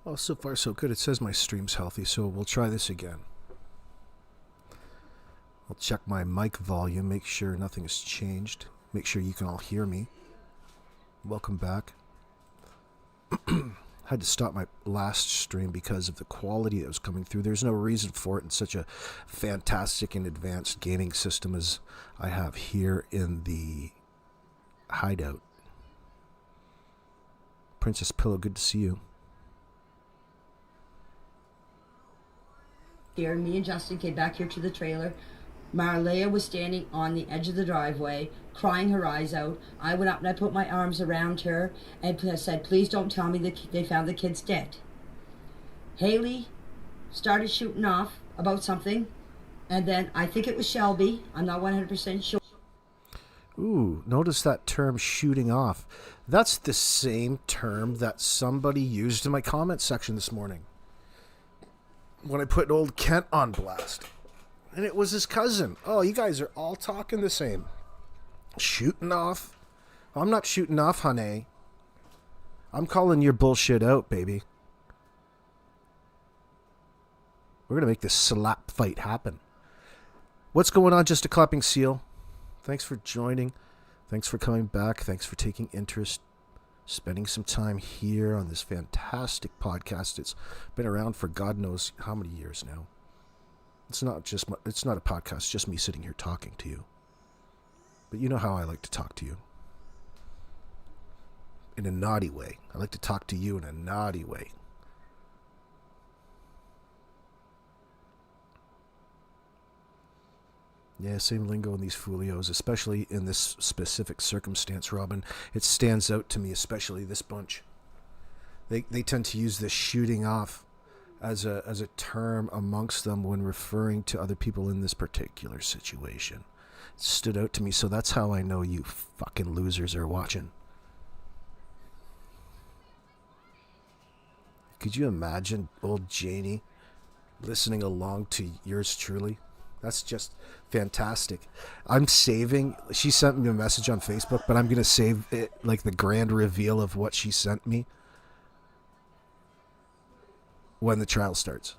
Well, so far so good. It says my stream's healthy, so we'll try this again. I'll check my mic volume, make sure nothing has changed. Make sure you can all hear me. Welcome back. Had to stop my last stream because of the quality that was coming through. There's no reason for it in such a fantastic and advanced gaming system as I have here in the hideout. Princess Pillow, good to see you. Here, me and Justin came back here to the trailer. Malaya was standing on the edge of the driveway, crying her eyes out. I went up and I put my arms around her and said, please don't tell me that they found the kids dead. Haley started shooting off about something, and then I think it was Shelby. I'm not 100% sure. Ooh, notice that term, shooting off. That's the same term that somebody used in my comment section this morning when I put old Kent on blast. And it was his cousin. Oh, you guys are all talking the same. Shooting off? I'm not shooting off, honey. I'm calling your bullshit out, baby. We're going to make this slap fight happen. What's going on, Just a Clapping Seal? Thanks for joining. Thanks for coming back. Thanks for taking interest, spending some time here on this fantastic podcast. It's been around for God knows how many years now. It's not a podcast, just me sitting here talking to you. But you know how I like to talk to you. In a naughty way. I like to talk to you in a naughty way. Yeah, same lingo in these folios, especially in this specific circumstance, Robin. It stands out to me, especially this bunch. They tend to use this shooting off as a term amongst them when referring to other people in this particular situation. It stood out to me, so that's how I know you fucking losers are watching. Could you imagine old Janie listening along to yours truly? That's just fantastic. I'm saving, she sent me a message on Facebook, but I'm going to save it, like the grand reveal of what she sent me when the trial starts,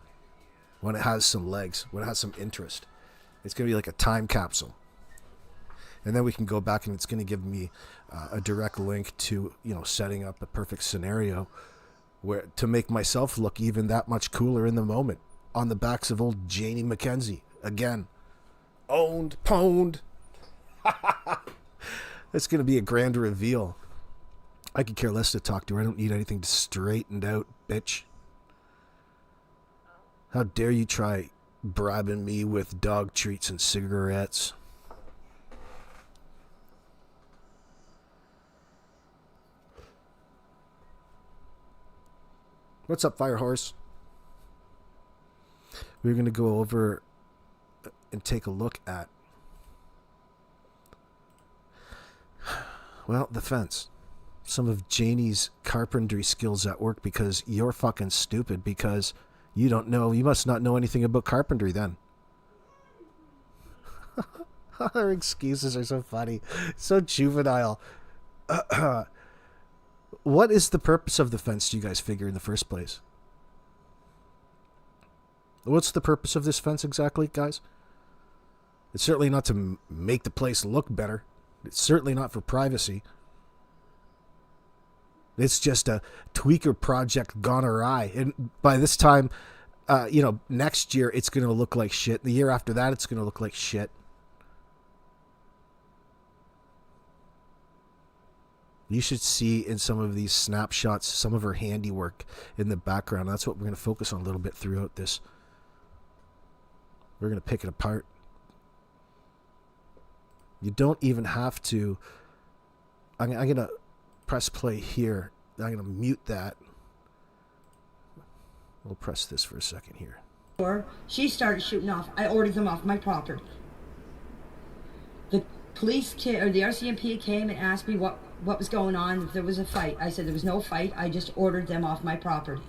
when it has some legs, when it has some interest. It's going to be like a time capsule. And then we can go back and it's going to give me a direct link to, setting up a perfect scenario where to make myself look even that much cooler in the moment on the backs of old Janie McKenzie. Again, owned, pwned. It's going to be a grand reveal. I could care less to talk to her. I don't need anything straightened out, bitch. How dare you try bribing me with dog treats and cigarettes? What's up, Fire Horse? We're going to go over and take a look at, well, the fence. Some of Janie's carpentry skills at work because you're fucking stupid because you must not know anything about carpentry then. Her excuses are so funny. So juvenile. What is the purpose of the fence, do you guys figure, in the first place? What's the purpose of this fence exactly, guys? It's certainly not to make the place look better. It's certainly not for privacy. It's just a tweaker project gone awry. And by this time, next year it's going to look like shit. The year after that, it's going to look like shit. You should see in some of these snapshots some of her handiwork in the background. That's what we're going to focus on a little bit throughout this. We're going to pick it apart. You don't even have to. I'm going to press play here. I'm going to mute that. We'll press this for a second here. She started shooting off. I ordered them off my property. The police or the RCMP came and asked me what was going on, if there was a fight. I said there was no fight. I just ordered them off my property.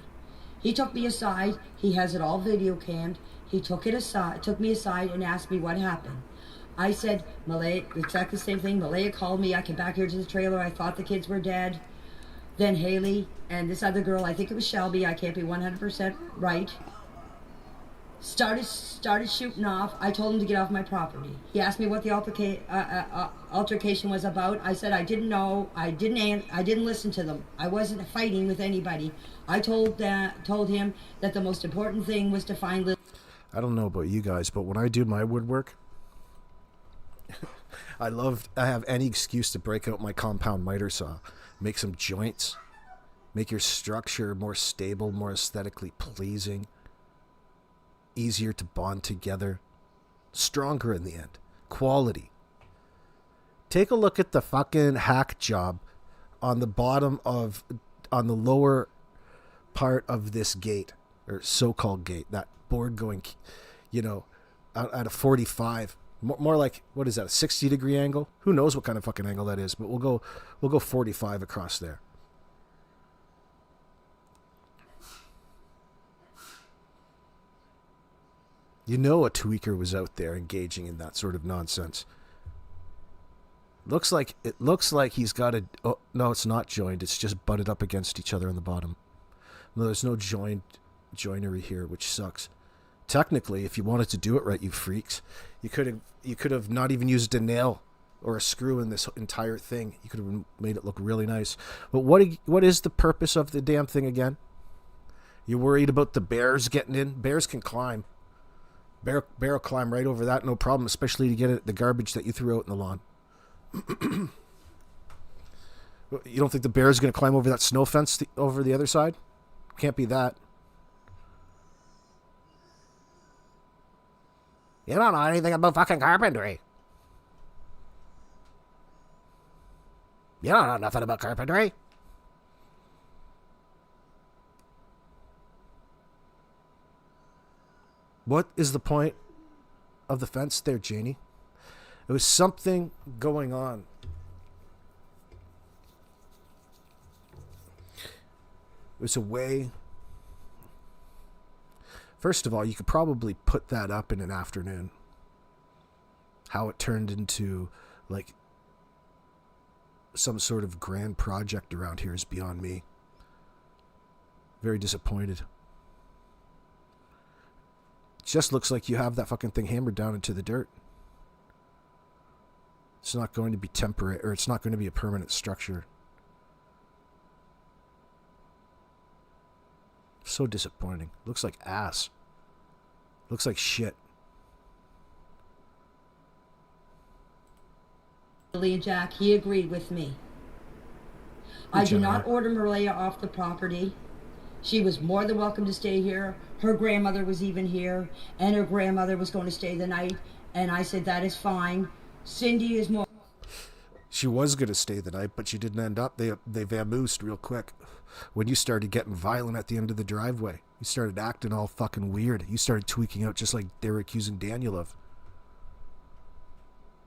He took me aside. He has it all video cammed. He took me aside and asked me what happened. I said, Malaya, exactly the same thing. Malaya called me. I came back here to the trailer. I thought the kids were dead. Then Haley and this other girl, I think it was Shelby, I can't be 100% right, started shooting off. I told him to get off my property. He asked me what the altercation was about. I said I didn't know. I didn't listen to them. I wasn't fighting with anybody. I told him that the most important thing was to find. I don't know about you guys, but when I do my woodwork, I have any excuse to break out my compound miter saw, make some joints, make your structure more stable, more aesthetically pleasing, easier to bond together, stronger in the end, quality. Take a look at the fucking hack job on the lower part of this gate, or so-called gate, that board going, at a 45. More like, what is that, a 60-degree angle? Who knows what kind of fucking angle that is, but we'll go 45 across there. You know a tweaker was out there engaging in that sort of nonsense. It looks like he's got a... Oh, no, it's not joined. It's just butted up against each other on the bottom. No, there's no joinery here, which sucks. Technically, if you wanted to do it right, you freaks, you could have not even used a nail or a screw in this entire thing. You could have made it look really nice. But what is the purpose of the damn thing again? You're worried about the bears getting in? Bears can climb. Bear will climb right over that, no problem, especially to get at the garbage that you threw out in the lawn. You don't think the bear's going to climb over that snow fence over the other side? Can't be that. You don't know anything about fucking carpentry. You don't know nothing about carpentry. What is the point of the fence there, Janie? There was something going on. It was a way... First of all, you could probably put that up in an afternoon. How it turned into, like, some sort of grand project around here is beyond me. Very disappointed. It just looks like you have that fucking thing hammered down into the dirt. It's not going to be temporary, or it's not going to be a permanent structure. So disappointing. Looks like ass. Looks like shit. Lily and Jack, he agreed with me. I do not order Malaya off the property. She was more than welcome to stay here. Her grandmother was even here, and her grandmother was going to stay the night, and I said that is fine. Cindy is more... She was going to stay the night, but she didn't end up. They vamoosed real quick. When you started getting violent at the end of the driveway, you started acting all fucking weird. You started tweaking out just like they were accusing Daniel of.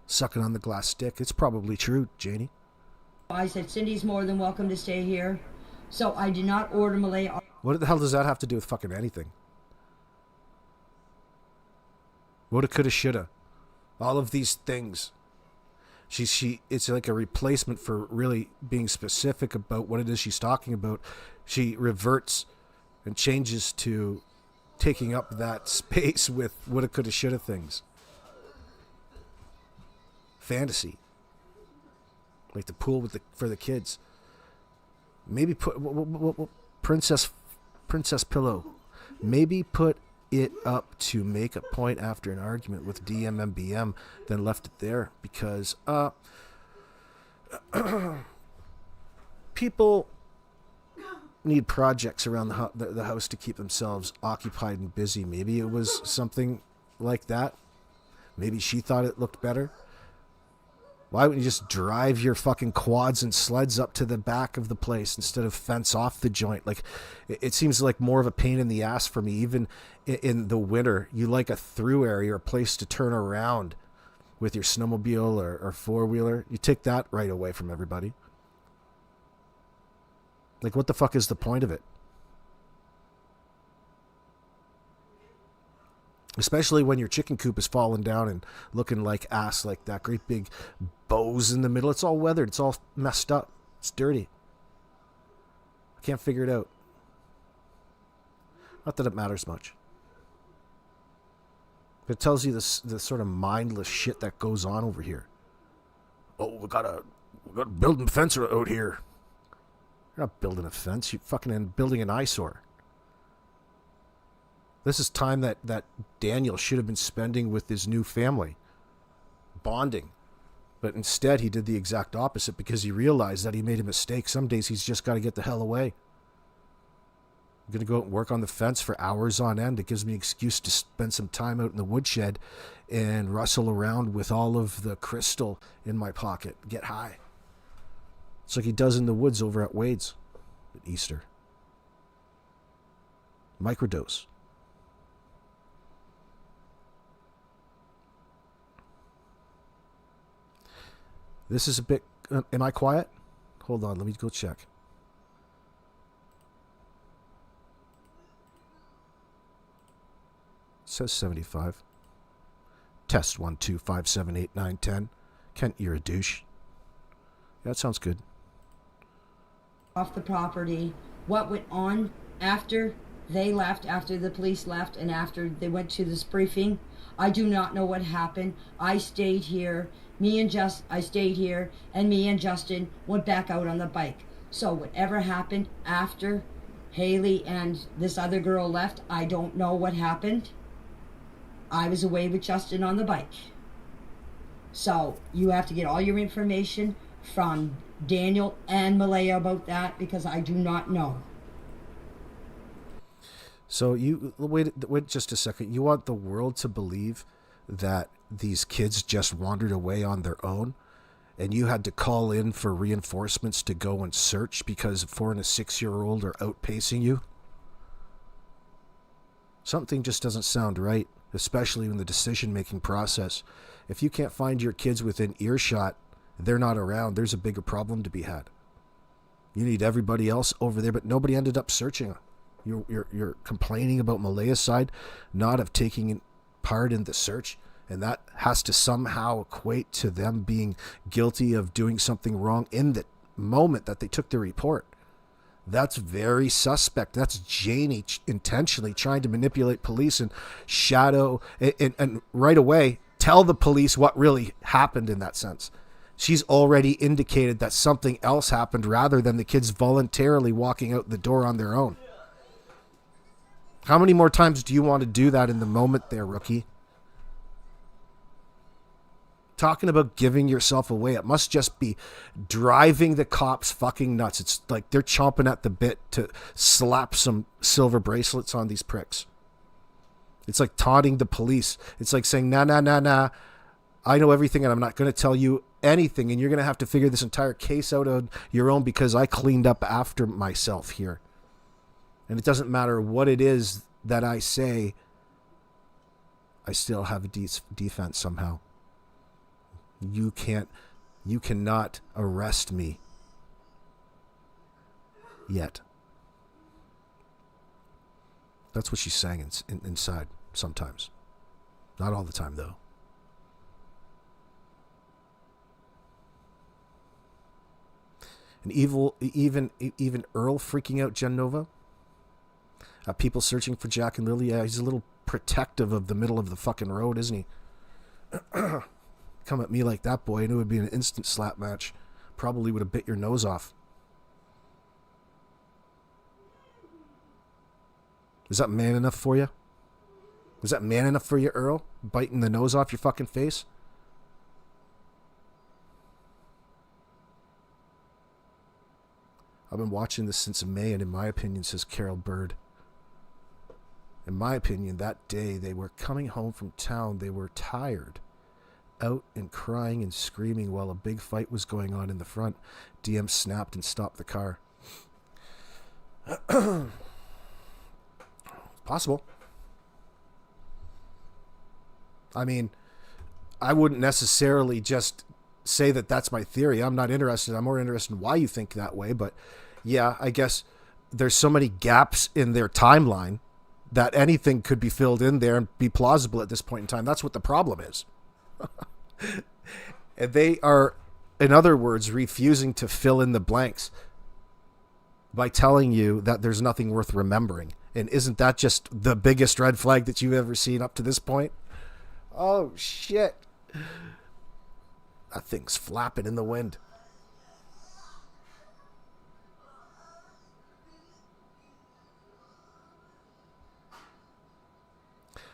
Sucking on the glass stick. It's probably true, Janie. I said Cindy's more than welcome to stay here, so I did not order Malaya. What the hell does that have to do with fucking anything? Woulda, coulda, shoulda. All of these things. It's like a replacement for really being specific about what it is she's talking about. She reverts and changes to taking up that space with woulda, coulda, shoulda things. Fantasy. Like the pool for the kids. Maybe put Princess Pillow. Maybe put it up to make a point after an argument with DMMBM, then left it there because people need projects around the house to keep themselves occupied and busy. Maybe it was something like that. Maybe she thought it looked better. Why wouldn't you just drive your fucking quads and sleds up to the back of the place instead of fence off the joint? Like, it seems like more of a pain in the ass for me. Even in the winter, you like a through area or a place to turn around with your snowmobile or four-wheeler. You take that right away from everybody. Like, what the fuck is the point of it? Especially when your chicken coop is falling down and looking like ass, like that great big bows in the middle. It's all weathered. It's all messed up. It's dirty. I can't figure it out. Not that it matters much. But it tells you the sort of mindless shit that goes on over here. Oh, we got a building fence out here. You're not building a fence. You're fucking building an eyesore. This is time that Daniel should have been spending with his new family. Bonding. But instead, he did the exact opposite because he realized that he made a mistake. Some days he's just got to get the hell away. I'm going to go out and work on the fence for hours on end. It gives me an excuse to spend some time out in the woodshed and rustle around with all of the crystal in my pocket. Get high. It's like he does in the woods over at Wade's at Easter. Microdose. This is a bit... am I quiet? Hold on, let me go check. It says 75. Test 1, 2, 5, 7, 8, 9, 10. Kent, you're a douche. Yeah, that sounds good. Off the property. What went on after they left, after the police left, and after they went to this briefing, I do not know what happened. I stayed here. I stayed here, and me and Justin went back out on the bike. So whatever happened after Haley and this other girl left, I don't know what happened. I was away with Justin on the bike. So you have to get all your information from Daniel and Malaya about that, because I do not know. So you wait just a second. You want the world to believe that these kids just wandered away on their own, and you had to call in for reinforcements to go and search because 4 and a 6-year-old are outpacing you? Something just doesn't sound right, especially in the decision-making process. If you can't find your kids within earshot, they're not around, there's a bigger problem to be had. You need everybody else over there, but nobody ended up searching. You're complaining about Malaya's side not of taking part in the search, and that has to somehow equate to them being guilty of doing something wrong in the moment that they took the report. That's very suspect. That's Janie intentionally trying to manipulate police and shadow and right away tell the police what really happened in that sense. She's already indicated that something else happened rather than the kids voluntarily walking out the door on their own. How many more times do you want to do that in the moment there, rookie? Talking about giving yourself away, it must just be driving the cops fucking nuts. It's like they're chomping at the bit to slap some silver bracelets on these pricks. It's like taunting the police. It's like saying, nah, I know everything and I'm not going to tell you anything, and you're going to have to figure this entire case out on your own because I cleaned up after myself here. And it doesn't matter what it is that I say, I still have a defense somehow. You cannot arrest me yet. That's what she's saying inside sometimes. Not all the time, though. And even Earl freaking out Jen Nova. People searching for Jack and Lily. Yeah, he's a little protective of the middle of the fucking road, isn't he? Come at me like that, boy, and it would be an instant slap match. Probably would have bit your nose off. Is that man enough for you? Was that man enough for you, Earl? Biting the nose off your fucking face? I've been watching this since May, and in my opinion, says Carol Bird. In my opinion, that day they were coming home from town. They were tired, out and crying and screaming while a big fight was going on in the front. DM snapped and stopped the car. Possible. I mean, I wouldn't necessarily just say that that's my theory. I'm not interested. I'm more interested in why you think that way. But yeah, I guess there's so many gaps in their timeline that anything could be filled in there and be plausible at this point in time. That's what the problem is. And they are, in other words, refusing to fill in the blanks. by telling you that there's nothing worth remembering. And isn't that just the biggest red flag that you've ever seen up to this point? Oh, shit. That thing's flapping in the wind.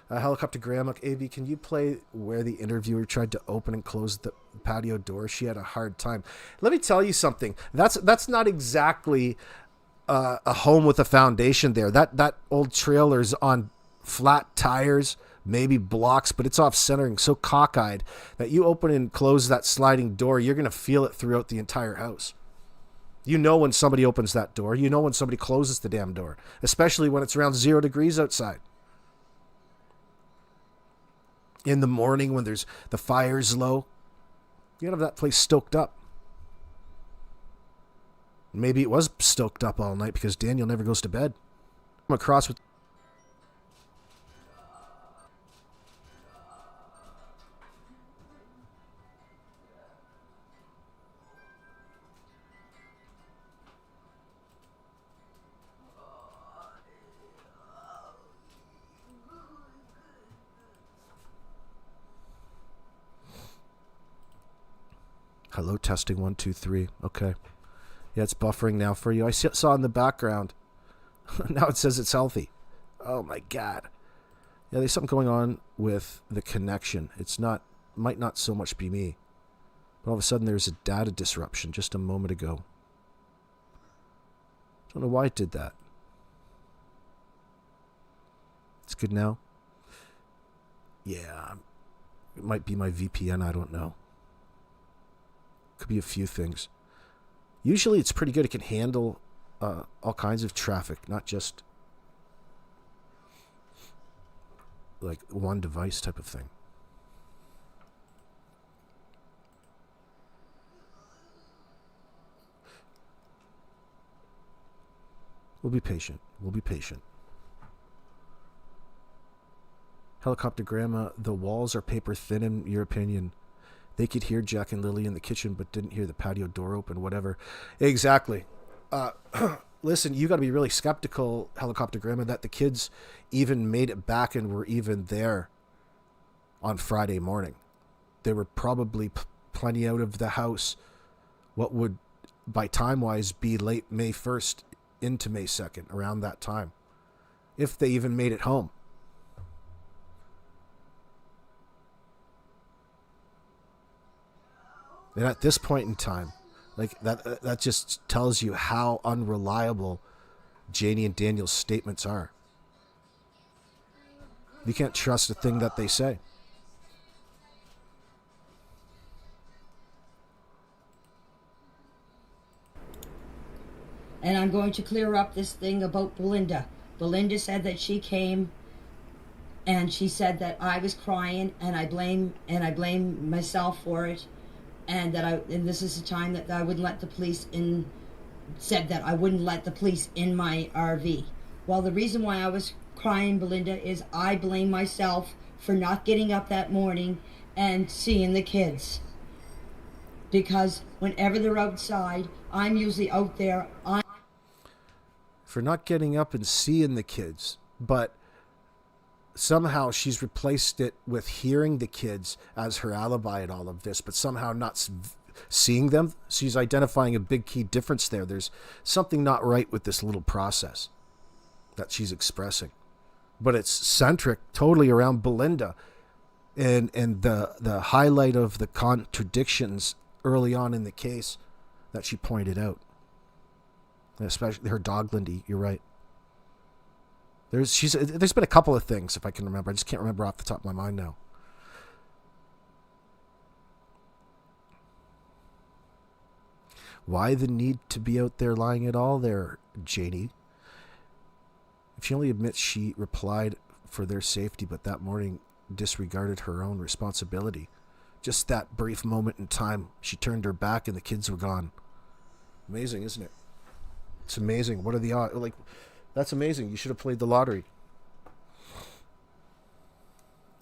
Helicopter Grandma, AV, can you play where the interviewer tried to open and close the patio door? She had a hard time. Let me tell you something. That's not exactly a home with a foundation there. That old trailer's on flat tires, maybe blocks, but it's off centering, so cockeyed that you open and close that sliding door, you're going to feel it throughout the entire house. You know when somebody opens that door. You know when somebody closes the damn door, especially when it's around 0 degrees outside. In the morning when there's the fire's low, you gotta have that place stoked up. Maybe it was stoked up all night because Daniel never goes to bed. I'm across with... Hello, testing 1, 2, 3. Okay. Yeah, it's buffering now for you. I saw in the background. Now it says it's healthy. Oh my God. Yeah, there's something going on with the connection. Might not so much be me. But all of a sudden there's a data disruption just a moment ago. Don't know why it did that. It's good now. Yeah, it might be my VPN. I don't know. Could be a few things. Usually it's pretty good. It can handle all kinds of traffic, not just like one device type of thing. We'll be patient. We'll be patient. Helicopter Grandma, the walls are paper thin in your opinion. They could hear Jack and Lily in the kitchen, but didn't hear the patio door open, whatever. Exactly. Listen, you got to be really skeptical, Helicopter Grandma, that the kids even made it back and were even there on Friday morning. They were probably plenty out of the house, what would, by time-wise, be late May 1st into May 2nd, around that time, if they even made it home. And at this point in time, like that just tells you how unreliable Janie and Daniel's statements are. You can't trust a thing that they say. And I'm going to clear up this thing about Belinda. Belinda said that she came and she said that I was crying and I blame myself for it. And this is the time that I wouldn't let the police in, said that I wouldn't let the police in my RV. Well, the reason why I was crying, Belinda, is I blame myself for not getting up that morning and seeing the kids. Because whenever they're outside, I'm usually out there. For not getting up and seeing the kids, but somehow she's replaced it with hearing the kids as her alibi in all of this, but somehow not seeing them. She's identifying a big key difference there. There's something not right with this little process that she's expressing. But it's centric totally around Belinda and the highlight of the contradictions early on in the case that she pointed out. Especially her dog, Lindy, you're right. There's been a couple of things, if I can remember. I just can't remember off the top of my mind now. Why the need to be out there lying at all there, Janie? If she only admits she replied for their safety, but that morning disregarded her own responsibility. Just that brief moment in time, she turned her back and the kids were gone. Amazing, isn't it? It's amazing. What are the odds? Like, that's amazing. You should have played the lottery. Do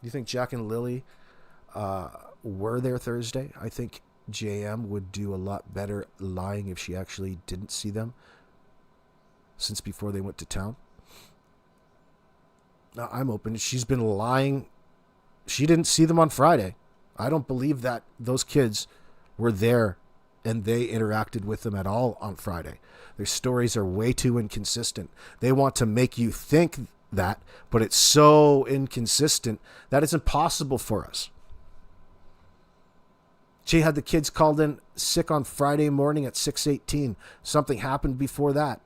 you think Jack and Lily were there Thursday? I think JM would do a lot better lying if she actually didn't see them. since before they went to town. Now, I'm open. She's been lying. She didn't see them on Friday. I don't believe that those kids were there and they interacted with them at all on Friday. Their stories are way too inconsistent. They want to make you think that, but it's so inconsistent that it's impossible for us. She had the kids called in sick on Friday morning at 6:18. Something happened before that.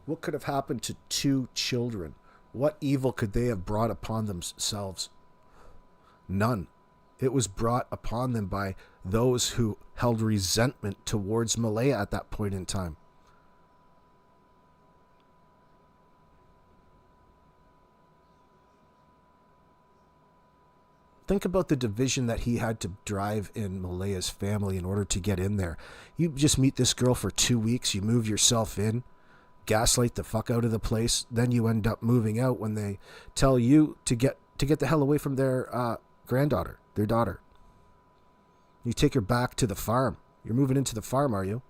What could have happened to two children? What evil could they have brought upon themselves? None. It was brought upon them by those who held resentment towards Malaya at that point in time. Think about the division that he had to drive in Malaya's family in order to get in there. You just meet this girl for 2 weeks, you move yourself in, gaslight the fuck out of the place, then you end up moving out when they tell you to get the hell away from their granddaughter, their daughter. You take her back to the farm. You're moving into the farm, are you?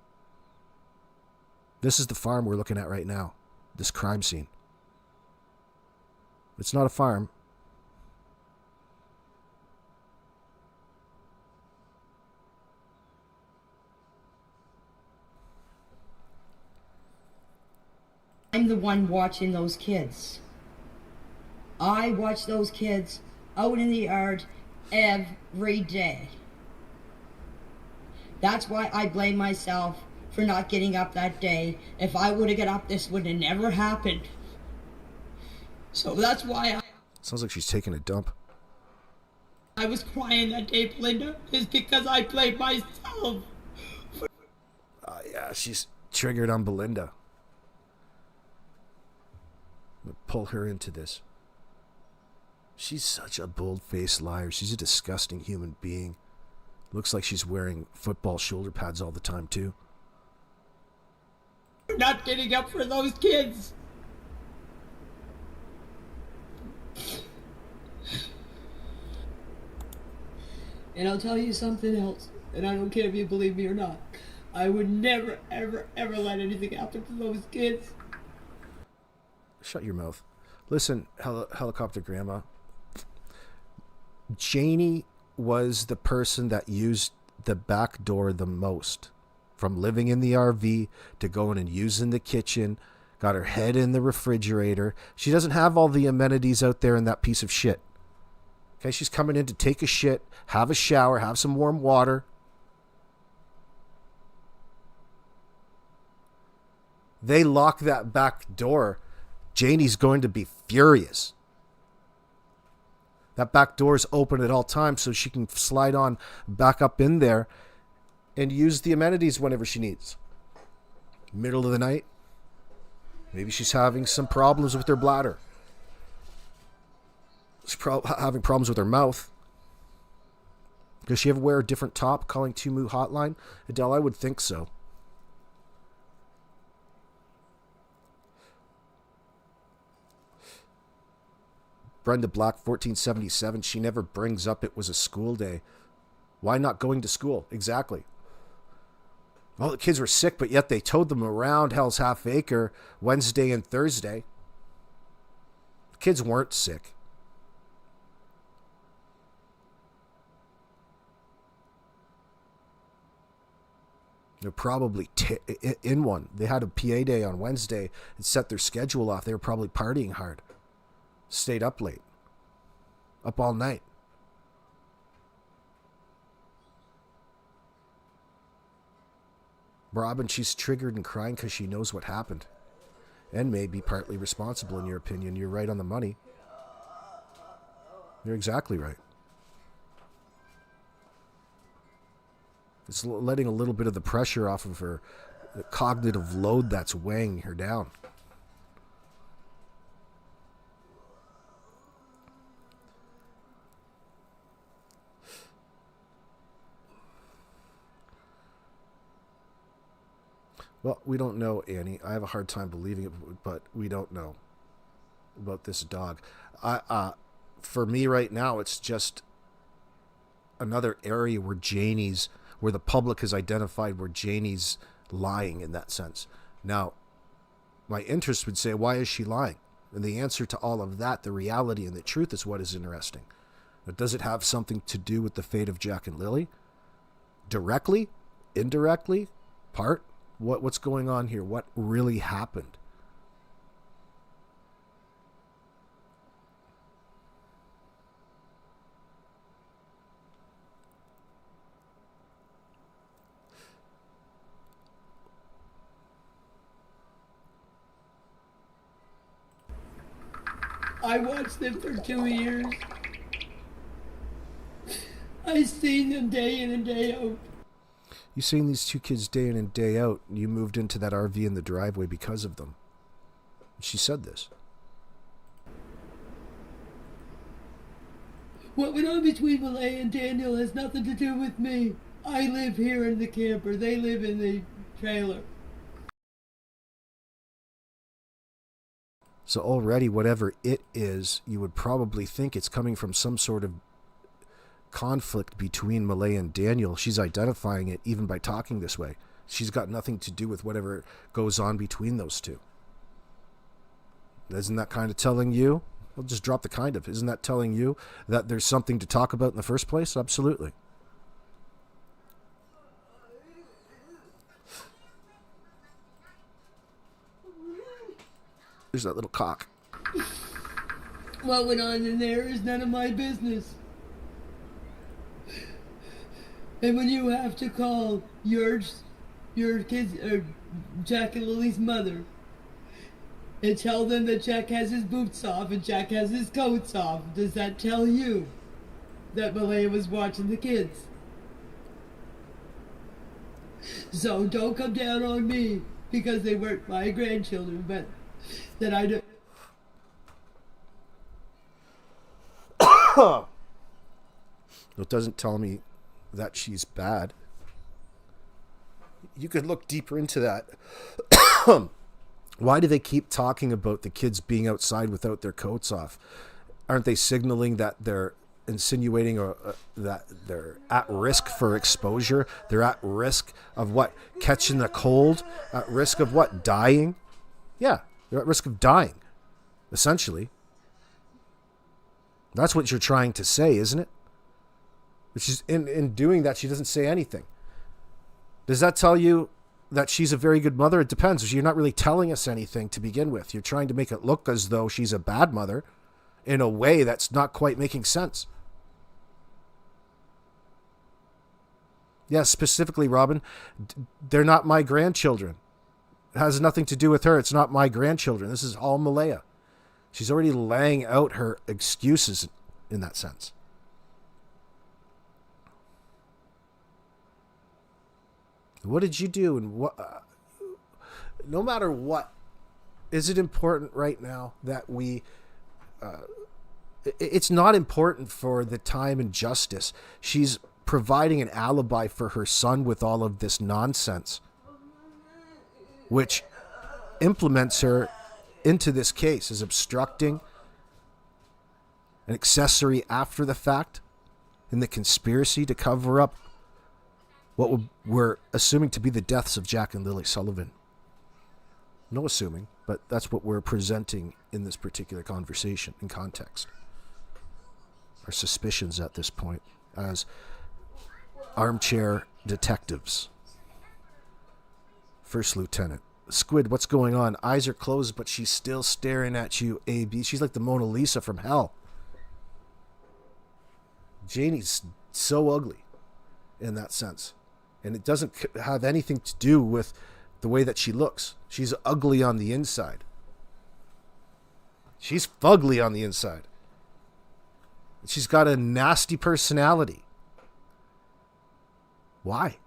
This is the farm we're looking at right now. This crime scene. It's not a farm. I'm the one watching those kids. I watch those kids out in the yard every day. That's why I blame myself for not getting up that day. If I would have got up, this would have never happened. So that's why Sounds like she's taking a dump. I was crying that day, Belinda, is because I blamed myself. Yeah, she's triggered on Belinda. I'm gonna pull her into this. She's such a bold-faced liar. She's a disgusting human being. Looks like she's wearing football shoulder pads all the time, too. You're not getting up for those kids. And I'll tell you something else, and I don't care if you believe me or not. I would never, ever, ever let anything happen to those kids. Shut your mouth. Listen, helicopter grandma. Janie was the person that used the back door the most. From living in the RV to going and using the kitchen, got her head in the refrigerator. She doesn't have all the amenities out there in that piece of shit. Okay, she's coming in to take a shit, have a shower, have some warm water. They lock that back door. Janie's going to be furious. That back door is open at all times so she can slide on back up in there and use the amenities whenever she needs. Middle of the night. Maybe she's having some problems with her bladder. She's having problems with her mouth. Does she ever wear a different top calling Tumu hotline? Adele, I would think so. Brenda Black, 1477, she never brings up it was a school day. Why not going to school? Exactly. Well, the kids were sick, but yet they towed them around Hell's Half Acre Wednesday and Thursday. The kids weren't sick. They're probably in one. They had a PA day on Wednesday and set their schedule off. They were probably partying hard. Stayed up late. Up all night. Robin, she's triggered and crying because she knows what happened. And may be partly responsible in your opinion. You're right on the money. You're exactly right. It's letting a little bit of the pressure off of her, the cognitive load that's weighing her down. Well, we don't know, Annie. I have a hard time believing it, but we don't know about this dog. for me right now, it's just another area where where the public has identified where Janie's lying in that sense. Now, my interest would say, why is she lying? And the answer to all of that, the reality and the truth, is what is interesting. But does it have something to do with the fate of Jack and Lily? Directly? Indirectly? Part? What's going on here? What really happened? I watched them for 2 years. I seen them day in and day out. You seen these two kids day in and day out, and you moved into that RV in the driveway because of them. She said this. What went on between Malaya and Daniel has nothing to do with me. I live here in the camper. They live in the trailer. So already, whatever it is, you would probably think it's coming from some sort of conflict between Malaya and Daniel. She's identifying it even by talking this way. She's got nothing to do with whatever goes on between those two. Isn't that kind of telling you? I'll just drop the kind of. Isn't that telling you that there's something to talk about in the first place? Absolutely. There's that little cock. What went on in there is none of my business. And when you have to call your kids or Jack and Lily's mother and tell them that Jack has his boots off and Jack has his coats off, does that tell you that Malaya was watching the kids? So don't come down on me because they weren't my grandchildren, but that I do. It doesn't tell me that she's bad. You could look deeper into that. Why do they keep talking about the kids being outside without their coats off? Aren't they signaling that they're insinuating that they're at risk for exposure? They're at risk of what? Catching the cold? At risk of what? Dying? Yeah, they're at risk of dying, essentially. That's what you're trying to say, isn't it? But she's, in doing that, she doesn't say anything. Does that tell you that she's a very good mother? It depends. You're not really telling us anything to begin with. You're trying to make it look as though she's a bad mother in a way that's not quite making sense. Yes, specifically, Robin, they're not my grandchildren. It has nothing to do with her. It's not my grandchildren. This is all Malaya. She's already laying out her excuses in that sense. What did you do? And what? No matter what, is it important right now that we? It's not important for the time and justice. She's providing an alibi for her son with all of this nonsense, which implements her into this case as obstructing, an accessory after the fact, in the conspiracy to cover up what we're assuming to be the deaths of Jack and Lilly Sullivan. No assuming, but that's what we're presenting in this particular conversation in context. Our suspicions at this point as armchair detectives. First Lieutenant. Squid, what's going on? Eyes are closed, but she's still staring at you, AB. She's like the Mona Lisa from hell. Janie's so ugly in that sense. And it doesn't have anything to do with the way that she looks. She's ugly on the inside. She's fugly on the inside. She's got a nasty personality. Why?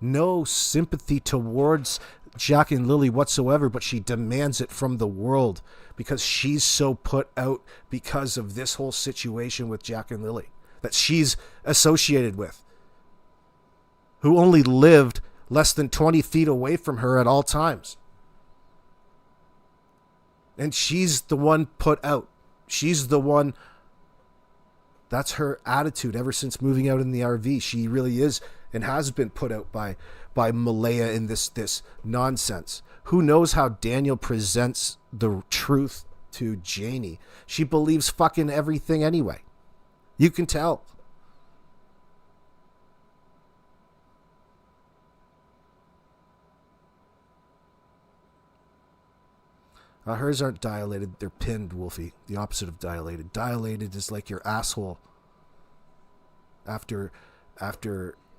No sympathy towards Jack and Lily whatsoever, but she demands it from the world because she's so put out because of this whole situation with Jack and Lily that she's associated with, who only lived less than 20 feet away from her at all times. And she's the one put out. She's the one. That's her attitude ever since moving out in the RV. She really is and has been put out by Malaya in this nonsense. Who knows how Daniel presents the truth to Janie? She believes fucking everything anyway. You can tell. Hers aren't dilated. They're pinned, Wolfie. The opposite of dilated. Dilated is like your asshole after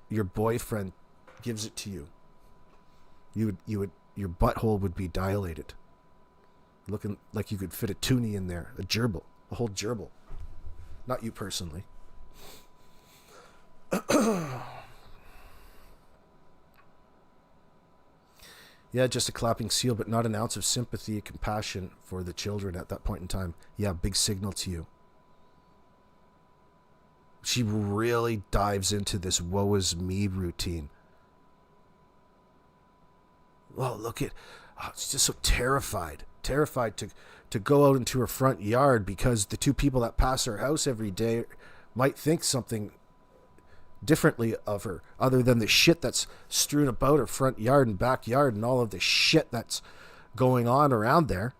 your boyfriend gives it to you. Your butthole would be dilated, looking like you could fit a toonie in there, a gerbil, a whole gerbil. Not you personally. Yeah, just a clapping seal, but not an ounce of sympathy, compassion for the children at that point in time. Yeah, big signal to you. She really dives into this woe is me routine. Oh, look at... Oh, she's just so terrified. Terrified to go out into her front yard because the two people that pass her house every day might think something differently of her, other than the shit that's strewn about her front yard and backyard and all of the shit that's going on around there.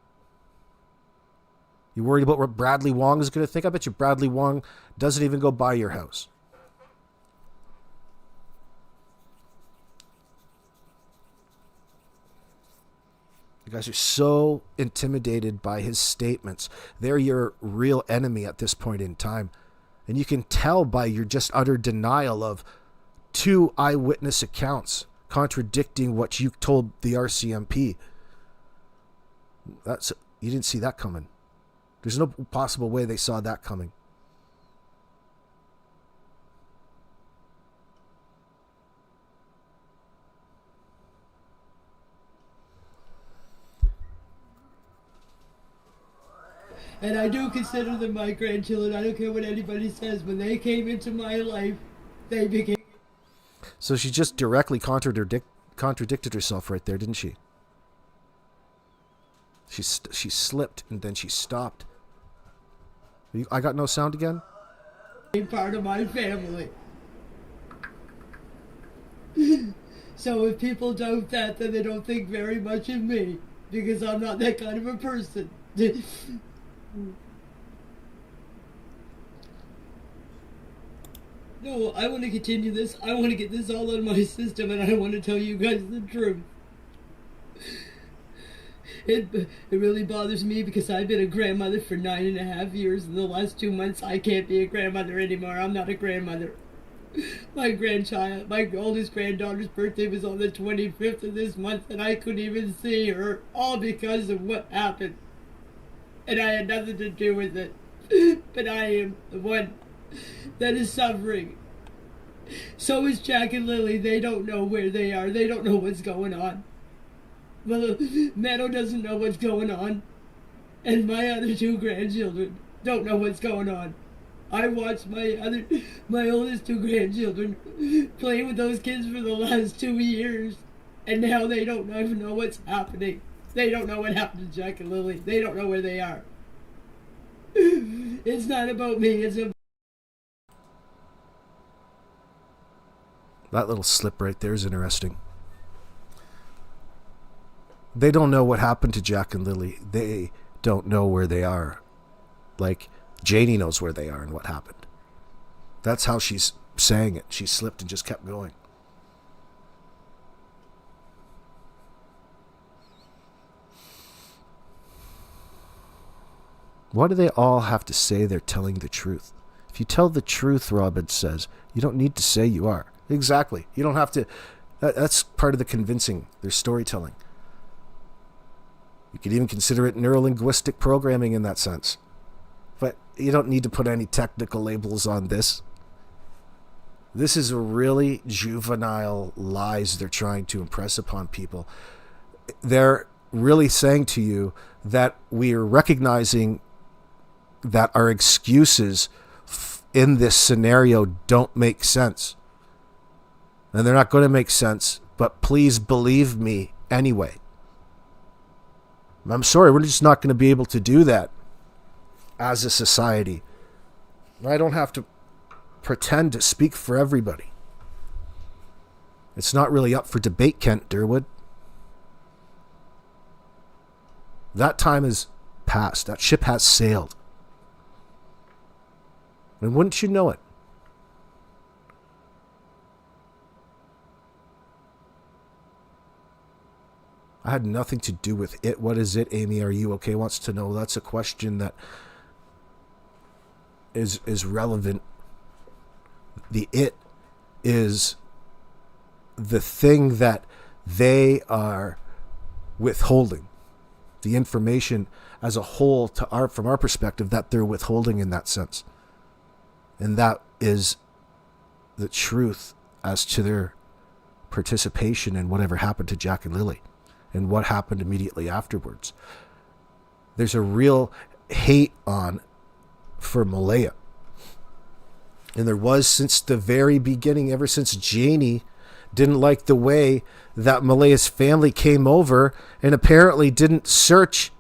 You worried about what Bradley Wong is going to think? I bet you Bradley Wong doesn't even go by your house. You guys are so intimidated by his statements. They're your real enemy at this point in time. And you can tell by your just utter denial of 2 eyewitness accounts contradicting what you told the RCMP. You didn't see that coming. There's no possible way they saw that coming. And I do consider them my grandchildren. I don't care what anybody says. When they came into my life, they became... So she just directly contradicted herself right there, didn't she? She slipped and then she stopped. I got no sound again? Part of my family. So if people doubt that, then they don't think very much of me, because I'm not that kind of a person. No, I want to continue this. I want to get this all out of my system, and I want to tell you guys the truth. It really bothers me because I've been a grandmother for 9.5 years. In the last 2 months, I can't be a grandmother anymore. I'm not a grandmother. My grandchild, my oldest granddaughter's birthday was on the 25th of this month, and I couldn't even see her, all because of what happened. And I had nothing to do with it. But I am the one that is suffering. So is Jack and Lily. They don't know where they are. They don't know what's going on. Well, Meadow doesn't know what's going on. And my other 2 grandchildren don't know what's going on. I watched my oldest 2 grandchildren play with those kids for the last 2 years. And now they don't even know what's happening. They don't know what happened to Jack and Lily. They don't know where they are. It's not about me. It's about... That little slip right there is interesting. They don't know what happened to Jack and Lily. They don't know where they are. Like, Janie knows where they are and what happened. That's how she's saying it. She slipped and just kept going. Why do they all have to say they're telling the truth? If you tell the truth, Robin says, you don't need to say you are. Exactly. You don't have to. That's part of the convincing. Their storytelling. You could even consider it neurolinguistic programming in that sense. But you don't need to put any technical labels on this. This is a really juvenile lies they're trying to impress upon people. They're really saying to you that we are recognizing that our excuses in this scenario don't make sense. And they're not going to make sense, but please believe me anyway. I'm sorry, we're just not going to be able to do that as a society. I don't have to pretend to speak for everybody. It's not really up for debate, Kent Durwood. That time is past. That ship has sailed. And wouldn't you know it? I had nothing to do with it. What is it? Amy, are you okay? Wants to know. That's a question that is relevant. The it is the thing that they are withholding. The information as a whole from our perspective that they're withholding in that sense. And that is the truth as to their participation in whatever happened to Jack and Lily and what happened immediately afterwards. There's a real hate on for Malaya. And there was since the very beginning, ever since Janie didn't like the way that Malaya's family came over and apparently didn't search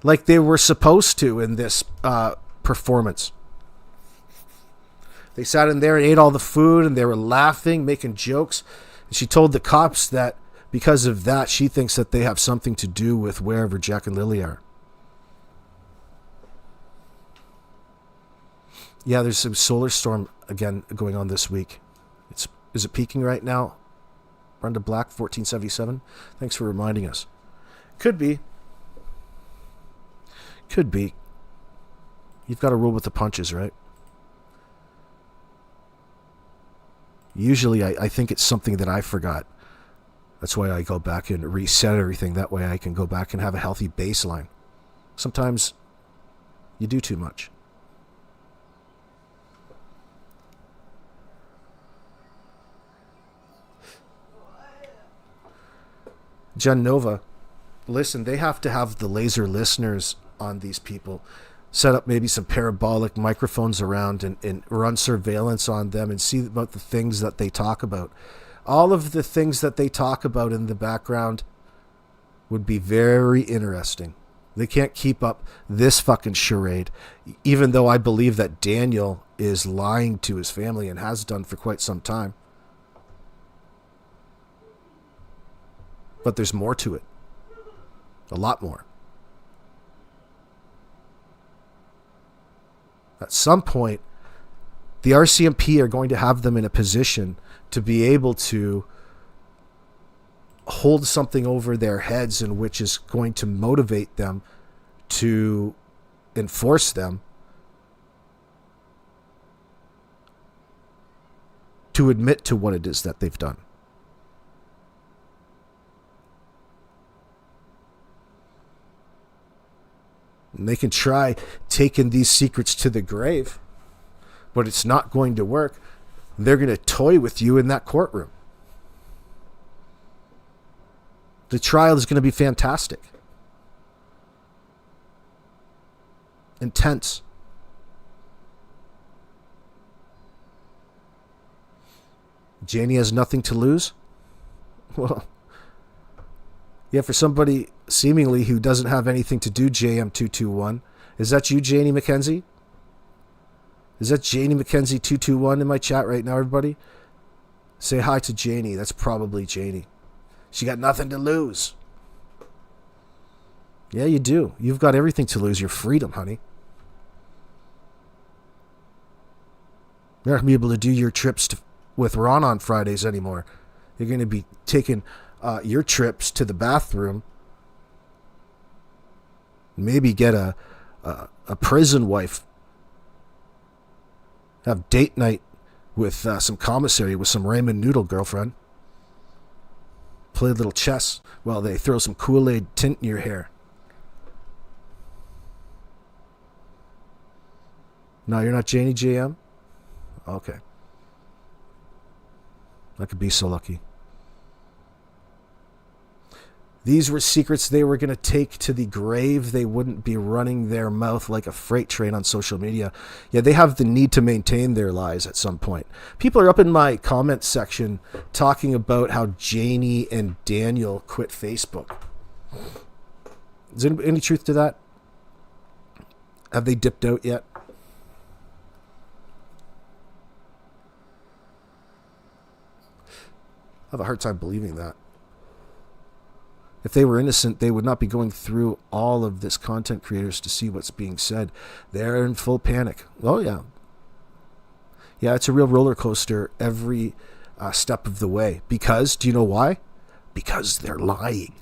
like they were supposed to in this performance. They sat in there and ate all the food and they were laughing, making jokes. And she told the cops that because of that, she thinks that they have something to do with wherever Jack and Lily are. Yeah, there's some solar storm again going on this week. Is it peaking right now? Brenda Black, 1477. Thanks for reminding us. Could be. Could be. You've got to roll with the punches, right? Usually I think it's something that I forgot. That's why I go back and reset everything. That way I can go back and have a healthy baseline. Sometimes you do too much. Jen Nova, listen, they have to have the laser listeners on these people. Set up maybe some parabolic microphones around and run surveillance on them and see about the things that they talk about. All of the things that they talk about in the background would be very interesting. They can't keep up this fucking charade, even though I believe that Daniel is lying to his family and has done for quite some time. But there's more to it. A lot more. At some point, the RCMP are going to have them in a position to be able to hold something over their heads in which is going to motivate them to enforce them to admit to what it is that they've done. And they can try taking these secrets to the grave, but it's not going to work. They're going to toy with you in that courtroom. The trial is going to be fantastic. Intense. Janie has nothing to lose? Well, yeah, for somebody seemingly who doesn't have anything to do, JM221. Is that you, Janie McKenzie? Is that Janie McKenzie 221 in my chat right now, everybody? Say hi to Janie. That's probably Janie. She got nothing to lose. Yeah, you do. You've got everything to lose. Your freedom, honey. You're not going to be able to do your trips with Ron on Fridays anymore. You're going to be taking your trips to the bathroom. Maybe get a prison wife. Have date night with some commissary with some ramen noodle girlfriend. Play a little chess while they throw some Kool-Aid tint in your hair. No, you're not Janie JM? Okay. I could be so lucky. These were secrets they were going to take to the grave. They wouldn't be running their mouth like a freight train on social media. Yeah, they have the need to maintain their lies at some point. People are up in my comment section talking about how Janie and Daniel quit Facebook. Is there any truth to that? Have they dipped out yet? I have a hard time believing that. If they were innocent, they would not be going through all of this content creators to see what's being said. They're in full panic. Oh, yeah. Yeah, it's a real roller coaster every step of the way. Because, do you know why? Because they're lying.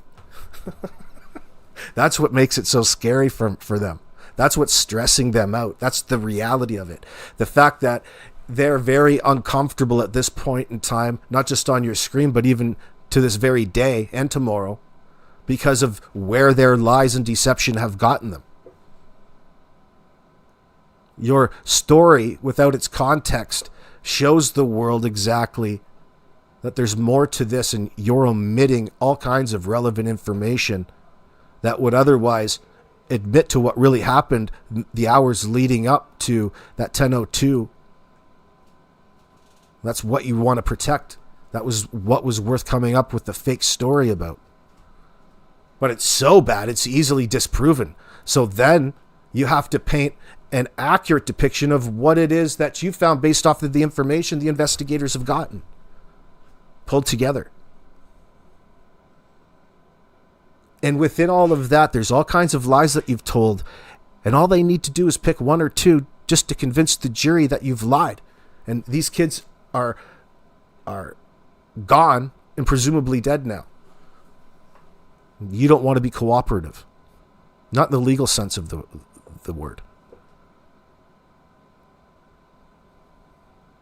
That's what makes it so scary for them. That's what's stressing them out. That's the reality of it. The fact that they're very uncomfortable at this point in time, not just on your screen, but even to this very day and tomorrow, because of where their lies and deception have gotten them. Your story, without its context, shows the world exactly that there's more to this, and you're omitting all kinds of relevant information that would otherwise admit to what really happened the hours leading up to that 10:02. That's what you want to protect. That was what was worth coming up with the fake story about. But it's so bad, it's easily disproven. So then you have to paint an accurate depiction of what it is that you found based off of the information the investigators have gotten, pulled together. And within all of that, there's all kinds of lies that you've told. And all they need to do is pick one or two just to convince the jury that you've lied. And these kids are gone and presumably dead now. You don't want to be cooperative. Not in the legal sense of the word.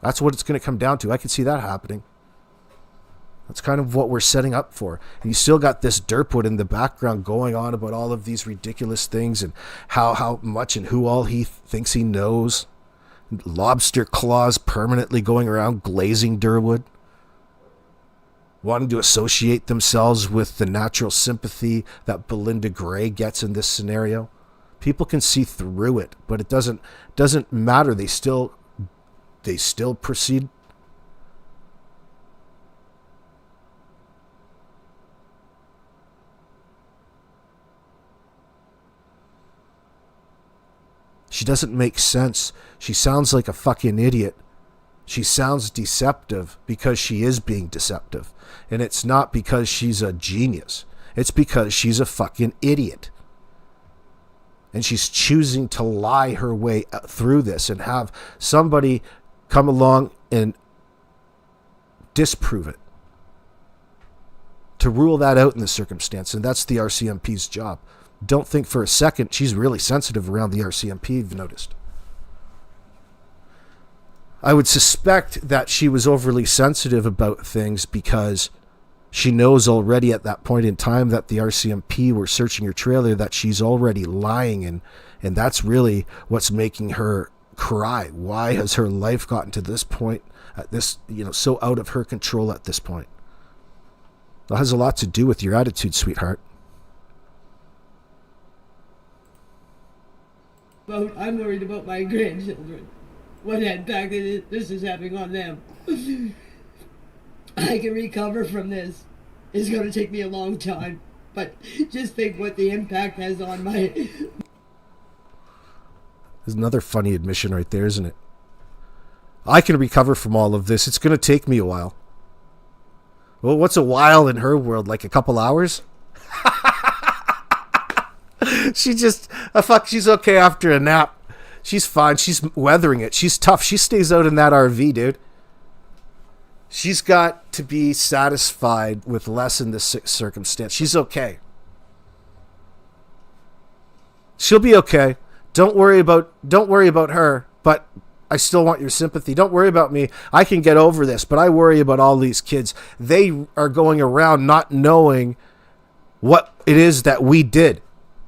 That's what it's going to come down to. I can see that happening. That's kind of what we're setting up for. And you still got this Dirtwood in the background going on about all of these ridiculous things and how much and who all he thinks he knows. Lobster claws permanently going around glazing Durwood. Wanting to associate themselves with the natural sympathy that Belinda Gray gets in this scenario. People can see through it, but it doesn't matter. They still proceed. She doesn't make sense. She sounds like a fucking idiot. She sounds deceptive because she is being deceptive. And it's not because she's a genius. It's because she's a fucking idiot. And she's choosing to lie her way through this and have somebody come along and disprove it. To rule that out in this circumstance. And that's the RCMP's job. Don't think for a second she's really sensitive around the RCMP, you've noticed. I would suspect that she was overly sensitive about things because she knows already at that point in time that the RCMP were searching her trailer, that she's already lying, and that's really what's making her cry. Why has her life gotten to this point, at this, so out of her control at this point? That has a lot to do with your attitude, sweetheart. I'm worried about my grandchildren. What impact this is having on them. I can recover from this. It's going to take me a long time. But just think what the impact has on my... There's another funny admission right there, isn't it? I can recover from all of this. It's going to take me a while. Well, what's a while in her world? Like a couple hours? She's okay after a nap. She's fine. She's weathering it. She's tough. She stays out in that RV, dude. She's got to be satisfied with less in this circumstance. She's okay. She'll be okay. Don't worry about her, but I still want your sympathy. Don't worry about me. I can get over this, but I worry about all these kids. They are going around not knowing what it is that we did.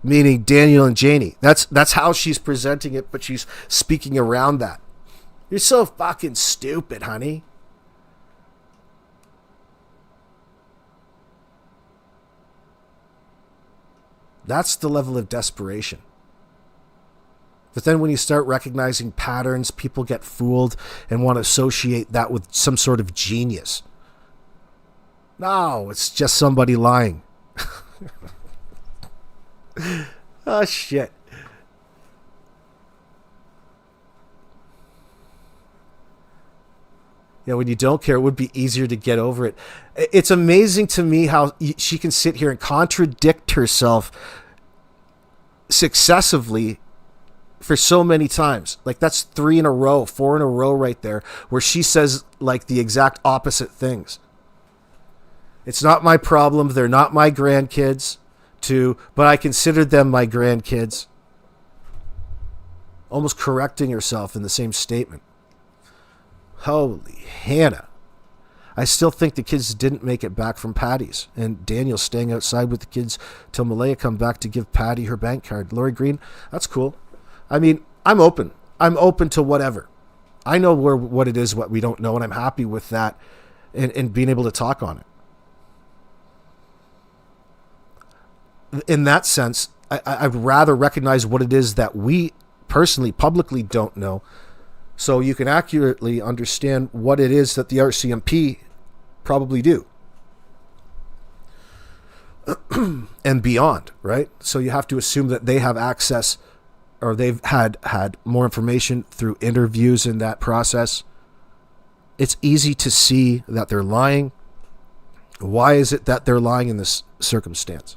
Meaning Daniel and Janie. That's how she's presenting it, but she's speaking around that. You're so fucking stupid, honey. That's the level of desperation. But then when you start recognizing patterns, people get fooled and want to associate that with some sort of genius. No, it's just somebody lying. Oh, shit. Yeah, when you don't care, it would be easier to get over it. It's amazing to me how she can sit here and contradict herself successively for so many times. Like, that's 3 in a row, 4 in a row right there, where she says like the exact opposite things. It's not my problem. They're not my grandkids, too, but I considered them my grandkids. Almost correcting herself in the same statement. Holy Hannah. I still think the kids didn't make it back from Patty's, and Daniel's staying outside with the kids till Malaya come back to give Patty her bank card. Lori Green, that's cool. I mean, I'm open. I'm open to whatever. I know what it is, what we don't know, and I'm happy with that and being able to talk on it. In that sense, I'd rather recognize what it is that we personally, publicly don't know, so you can accurately understand what it is that the RCMP probably do. And beyond, right? So you have to assume that they have access, or they've had more information through interviews in that process. It's easy to see that they're lying. Why is it that they're lying in this circumstance?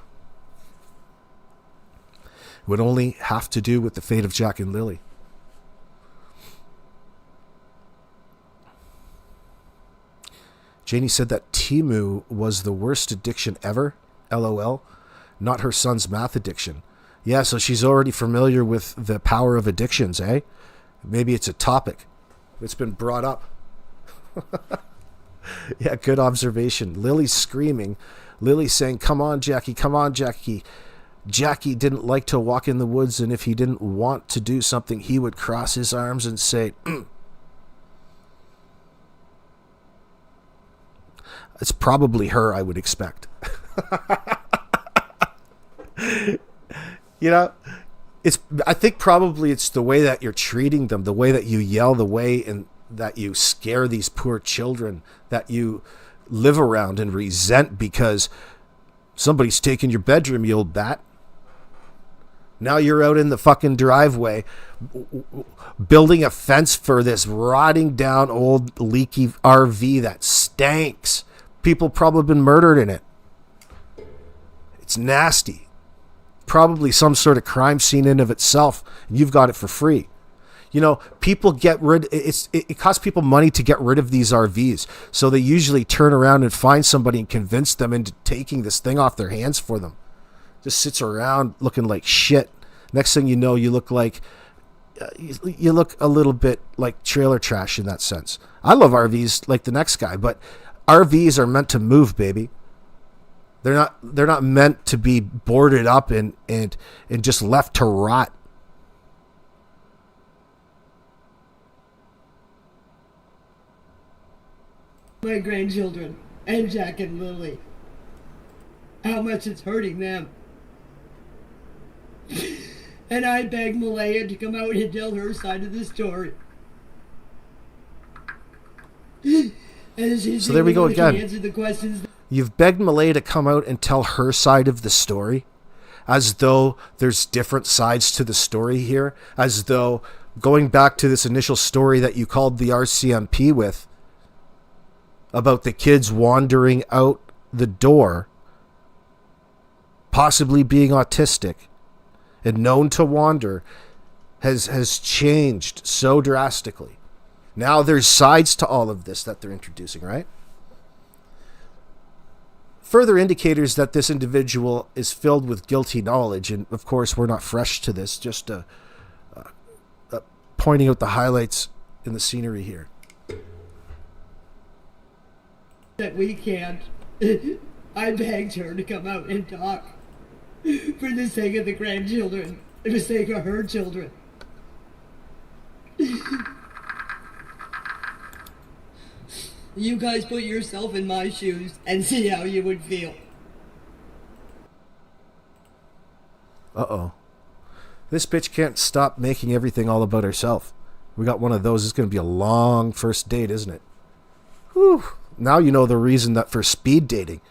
It would only have to do with the fate of Jack and Lily. Janie said that Timu was the worst addiction ever. LOL. Not her son's math addiction. Yeah, so she's already familiar with the power of addictions, eh? Maybe it's a topic. It's been brought up. Yeah, good observation. Lily's screaming. Lily's saying, come on, Jackie, come on, Jackie. Jackie didn't like to walk in the woods, and if he didn't want to do something, he would cross his arms and say, It's probably her, I would expect. You know, I think probably it's the way that you're treating them, the way that you yell, the way and that you scare these poor children that you live around and resent because somebody's taken your bedroom, you old bat. Now you're out in the fucking driveway building a fence for this rotting down old leaky RV that stinks. People probably been murdered in it. It's nasty. Probably some sort of crime scene in of itself. And you've got it for free. You know, people get rid. It costs people money to get rid of these RVs. So they usually turn around and find somebody and convince them into taking this thing off their hands for them. Just sits around looking like shit. Next thing you know, you look like you look a little bit like trailer trash in that sense. I love RVs like the next guy, but RVs are meant to move, baby. They're not meant to be boarded up and just left to rot. My grandchildren and Jack and Lily. How much it's hurting them. And I begged Malaya to come out and tell her side of the story. So there we go again. Answer the questions. You've begged Malaya to come out and tell her side of the story, as though there's different sides to the story here, as though going back to this initial story that you called the RCMP with, about the kids wandering out the door, possibly being autistic and known to wander, has changed so drastically. Now there's sides to all of this that they're introducing, right? Further indicators that this individual is filled with guilty knowledge, and of course we're not fresh to this, just pointing out the highlights in the scenery here. That we can't. I begged her to come out and talk for the sake of the grandchildren, for the sake of her children. You guys put yourself in my shoes and see how you would feel. Uh-oh. This bitch can't stop making everything all about herself. We got one of those. It's going to be a long first date, isn't it? Whew. Now you know the reason that for speed dating.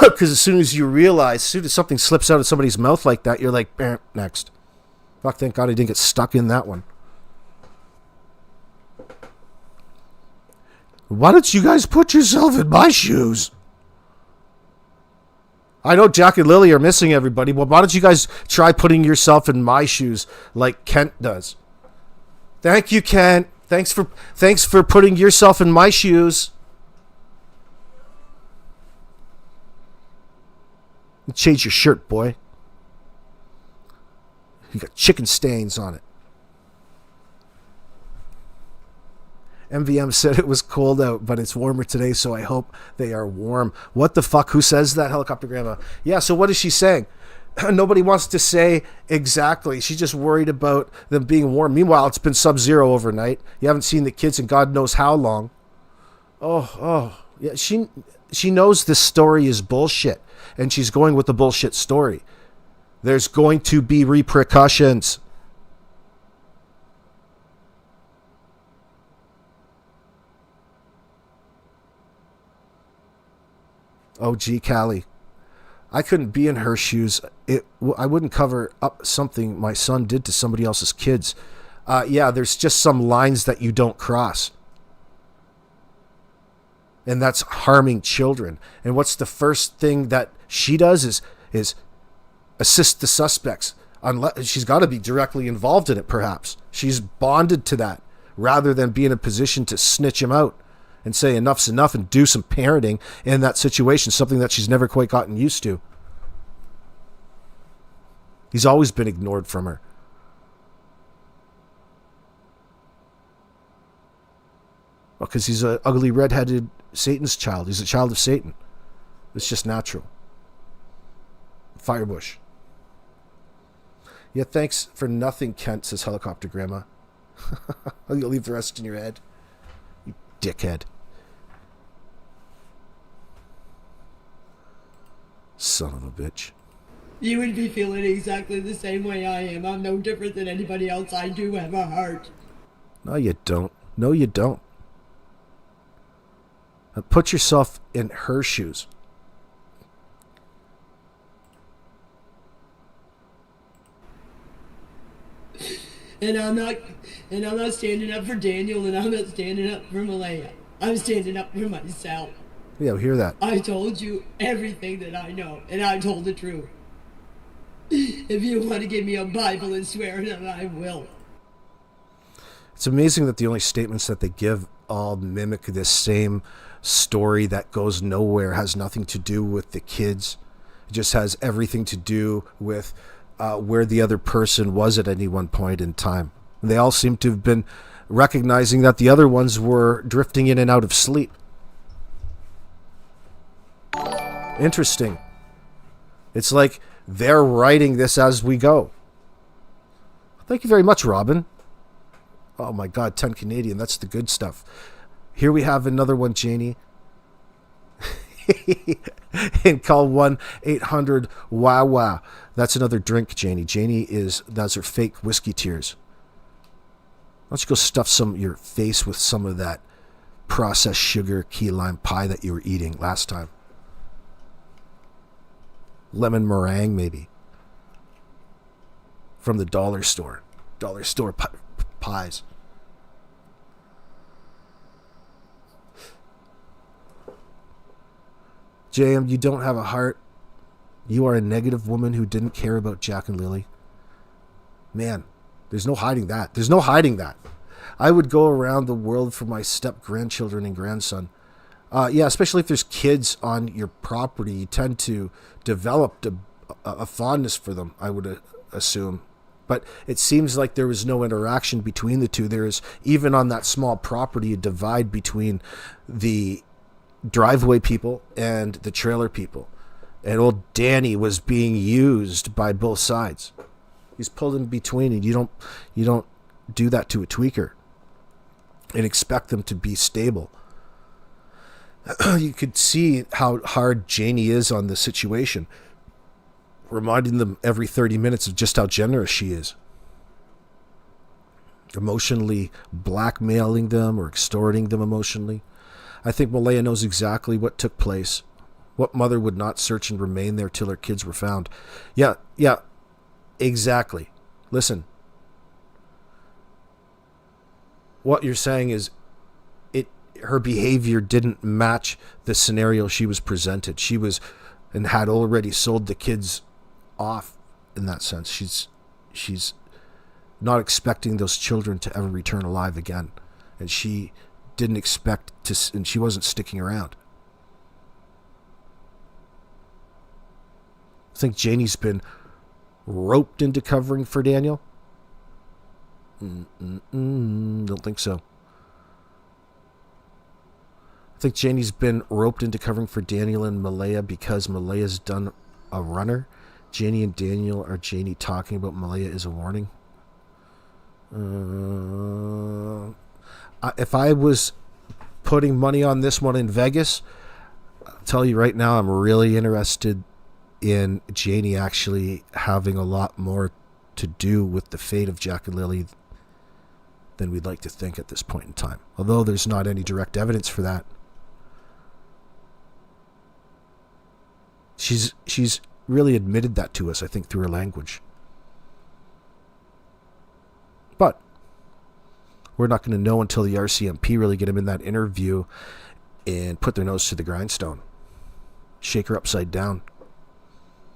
Because as soon as you realize, as soon as something slips out of somebody's mouth like that, you're like, next. Fuck, thank God I didn't get stuck in that one. Why don't you guys put yourself in my shoes? I know Jack and Lily are missing everybody, but why don't you guys try putting yourself in my shoes like Kent does? Thank you, Kent. Thanks for putting yourself in my shoes. Change your shirt, boy. You got chicken stains on it. MVM said it was cold out, but it's warmer today, so I hope they are warm. What the fuck? Who says that, Helicopter Grandma? Yeah, so what is she saying? Nobody wants to say exactly. She's just worried about them being warm. Meanwhile, it's been sub-zero overnight. You haven't seen the kids in God knows how long. Oh. Yeah, she knows this story is bullshit, and she's going with the bullshit story. There's going to be repercussions. Oh, gee, Callie. I couldn't be in her shoes. I wouldn't cover up something my son did to somebody else's kids. Yeah, there's just some lines that you don't cross. And that's harming children. And what's the first thing that she does is assist the suspects. Unless she's got to be directly involved in it, perhaps. She's bonded to that rather than be in a position to snitch him out and say enough's enough and do some parenting in that situation, something that she's never quite gotten used to. He's always been ignored from her. Well, because he's an ugly, red-headed Satan's child. He's a child of Satan. It's just natural. Firebush. Yeah, thanks for nothing, Kent, says Helicopter Grandma. You'll leave the rest in your head. You dickhead. Son of a bitch. You would be feeling exactly the same way I am. I'm no different than anybody else. I do have a heart. No, you don't. No, you don't. Now put yourself in her shoes. And I'm not standing up for Daniel, and I'm not standing up for Malaya. I'm standing up for myself. Yeah, we hear that. I told you everything that I know, and I told the truth. If you want to give me a Bible and swear it, I will. It's amazing that the only statements that they give all mimic this same story that goes nowhere, has nothing to do with the kids. It just has everything to do with where the other person was at any one point in time. And they all seem to have been recognizing that the other ones were drifting in and out of sleep. Interesting. It's like they're writing this as we go. Thank you very much, Robin. Oh my God, 10 Canadian. That's the good stuff. Here we have another one, Janie. And call 1-800-WOW-WOW. That's another drink, Janie. That's her fake whiskey tears. Why don't you go stuff your face with some of that processed sugar key lime pie that you were eating last time. Lemon meringue, maybe. From the dollar store. Dollar store pies. JM, you don't have a heart. You are a negative woman who didn't care about Jack and Lily. Man, there's no hiding that. There's no hiding that. I would go around the world for my step-grandchildren and grandson. Yeah, especially if there's kids on your property, you tend to develop a fondness for them, I would assume. But it seems like there was no interaction between the two. There is, even on that small property, a divide between the driveway people and the trailer people. And old Danny was being used by both sides. He's pulled in between, and you don't do that to a tweaker and expect them to be stable. You could see how hard Janie is on the situation, reminding them every 30 minutes of just how generous she is. Emotionally blackmailing them or extorting them emotionally. I think Malaya knows exactly what took place. What mother would not search and remain there till her kids were found? Yeah, exactly. Listen, what you're saying is her behavior didn't match the scenario she was presented. She was and had already sold the kids off in that sense. She's not expecting those children to ever return alive again. And she didn't expect to, and she wasn't sticking around. I think Janie's been roped into covering for Daniel. Don't think so. I think Janie's been roped into covering for Daniel and Malaya because Malaya's done a runner. Janie and Daniel are Janie talking about Malaya is a warning. If I was putting money on this one in Vegas, I'll tell you right now, I'm really interested in Janie actually having a lot more to do with the fate of Jack and Lily than we'd like to think at this point in time. Although there's not any direct evidence for that. She's really admitted that to us, I think, through her language. But we're not going to know until the RCMP really get him in that interview and put their nose to the grindstone. Shake her upside down.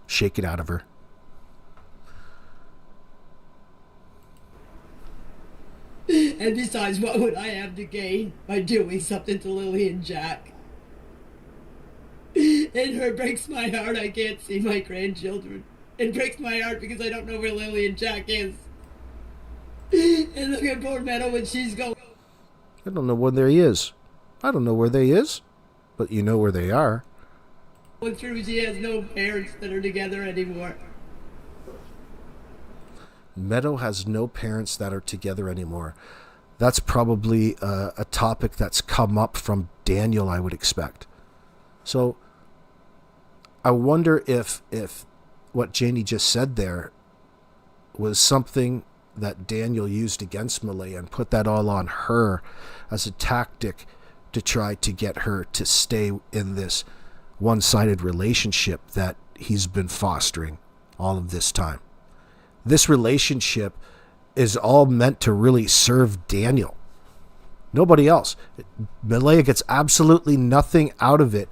Shake it out of her. And besides, what would I have to gain by doing something to Lily and Jack? It breaks my heart I can't see my grandchildren. It breaks my heart because I don't know where Lily and Jack is. And look at poor Meadow when she's going. I don't know where they is. I don't know where they is, but you know where they are. Through, she has no parents that are together anymore. Meadow has no parents that are together anymore. That's probably a topic that's come up from Daniel, I would expect. So I wonder if what Janie just said there was something that Daniel used against Malaya and put that all on her as a tactic to try to get her to stay in this one-sided relationship that he's been fostering all of this time. This relationship is all meant to really serve Daniel. Nobody else. Malaya gets absolutely nothing out of it.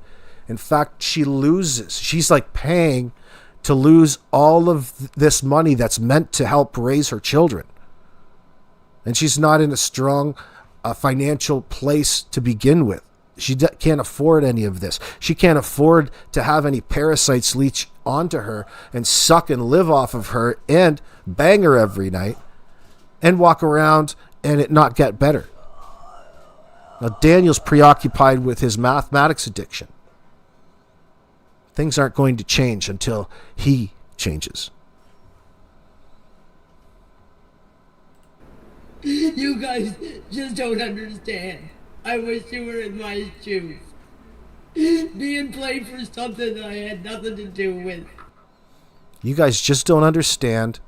In fact, she loses. She's like paying to lose all of this money that's meant to help raise her children. And she's not in a strong financial place to begin with. She can't afford any of this. She can't afford to have any parasites leech onto her and suck and live off of her and bang her every night and walk around and it not get better. Now, Daniel's preoccupied with his mathematics addiction. Things aren't going to change until he changes. You guys just don't understand. I wish you were in my shoes. Being played for something that I had nothing to do with. You guys just don't understand.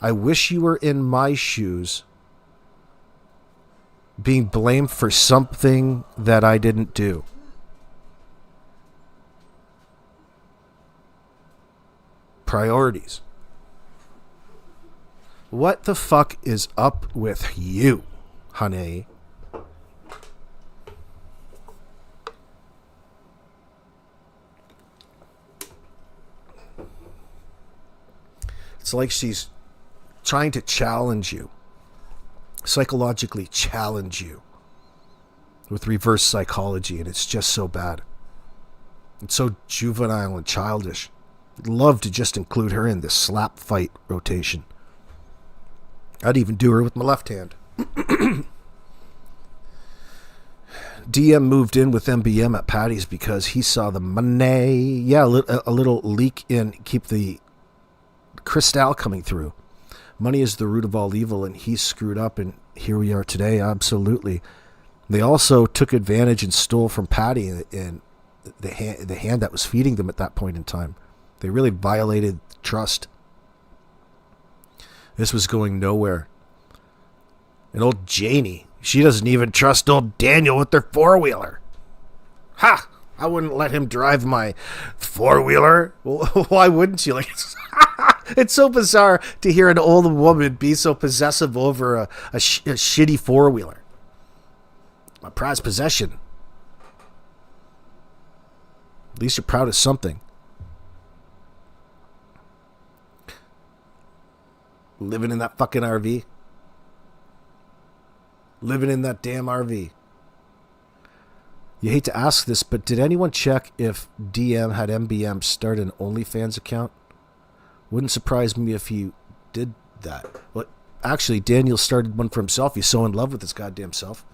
I wish you were in my shoes. Being blamed for something that I didn't do. Priorities. What the fuck is up with you, honey? It's like she's trying to challenge you, psychologically challenge you with reverse psychology, and it's just so bad. It's so juvenile and childish. I'd love to just include her in this slap fight rotation. I'd even do her with my left hand. DM moved in with MBM at Patty's because he saw the money. Yeah, a little leak in, keep the crystal coming through. Money is the root of all evil, and he screwed up, and here we are today. Absolutely. They also took advantage and stole from Patty and the hand that was feeding them at that point in time. They really violated trust. This was going nowhere. And old Janie, she doesn't even trust old Daniel with their four-wheeler. Ha! I wouldn't let him drive my four-wheeler. Well, why wouldn't you? Like, it's so bizarre to hear an old woman be so possessive over a shitty four-wheeler. My prized possession. At least you're proud of something. Living in that fucking RV. Living in that damn RV. You hate to ask this, but did anyone check if DM had MBM start an OnlyFans account? Wouldn't surprise me if he did that. Well, actually, Daniel started one for himself. He's so in love with his goddamn self.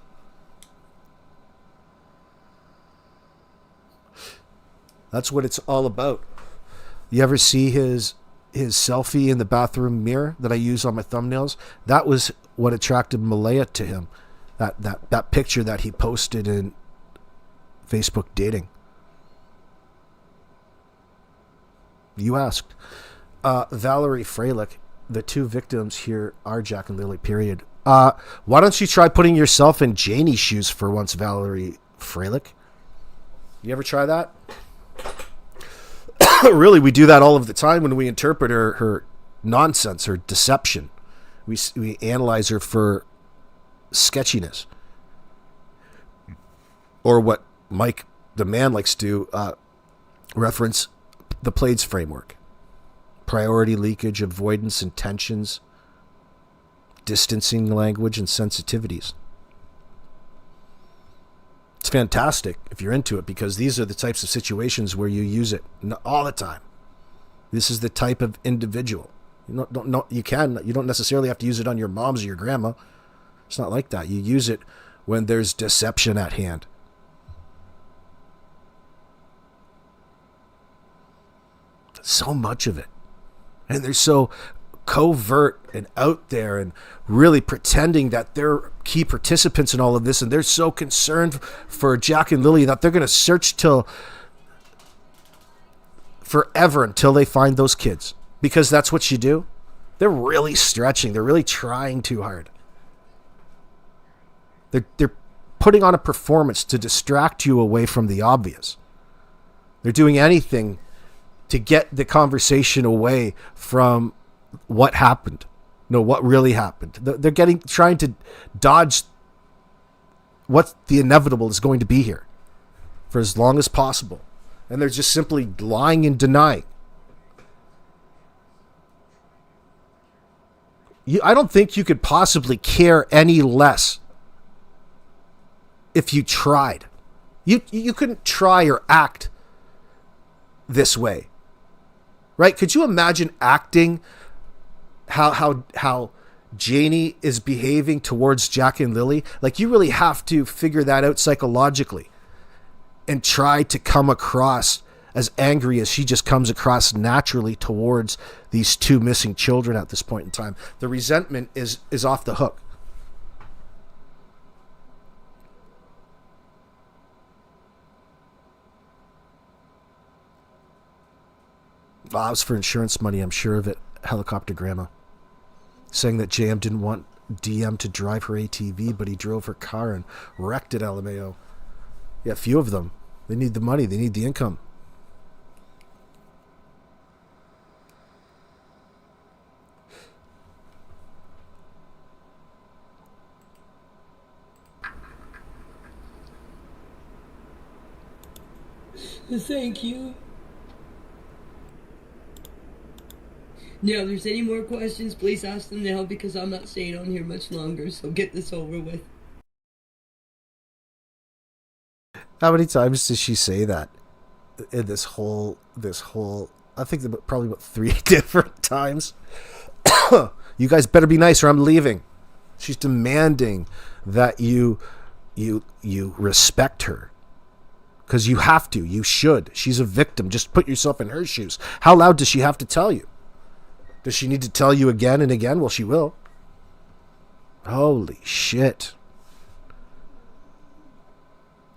That's what it's all about. You ever see his selfie in the bathroom mirror that I use on my thumbnails? That was what attracted Malaya to him. That picture that he posted in Facebook dating. You asked. Valerie Freilich, the two victims here are Jack and Lily, period. Why don't you try putting yourself in Janie's shoes for once, Valerie Freilich? You ever try that? Really, we do that all of the time when we interpret her nonsense, her deception. We analyze her for sketchiness. Or what Mike, the man, likes to reference the Plaids framework. Priority leakage, avoidance, intentions, distancing language, and sensitivities. It's fantastic if you're into it, because these are the types of situations where you use it all the time. This is the type of individual. You don't necessarily have to use it on your mom's or your grandma. It's not like that. You use it when there's deception at hand. So much of it. And they're so covert and out there and really pretending that they're key participants in all of this, and they're so concerned for Jack and Lily that they're going to search till forever until they find those kids, because that's what you do. They're really stretching. They're really trying too hard. They're putting on a performance to distract you away from the obvious. They're doing anything to get the conversation away from what happened. No, what really happened. They're trying to dodge what the inevitable is going to be here for as long as possible. And they're just simply lying and denying. I don't think you could possibly care any less if you tried. You couldn't try or act this way. Right? Could you imagine acting how Janie is behaving towards Jack and Lily? Like, you really have to figure that out psychologically and try to come across as angry as she just comes across naturally towards these two missing children at this point in time. The resentment is off the hook. Vows for insurance money, I'm sure of it. Helicopter grandma. Saying that JM didn't want DM to drive her ATV, but he drove her car and wrecked it, LMAO. Yeah, a few of them. They need the money. They need the income. Thank you. Now, if there's any more questions, please ask them now, because I'm not staying on here much longer, so get this over with. How many times does she say that in this whole, I think probably about 3 different times. You guys better be nice or I'm leaving. She's demanding that you respect her. Because you have to. You should. She's a victim. Just put yourself in her shoes. How loud does she have to tell you? Does she need to tell you again and again? Well, she will. Holy shit.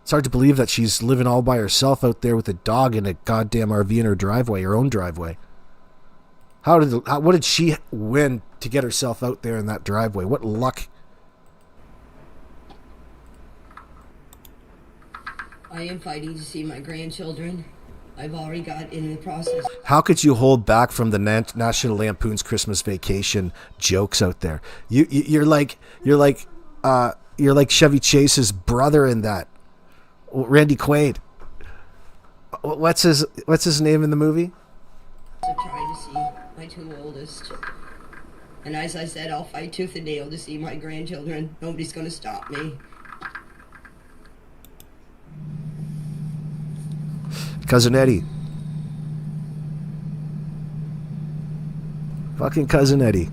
It's hard to believe that she's living all by herself out there with a dog in a goddamn RV in her driveway, her own driveway. What did she win to get herself out there in that driveway? What luck. I am fighting to see my grandchildren. I've already got in the process. How could you hold back from the National Lampoon's Christmas Vacation jokes out there? You're like Chevy Chase's brother in that, Randy Quaid. What's his name in the movie? I'm trying to see my two oldest. And as I said, I'll fight tooth and nail to see my grandchildren. Nobody's going to stop me. Cousin Eddie. Fucking Cousin Eddie.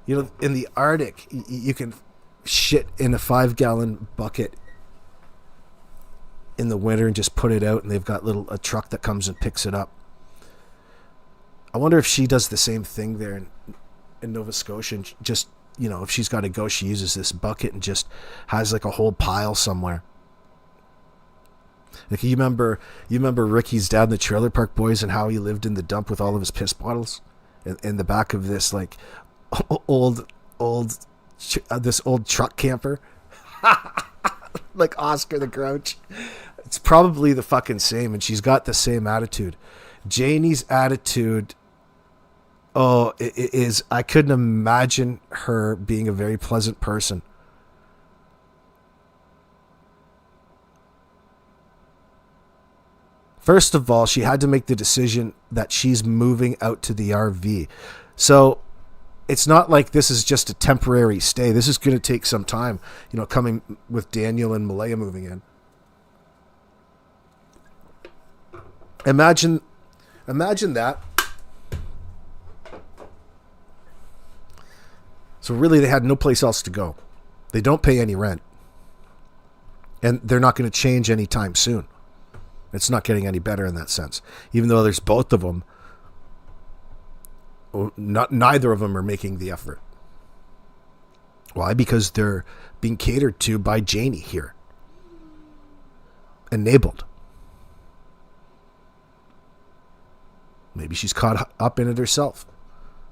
You know, in the Arctic, you can shit in a 5-gallon bucket in the winter and just put it out, and they've got a truck that comes and picks it up. I wonder if she does the same thing there in Nova Scotia, and just, you know, if she's got to go, she uses this bucket and just has like a whole pile somewhere. Like, you remember Ricky's dad in the Trailer Park Boys and how he lived in the dump with all of his piss bottles in the back of this like this old truck camper. Like Oscar the Grouch. It's probably the fucking same, and she's got the same attitude. Janie's attitude, it is, I couldn't imagine her being a very pleasant person. First of all, she had to make the decision that she's moving out to the RV. So it's not like this is just a temporary stay. This is going to take some time, you know, coming with Daniel and Malaya moving in. Imagine that. So really, they had no place else to go. They don't pay any rent. And they're not going to change anytime soon. It's not getting any better in that sense. Even though there's both of them, neither of them are making the effort. Why? Because they're being catered to by Janie here. Enabled. Maybe she's caught up in it herself.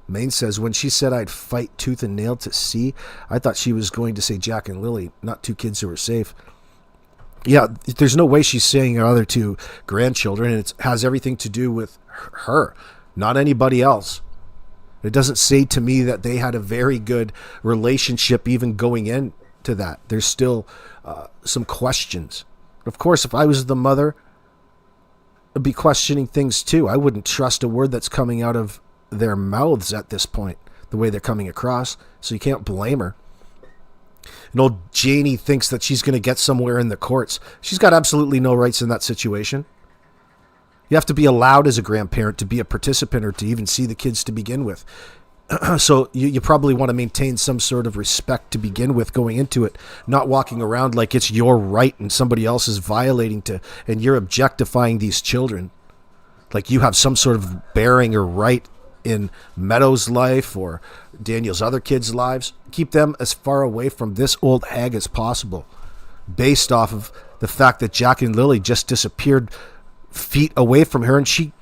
Maine says, when she said I'd fight tooth and nail to see, I thought she was going to say Jack and Lily, not two kids who are safe. Yeah, there's no way she's saying her other two grandchildren, and it has everything to do with her, not anybody else. It doesn't say to me that they had a very good relationship even going into that. There's still some questions. Of course, if I was the mother, I'd be questioning things too. I wouldn't trust a word that's coming out of their mouths at this point, the way they're coming across. So you can't blame her. And old Janie thinks that she's going to get somewhere in the courts. She's got absolutely no rights in that situation. You have to be allowed as a grandparent to be a participant or to even see the kids to begin with. So you probably want to maintain some sort of respect to begin with going into it, not walking around like it's your right and somebody else is violating and you're objectifying these children. Like you have some sort of bearing or right in Meadow's life or Daniel's other kids' lives. Keep them as far away from this old hag as possible, based off of the fact that Jack and Lily just disappeared feet away from her and she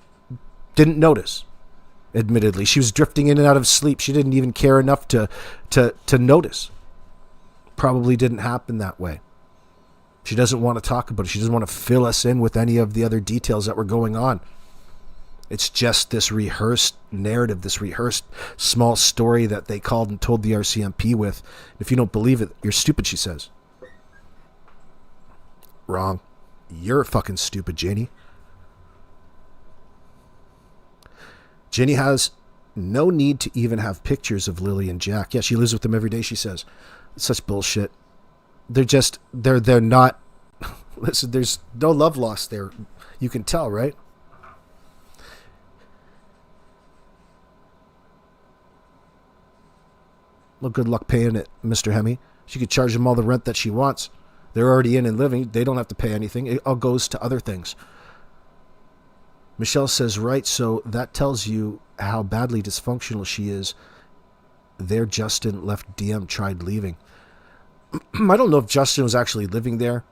didn't notice. Admittedly, she was drifting in and out of sleep. She didn't even care enough to notice. Probably didn't happen that way. She doesn't want to talk about it. She doesn't want to fill us in with any of the other details that were going on. It's just this rehearsed narrative, this rehearsed small story that they called and told the RCMP with. If you don't believe it, you're stupid, she says. Wrong. You're fucking stupid, Janie. Janie has no need to even have pictures of Lily and Jack. Yeah, she lives with them every day, she says. It's such bullshit. They're not... Listen, there's no love lost there. You can tell, right? Well, good luck paying it, Mr. Hemme. She could charge them all the rent that she wants. They're already in and living. They don't have to pay anything. It all goes to other things. Michelle says, right, so that tells you how badly dysfunctional she is. There, Justin left DM, tried leaving. I don't know if Justin was actually living there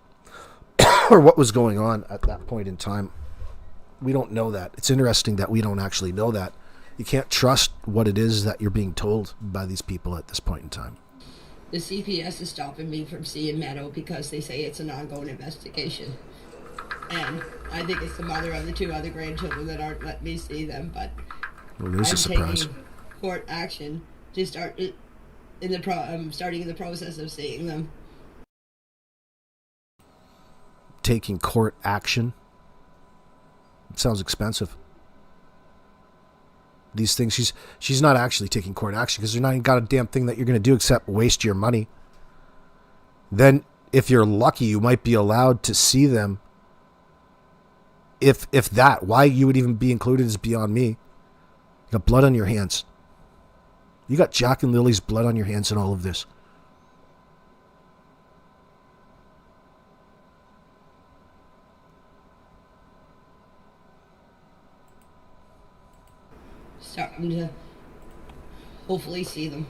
or what was going on at that point in time. We don't know that. It's interesting that we don't actually know that. You can't trust what it is that you're being told by these people at this point in time. The CPS is stopping me from seeing Meadow because they say it's an ongoing investigation. And I think it's the mother of the 2 other grandchildren that aren't letting me see them, but Well, there's a I'm surprise. taking court action to start starting in the process of seeing them. Taking court action. It sounds expensive. These things, she's not actually taking court action because you're not even got a damn thing that you're going to do except waste your money. Then, if you're lucky, you might be allowed to see them. If that, why you would even be included is beyond me. You got blood on your hands. You got Jack and Lily's blood on your hands in all of this. Starting to hopefully see them.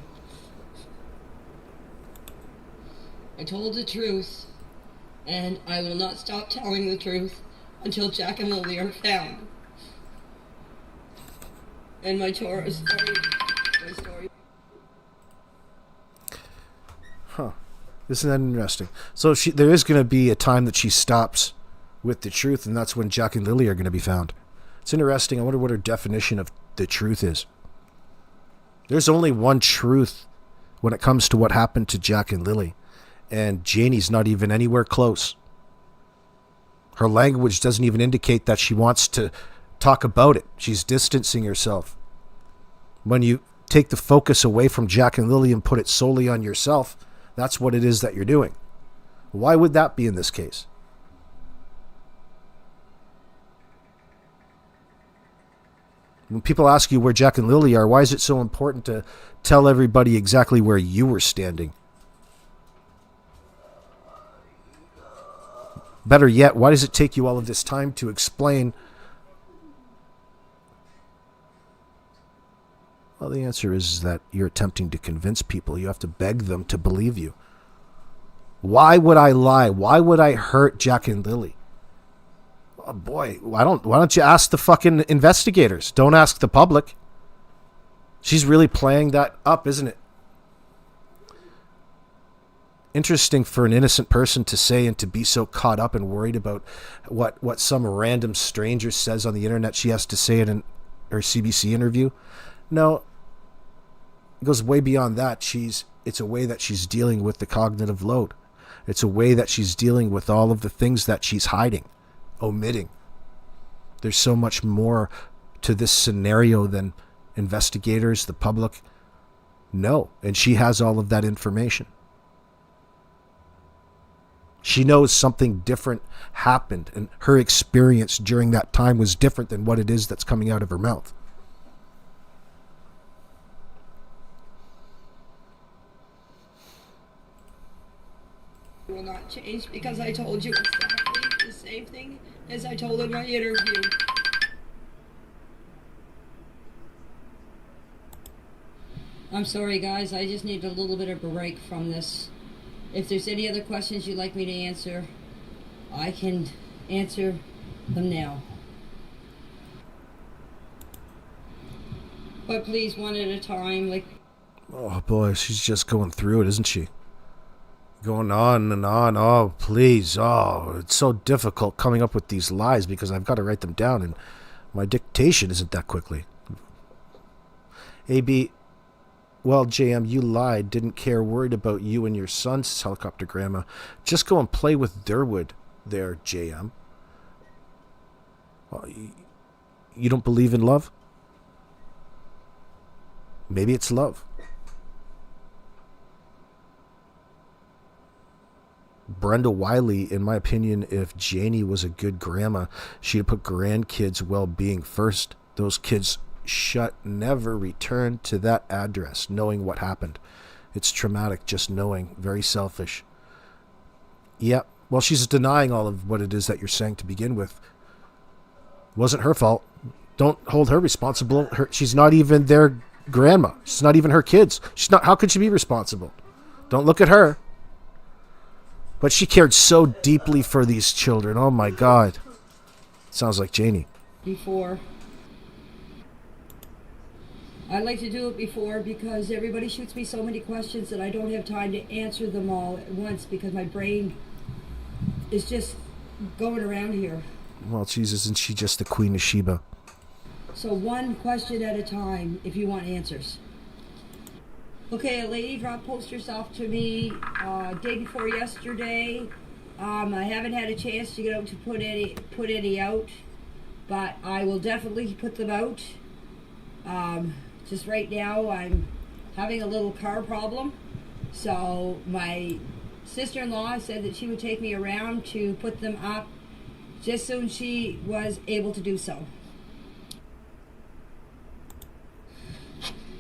I told the truth, and I will not stop telling the truth until Jack and Lily are found. And my story. Huh. Isn't that interesting? So there is going to be a time that she stops with the truth, and that's when Jack and Lily are going to be found. It's interesting. I wonder what her definition of the truth is. There's only one truth when it comes to what happened to Jack and Lily, and Janie's not even anywhere close. Her language doesn't even indicate that she wants to talk about it. She's distancing herself. When you take the focus away from Jack and Lily and put it solely on yourself, that's what it is that you're doing. Why would that be in this case? When people ask you where Jack and Lily are, why is it so important to tell everybody exactly where you were standing? Better yet, why does it take you all of this time to explain? Well, the answer is that you're attempting to convince people. You have to beg them to believe you. Why would I lie? Why would I hurt Jack and Lily? Oh boy, why don't you ask the fucking investigators? Don't ask the public. She's really playing that up, isn't it? Interesting for an innocent person to say and to be so caught up and worried about what some random stranger says on the internet she has to say in her CBC interview. No, it goes way beyond that. It's a way that she's dealing with the cognitive load. It's a way that she's dealing with all of the things that she's hiding, omitting. There's so much more to this scenario than investigators, the public know. And she has all of that information. She knows something different happened, and her experience during that time was different than what it is that's coming out of her mouth. Will not change because I told you exactly the same thing as I told in my interview. I'm sorry, guys. I just need a little bit of a break from this. If there's any other questions you'd like me to answer, I can answer them now. But please, one at a time. Oh boy, she's just going through it, isn't she? Going on and on. Oh, please. Oh, it's so difficult coming up with these lies because I've got to write them down and my dictation isn't that quickly. AB, well, JM, you lied. Didn't care. Worried about you and your son's helicopter grandma. Just go and play with Durwood there, JM. Well, you don't believe in love? Maybe it's love. Brenda Wiley, in my opinion, if Janie was a good grandma, she'd put grandkids' well-being first. Those kids never return to that address knowing what happened. It's traumatic just knowing. Very selfish. Yep. Well, she's denying all of what it is that you're saying to begin with. Wasn't her fault. Don't hold her responsible. She's not even their grandma. She's not even her kids. How could she be responsible? Don't look at her. But she cared so deeply for these children. Oh my God. Sounds like Janie. Before. I like to do it before because everybody shoots me so many questions that I don't have time to answer them all at once because my brain is just going around here. Well, geez, isn't she just the Queen of Sheba? So one question at a time if you want answers. Okay, a lady dropped posters off to me day before yesterday. I haven't had a chance to get out to put any out, but I will definitely put them out. Just right now I'm having a little car problem, so my sister-in-law said that she would take me around to put them up just soon she was able to do so.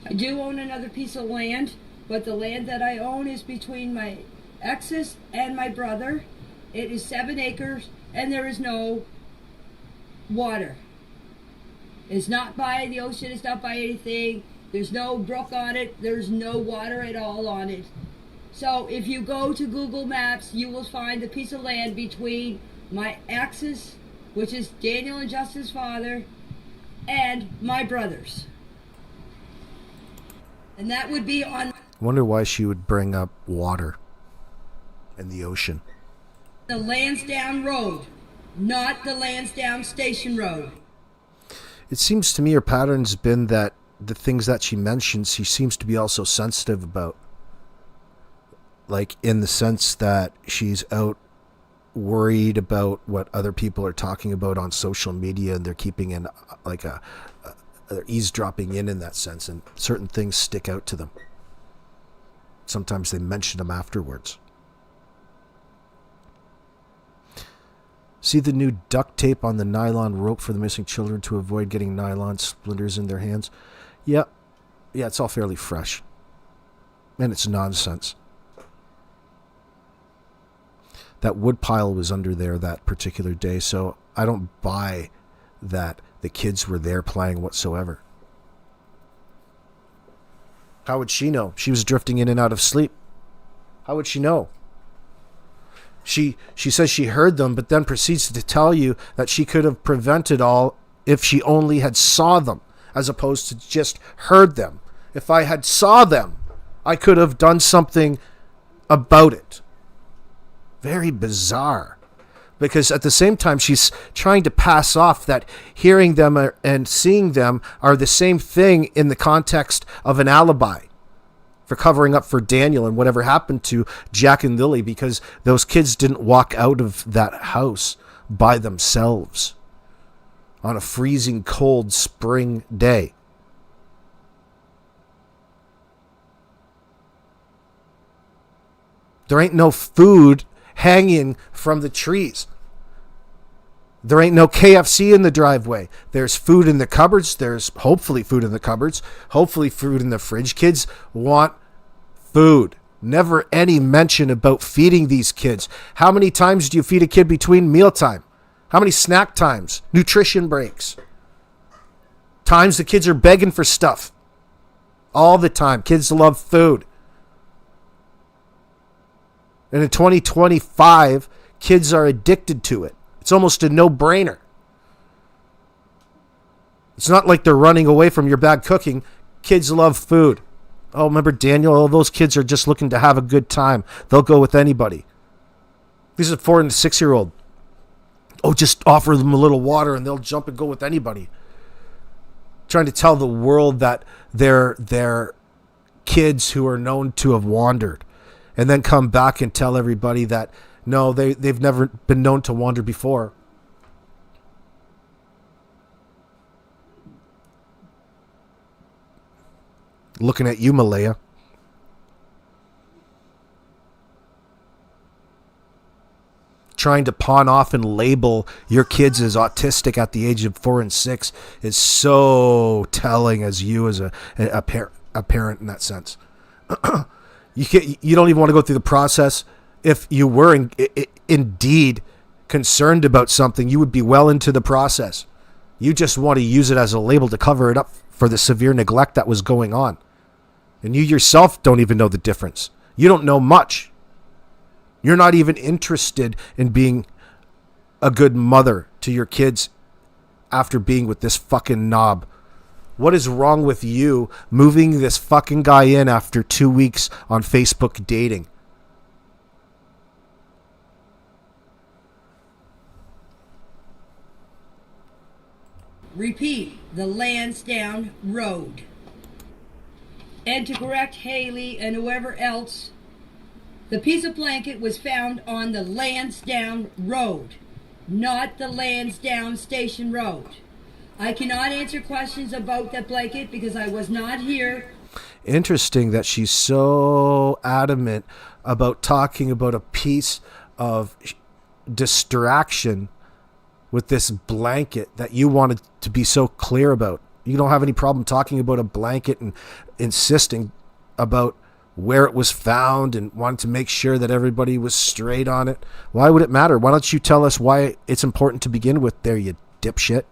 I do own another piece of land, but the land that I own is between my exes and my brother. It is 7 acres and there is no water. It's not by the ocean, it's not by anything. There's no brook on it, there's no water at all on it. So if you go to Google Maps, you will find the piece of land between my exes, which is Daniel and Justin's father, and my brothers. And that would be on... I wonder why she would bring up water and the ocean. The Lansdowne Road, not the Lansdowne Station Road. It seems to me her pattern's been that the things that she mentions, she seems to be also sensitive about. Like, in the sense that she's out worried about what other people are talking about on social media, and they're keeping in, like, they're eavesdropping in that sense, and certain things stick out to them. Sometimes they mention them afterwards. See the new duct tape on the nylon rope for the missing children to avoid getting nylon splinters in their hands? Yeah, it's all fairly fresh. And it's nonsense. That wood pile was under there that particular day, so I don't buy that the kids were there playing whatsoever. How would she know? She was drifting in and out of sleep. How would she know? She says she heard them, but then proceeds to tell you that she could have prevented all if she only had saw them, as opposed to just heard them. If I had saw them, I could have done something about it. Very bizarre. Because at the same time, she's trying to pass off that hearing them and seeing them are the same thing in the context of an alibi for covering up for Daniel and whatever happened to Jack and Lily, because those kids didn't walk out of that house by themselves on a freezing cold spring day. There ain't no food hanging from the trees. There ain't no KFC in the driveway. There's food in the cupboards. There's hopefully food in the cupboards. Hopefully food in the fridge. Kids want food. Never any mention about feeding these kids. How many times do you feed a kid between mealtime? How many snack times? Nutrition breaks. Times the kids are begging for stuff. All the time. Kids love food. And in 2025, kids are addicted to it. It's almost a no-brainer. It's not like they're running away from your bad cooking. Kids love food. Oh, remember Daniel? All those kids are just looking to have a good time. They'll go with anybody. These are 4 and 6-year-old. Oh, just offer them a little water and they'll jump and go with anybody. Trying to tell the world that they're kids who are known to have wandered, and then come back and tell everybody that no, they've never been known to wander before. Looking at you, Malaya. Trying to pawn off and label your kids as autistic at the age of 4 and 6 is so telling as you as a parent in that sense. You don't even want to go through the process. If you were indeed concerned about something, you would be well into the process. You just want to use it as a label to cover it up for the severe neglect that was going on. And you yourself don't even know the difference. You don't know much. You're not even interested in being a good mother to your kids after being with this fucking knob What is wrong with you moving this fucking guy in after 2 weeks on Facebook dating? Repeat, the Lansdowne Road. And to correct Haley and whoever else, the piece of blanket was found on the Lansdowne Road, not the Lansdowne Station Road. I cannot answer questions about that blanket because I was not here. Interesting that she's so adamant about talking about a piece of distraction with this blanket that you wanted to be so clear about. You don't have any problem talking about a blanket and insisting about where it was found and wanting to make sure that everybody was straight on it. Why would it matter? Why don't you tell us why it's important to begin with there, you dipshit?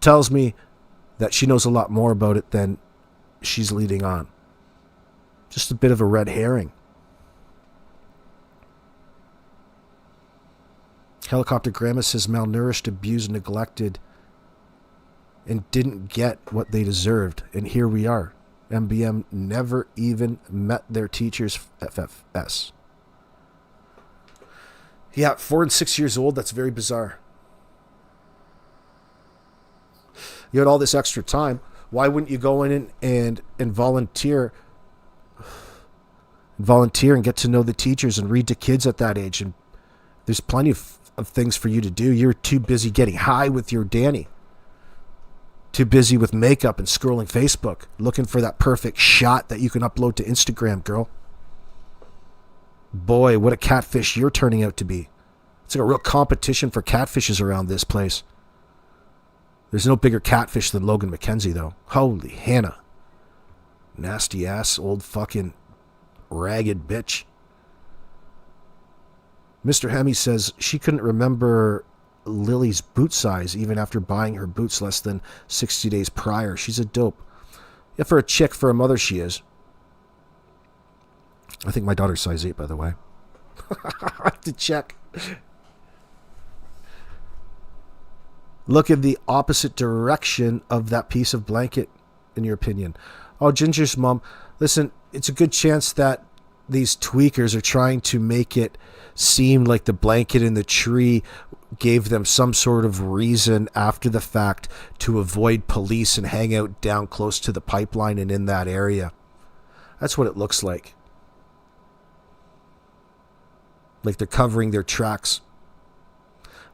Tells me that she knows a lot more about it than she's leading on. Just a bit of a red herring. Helicopter Grandma says malnourished, abused, neglected, and didn't get what they deserved. And here we are. MBM never even met their teachers, FFS. Yeah, 4 and 6 years old, that's very bizarre. You had all this extra time. Why wouldn't you go in and volunteer and get to know the teachers and read to kids at that age? And there's plenty of things for you to do. You're too busy getting high with your Danny. Too busy with makeup and scrolling Facebook, looking for that perfect shot that you can upload to Instagram, girl. Boy, what a catfish you're turning out to be. It's like a real competition for catfishes around this place. There's no bigger catfish than Logan McKenzie, though. Holy Hannah. Nasty ass, old fucking ragged bitch. Mr. Hemi says she couldn't remember Lily's boot size even after buying her boots less than 60 days prior. She's a dope. Yeah, for a chick, for a mother, she is. I think my daughter's size 8, by the way. I have to check. Look in the opposite direction of that piece of blanket, in your opinion. Oh, Ginger's mom, listen, it's a good chance that these tweakers are trying to make it seem like the blanket in the tree gave them some sort of reason after the fact to avoid police and hang out down close to the pipeline and in that area. That's what it looks like. Like they're covering their tracks.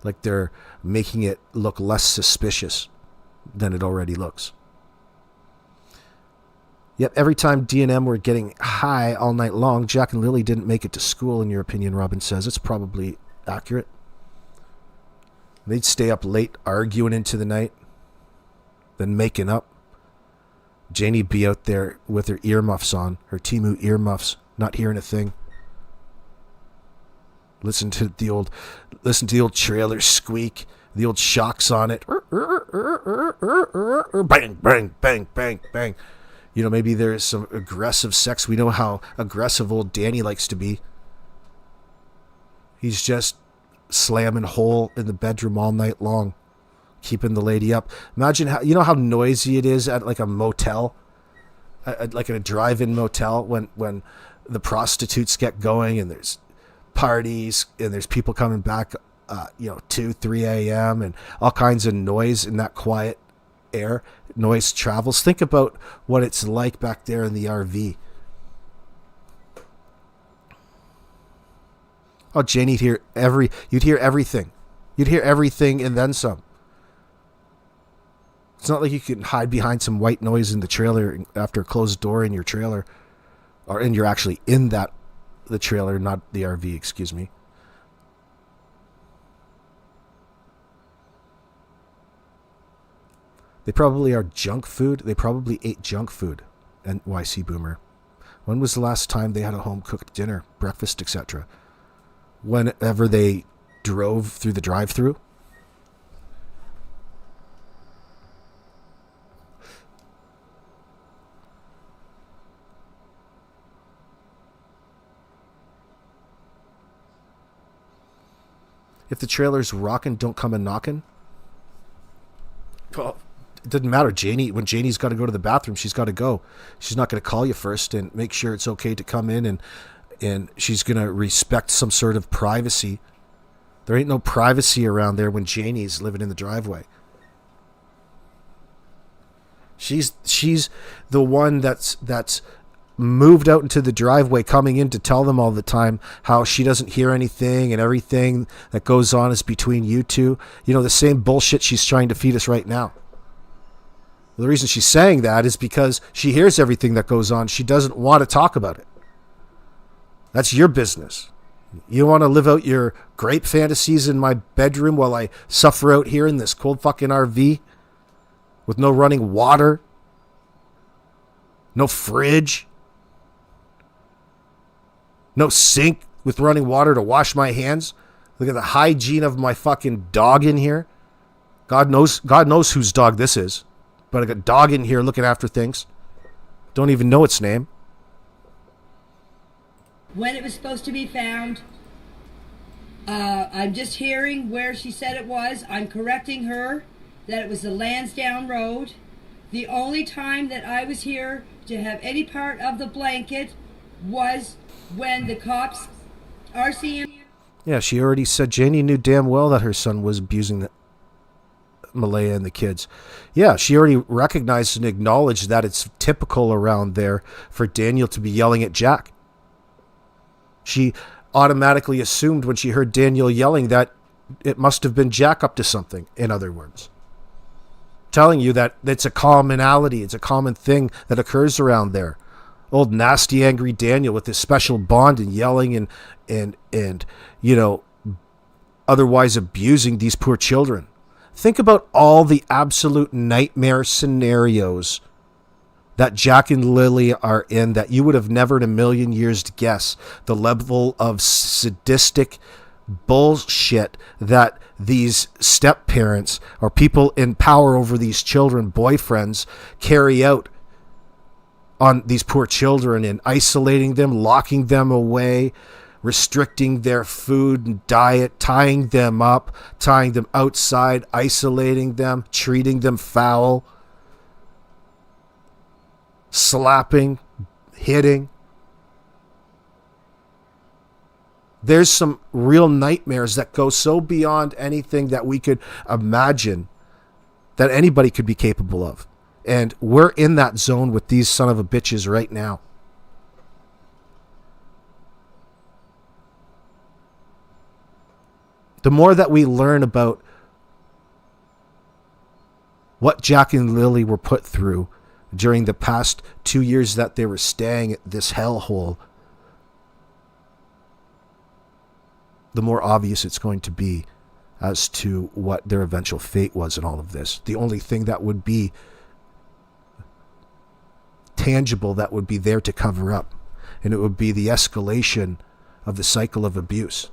Like they're making it look less suspicious than it already looks. Yep, every time D&M were getting high all night long, Jack and Lily didn't make it to school, in your opinion, Robin says. It's probably accurate. They'd stay up late arguing into the night, then making up. Janie be out there with her earmuffs on, her Timu earmuffs, not hearing a thing. Listen to the old trailer squeak, the old shocks on it. Bang, bang, bang, bang, bang. You know, maybe there's some aggressive sex. We know how aggressive old Danny likes to be. He's just slamming hole in the bedroom all night long, keeping the lady up. Imagine how noisy it is at like a motel, like in a drive-in motel when the prostitutes get going and there's parties and there's people coming back 2, 3 a.m. and all kinds of noise in that quiet air. Noise travels. Think about what it's like back there in the RV. Oh, Janie, you'd hear everything. You'd hear everything and then some. It's not like you can hide behind some white noise in the trailer after a closed door in your trailer, and you're actually in the trailer, not the RV, excuse me. They probably are junk food. They probably ate junk food. NYC Boomer. When was the last time they had a home-cooked dinner, breakfast, etc.? Whenever they drove through the drive-thru? If the trailer's rockin', don't come a knockin'. Well, doesn't matter. When Janie's got to go to the bathroom, she's got to go. She's not going to call you first and make sure it's okay to come in, and she's going to respect some sort of privacy. There ain't no privacy around there when Janie's living in the driveway. She's the one that's moved out into the driveway, coming in to tell them all the time how she doesn't hear anything and everything that goes on is between you two. You know, the same bullshit she's trying to feed us right now. The reason she's saying that is because she hears everything that goes on. She doesn't want to talk about it. That's your business. You want to live out your great fantasies in my bedroom while I suffer out here in this cold fucking RV with no running water, no fridge, no sink with running water to wash my hands. Look at the hygiene of my fucking dog in here. God knows whose dog this is. But I got a dog in here looking after things. Don't even know its name. When it was supposed to be found, I'm just hearing where she said it was. I'm correcting her that it was the Lansdowne Road. The only time that I was here to have any part of the blanket was when the cops, RCMP... Yeah, she already said Janie knew damn well that her son was abusing the Malaya and the kids. Yeah, she already recognized and acknowledged that it's typical around there for Daniel to be yelling at Jack. She automatically assumed when she heard Daniel yelling that it must have been Jack up to something, in other words. Telling you that it's a commonality, it's a common thing that occurs around there. Old nasty angry Daniel with his special bond and yelling and you know, otherwise abusing these poor children. Think about all the absolute nightmare scenarios that Jack and Lily are in that you would have never in a million years guessed. The level of sadistic bullshit that these step parents or people in power over these children, boyfriends, carry out on these poor children and isolating them, locking them away, restricting their food and diet, tying them up, tying them outside, isolating them, treating them foul, slapping, hitting. There's some real nightmares that go so beyond anything that we could imagine that anybody could be capable of. And we're in that zone with these son of a bitches right now. The more that we learn about what Jack and Lily were put through during the past 2 years that they were staying at this hellhole, the more obvious it's going to be as to what their eventual fate was in all of this. The only thing that would be tangible that would be there to cover up, and it would be the escalation of the cycle of abuse.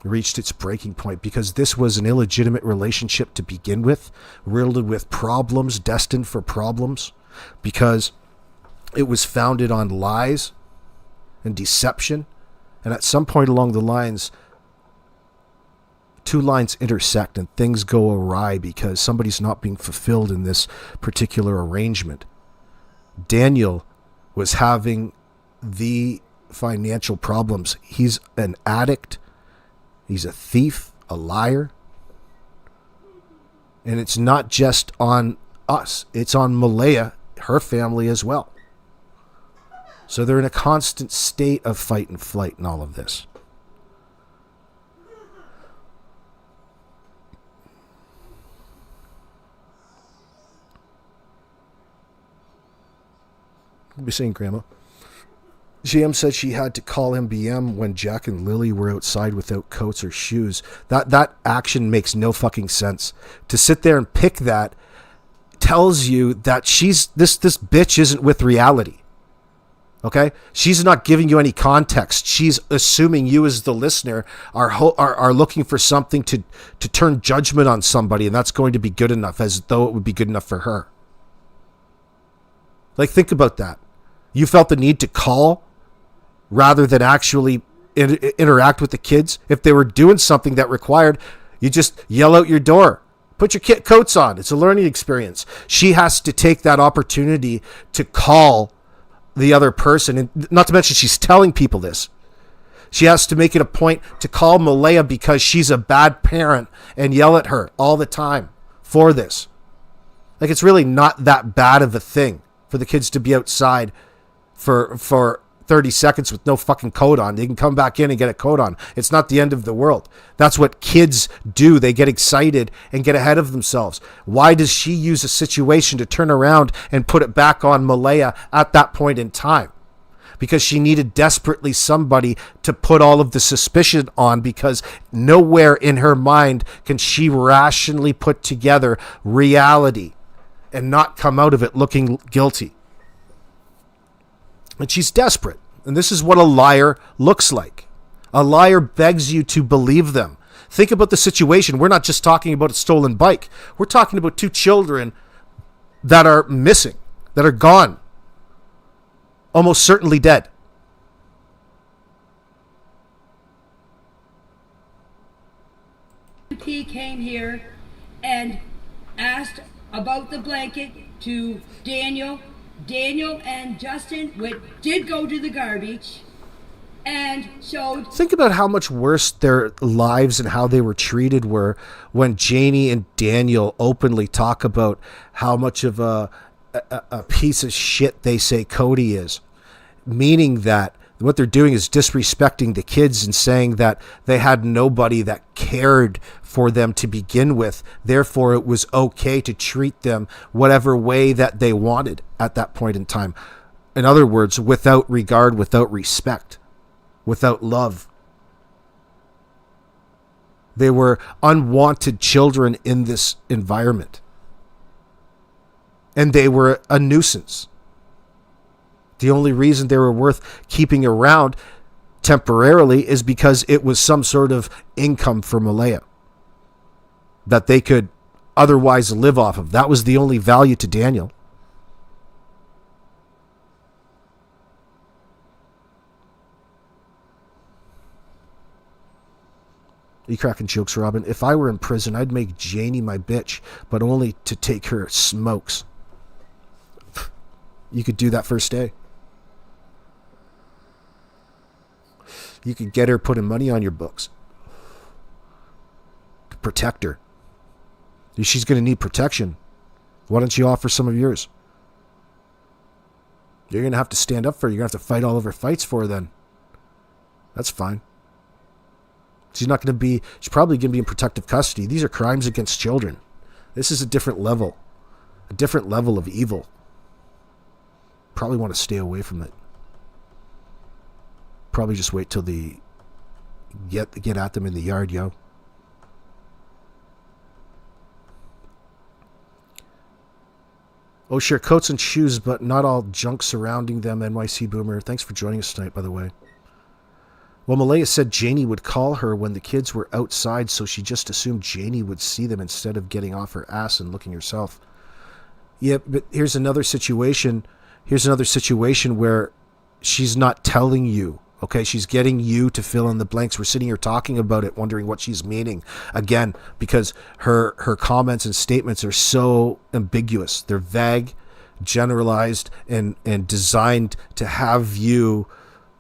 It reached its breaking point because this was an illegitimate relationship to begin with, riddled with problems, destined for problems, because it was founded on lies and deception. And at some point along the lines, two lines intersect and things go awry because somebody's not being fulfilled in this particular arrangement. Daniel was having the financial problems. He's an addict. He's a thief, a liar. And it's not just on us. It's on Malaya, her family as well. So they're in a constant state of fight and flight in all of this. What are you saying, Grandma? GM said she had to call him BM when Jack and Lily were outside without coats or shoes. That action makes no fucking sense. To sit there and pick that tells you that this bitch isn't with reality. Okay? She's not giving you any context. She's assuming you as the listener are looking for something to turn judgment on somebody, and that's going to be good enough, as though it would be good enough for her. Like, think about that. You felt the need to call rather than actually interact with the kids. If they were doing something that required, you just yell out your door. Put your kit coats on. It's a learning experience. She has to take that opportunity to call the other person. And not to mention she's telling people this. She has to make it a point to call Malaya because she's a bad parent and yell at her all the time for this. Like, it's really not that bad of a thing for the kids to be outside for 30 seconds with no fucking coat on. They can come back in and get a coat on. It's not the end of the world. That's what kids do. They get excited and get ahead of themselves. Why does she use a situation to turn around and put it back on Malaya at that point in time? Because she needed desperately somebody to put all of the suspicion on, because nowhere in her mind can she rationally put together reality and not come out of it looking guilty. And she's desperate. And this is what a liar looks like. A liar begs you to believe them. Think about the situation. We're not just talking about a stolen bike. We're talking about 2 children that are missing, that are gone. Almost certainly dead. He came here and asked about the blanket to Daniel. Daniel and Justin did go to the garbage and showed... Think about how much worse their lives and how they were treated were when Janie and Daniel openly talk about how much of a piece of shit they say Cody is. Meaning that what they're doing is disrespecting the kids and saying that they had nobody that cared for them to begin with. Therefore, it was okay to treat them whatever way that they wanted at that point in time. In other words, without regard, without respect, without love. They were unwanted children in this environment. And they were a nuisance. The only reason they were worth keeping around temporarily is because it was some sort of income for Malaya that they could otherwise live off of. That was the only value to Daniel. Are you cracking jokes, Robin? If I were in prison, I'd make Janie my bitch, but only to take her smokes. You could do that first day. You could get her putting money on your books to protect her. If she's going to need protection, why don't you offer some of yours? You're going to have to stand up for her. You're going to have to fight all of her fights for her then. That's fine. She's probably going to be in protective custody. These are crimes against children. This is a different level of evil. Probably want to stay away from it. Probably just wait till they get at them in the yard, yo. Oh, sure, coats and shoes, but not all junk surrounding them, NYC Boomer. Thanks for joining us tonight, by the way. Well, Malaya said Janie would call her when the kids were outside, so she just assumed Janie would see them instead of getting off her ass and looking herself. Yeah, but here's another situation. Here's another situation where she's not telling you. Okay, she's getting you to fill in the blanks. We're sitting here talking about it, wondering what she's meaning. Again, because her comments and statements are so ambiguous. They're vague, generalized, and designed to have you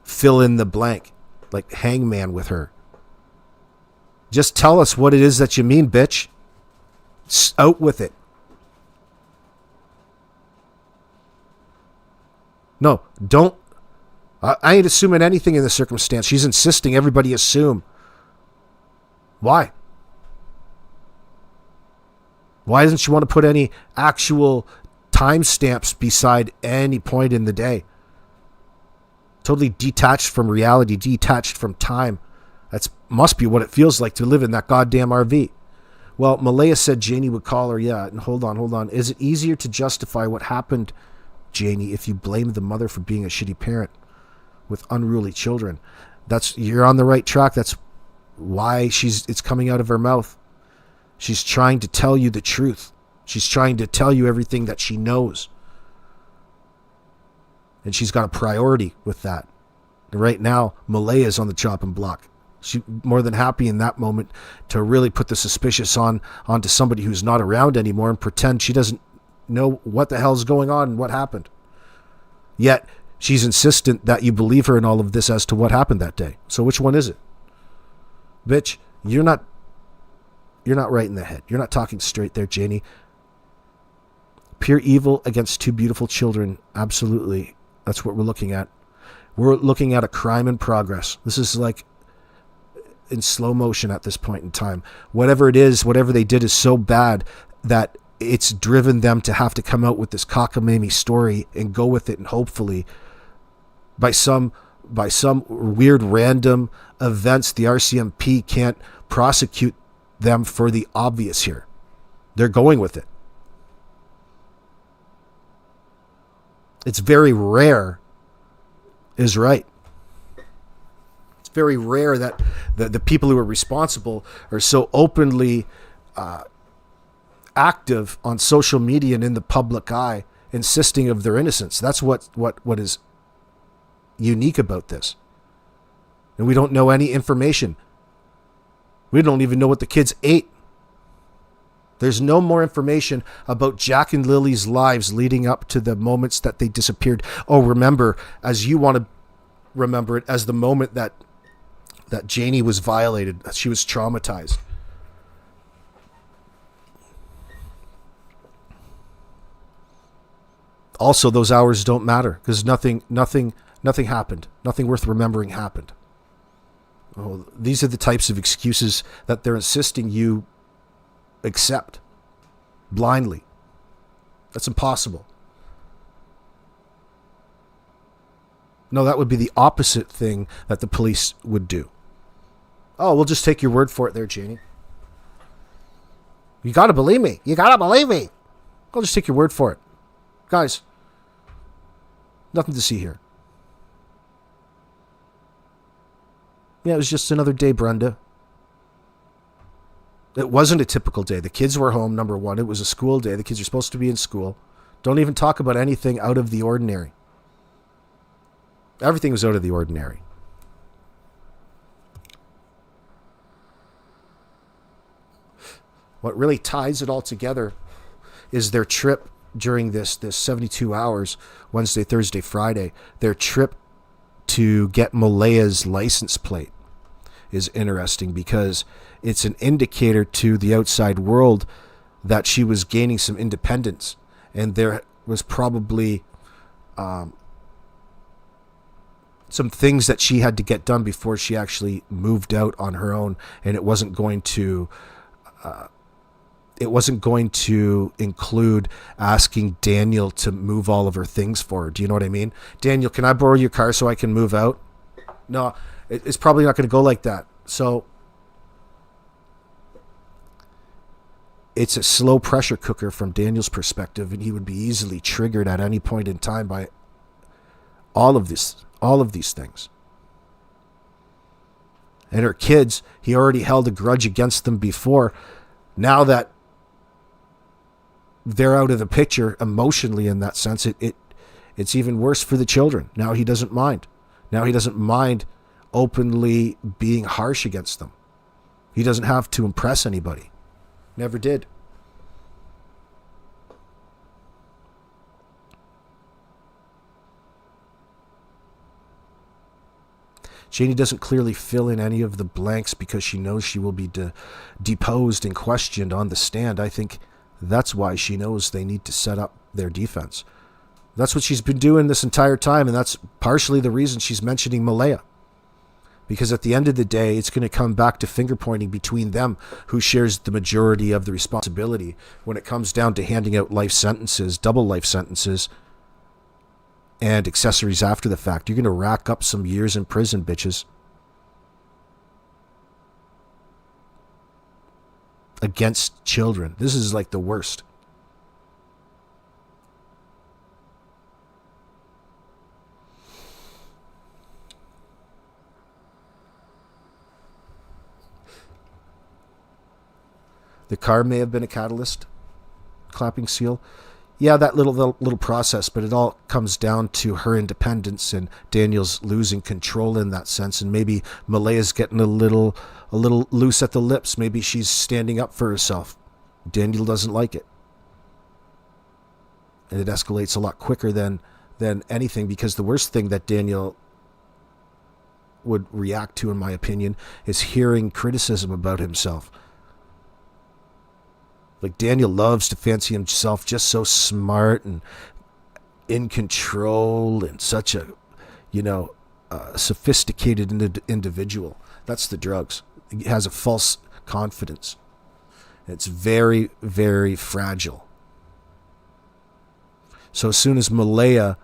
fill in the blank. Like Hangman with her. Just tell us what it is that you mean, bitch. Out with it. No, don't. I ain't assuming anything in this circumstance. She's insisting everybody assume. Why? Why doesn't she want to put any actual timestamps beside any point in the day? Totally detached from reality, detached from time. That must be what it feels like to live in that goddamn RV. Well, Malaya said Janie would call her. Yeah, and hold on. Is it easier to justify what happened, Janie, if you blame the mother for being a shitty parent with unruly children? You're on the right track. That's why it's coming out of her mouth. She's trying to tell you the truth. She's trying to tell you everything that she knows. And she's got a priority with that. And right now, Malaya's on the chopping block. She more than happy in that moment to really put the suspicious onto somebody who's not around anymore and pretend she doesn't know what the hell's going on and what happened. Yet she's insistent that you believe her in all of this as to what happened that day. So which one is it? Bitch, you're not right in the head. You're not talking straight there, Janie. Pure evil against two beautiful children. Absolutely. That's what we're looking at. We're looking at a crime in progress. This is like in slow motion at this point in time. Whatever it is, whatever they did is so bad that it's driven them to have to come out with this cockamamie story and go with it, and hopefully by some weird random events the RCMP can't prosecute them for the obvious here. They're going with it. It's very rare is right. It's very rare that the people who are responsible are so openly active on social media and in the public eye, insisting of their innocence. That's what is unique about this. And we don't know any information. We don't even know what the kids ate. There's no more information about Jack and Lily's lives leading up to the moments that they disappeared. Oh, remember, as you want to remember it, as the moment that Janie was violated, that she was traumatized. Also, those hours don't matter because nothing happened. Nothing worth remembering happened. Oh, these are the types of excuses that they're insisting you accept blindly. That's impossible. No, that would be the opposite thing that the police would do. Oh, we'll just take your word for it there, Janie. You got to believe me. You got to believe me. I'll just take your word for it. Guys, nothing to see here. Yeah, it was just another day, Brenda. It wasn't a typical day. The kids were home, number one. It was a school day. The kids are supposed to be in school. Don't even talk about anything out of the ordinary. Everything was out of the ordinary. What really ties it all together is their trip during this 72 hours, Wednesday, Thursday, Friday. Their trip to get Malaya's license plate is interesting because it's an indicator to the outside world that she was gaining some independence, and there was probably some things that she had to get done before she actually moved out on her own, and it wasn't going to include asking Daniel to move all of her things for her. Do you know what I mean? Daniel, can I borrow your car so I can move out? No, it's probably not going to go like that. So it's a slow pressure cooker from Daniel's perspective, and he would be easily triggered at any point in time by all of these things. And her kids, he already held a grudge against them before. Now that they're out of the picture emotionally in that sense, it's even worse for the children. Now he doesn't mind. Now he doesn't mind openly being harsh against them. He doesn't have to impress anybody. Never did. Janie doesn't clearly fill in any of the blanks because she knows she will be deposed and questioned on the stand. I think that's why she knows they need to set up their defense. That's what she's been doing this entire time, and that's partially the reason she's mentioning Malaya. Because at the end of the day, it's going to come back to finger pointing between them, who shares the majority of the responsibility when it comes down to handing out life sentences, double life sentences, and accessories after the fact. You're going to rack up some years in prison, bitches. Against children. This is like the worst. The car may have been a catalyst, clapping seal. yeah, that little process, but it all comes down to her independence, and Daniel's losing control in that sense, and maybe Malaya's getting a little loose at the lips. Maybe she's standing up for herself. Daniel doesn't like it, and it escalates a lot quicker than anything, because the worst thing that Daniel would react to, in my opinion, is hearing criticism about himself. Like, Daniel loves to fancy himself just so smart and in control and such a, sophisticated individual. That's the drugs. He has a false confidence. It's very, very fragile. So as soon as Malaya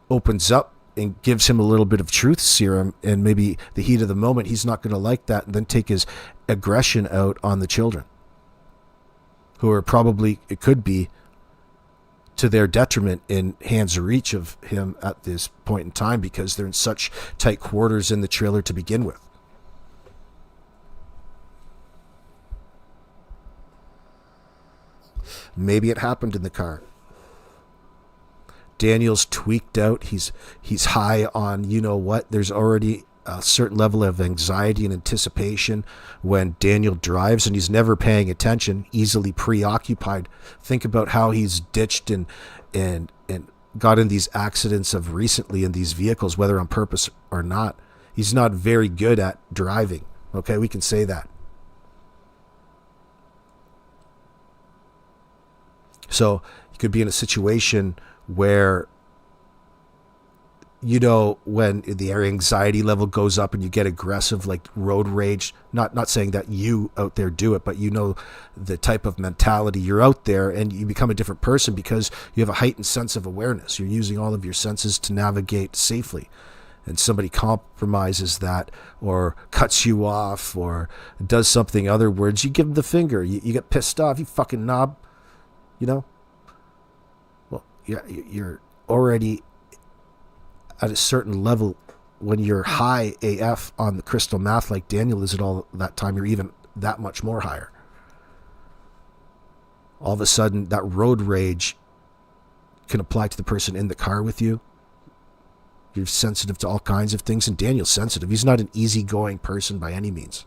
opens up and gives him a little bit of truth serum and maybe the heat of the moment, he's not going to like that and then take his aggression out on the children, who are probably, it could be, to their detriment in hand's reach of him at this point in time, because they're in such tight quarters in the trailer to begin with. Maybe it happened in the car. Daniel's tweaked out. He's high on, there's already a certain level of anxiety and anticipation when Daniel drives, and he's never paying attention, easily preoccupied. Think about how he's ditched and got in these accidents of recently in these vehicles, whether on purpose or not. He's not very good at driving. Okay, we can say that. So you could be in a situation where, when the anxiety level goes up and you get aggressive, like road rage, not saying that you out there do it, but the type of mentality, you're out there and you become a different person because you have a heightened sense of awareness. You're using all of your senses to navigate safely. And somebody compromises that or cuts you off or does something other words, you give them the finger. You get pissed off, you fucking knob, Well, yeah, you're already at a certain level. When you're high AF on the crystal meth like Daniel is at all that time, you're even that much more higher. All of a sudden, that road rage can apply to the person in the car with you. You're sensitive to all kinds of things, and Daniel's sensitive. He's not an easygoing person by any means.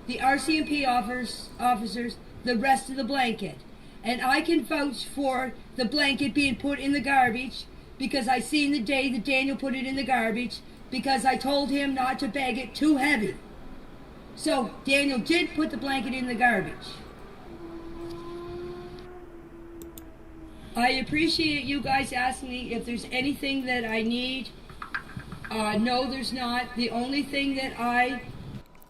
The RCMP officers the rest of the blanket. And I can vouch for the blanket being put in the garbage because I seen the day that Daniel put it in the garbage because I told him not to bag it too heavy. So Daniel did put the blanket in the garbage. I appreciate you guys asking me if there's anything that I need. No, there's not. The only thing that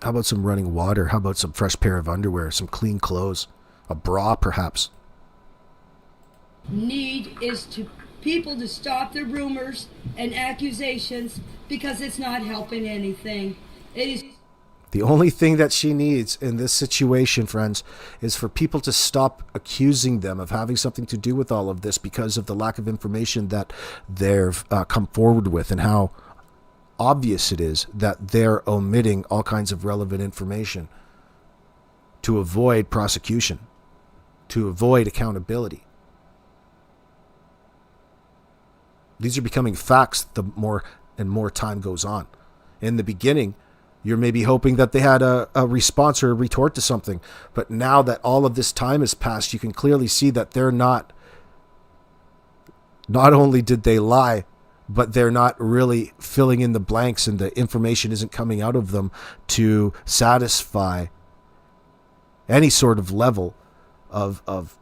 How about some running water? How about some fresh pair of underwear? Some clean clothes? A bra, perhaps? need is to people to stop the rumors and accusations because it's not helping anything. It is. The only thing that she needs in this situation, friends, is for people to stop accusing them of having something to do with all of this because of the lack of information that they've come forward with, and how obvious it is that they're omitting all kinds of relevant information to avoid prosecution, to avoid accountability. These are becoming facts the more and more time goes on. In the beginning, you're maybe hoping that they had a response or a retort to something. But now that all of this time has passed, you can clearly see that they're not only did they lie, but they're not really filling in the blanks, and the information isn't coming out of them to satisfy any sort of level of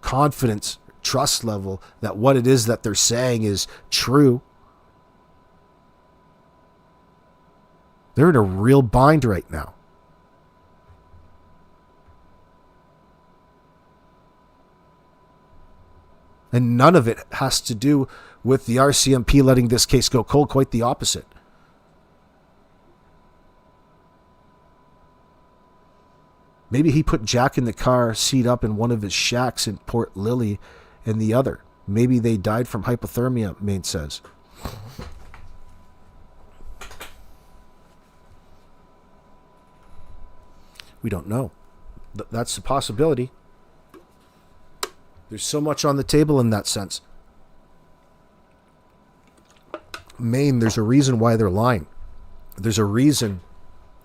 confidence, trust level that what it is that they're saying is true. They're in a real bind right now. And none of it has to do with the RCMP letting this case go cold. Quite the opposite. Maybe he put Jack in the car seat up in one of his shacks in Port Lily in the other. Maybe they died from hypothermia, Maine says. We don't know. That's a possibility. There's so much on the table in that sense. Maine, there's a reason why they're lying. There's a reason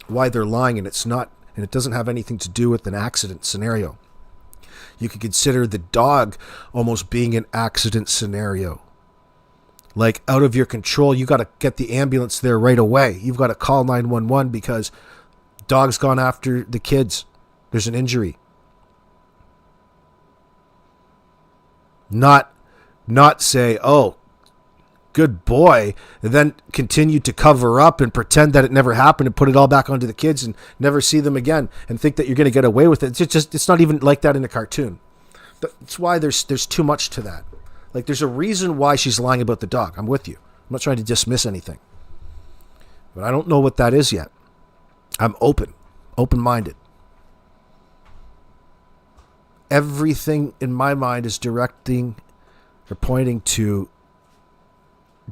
why they're lying, and it doesn't have anything to do with an accident scenario. You could consider the dog almost being an accident scenario. Like, out of your control, you got to get the ambulance there right away. You've got to call 911 because dog's gone after the kids. There's an injury. Not say, oh, good boy, and then continue to cover up and pretend that it never happened and put it all back onto the kids and never see them again and think that you're going to get away with it. It's not even like that in a cartoon. That's why there's too much to that. Like, there's a reason why she's lying about the dog. I'm with you. I'm not trying to dismiss anything. But I don't know what that is yet. I'm open-minded. Everything in my mind is directing or pointing to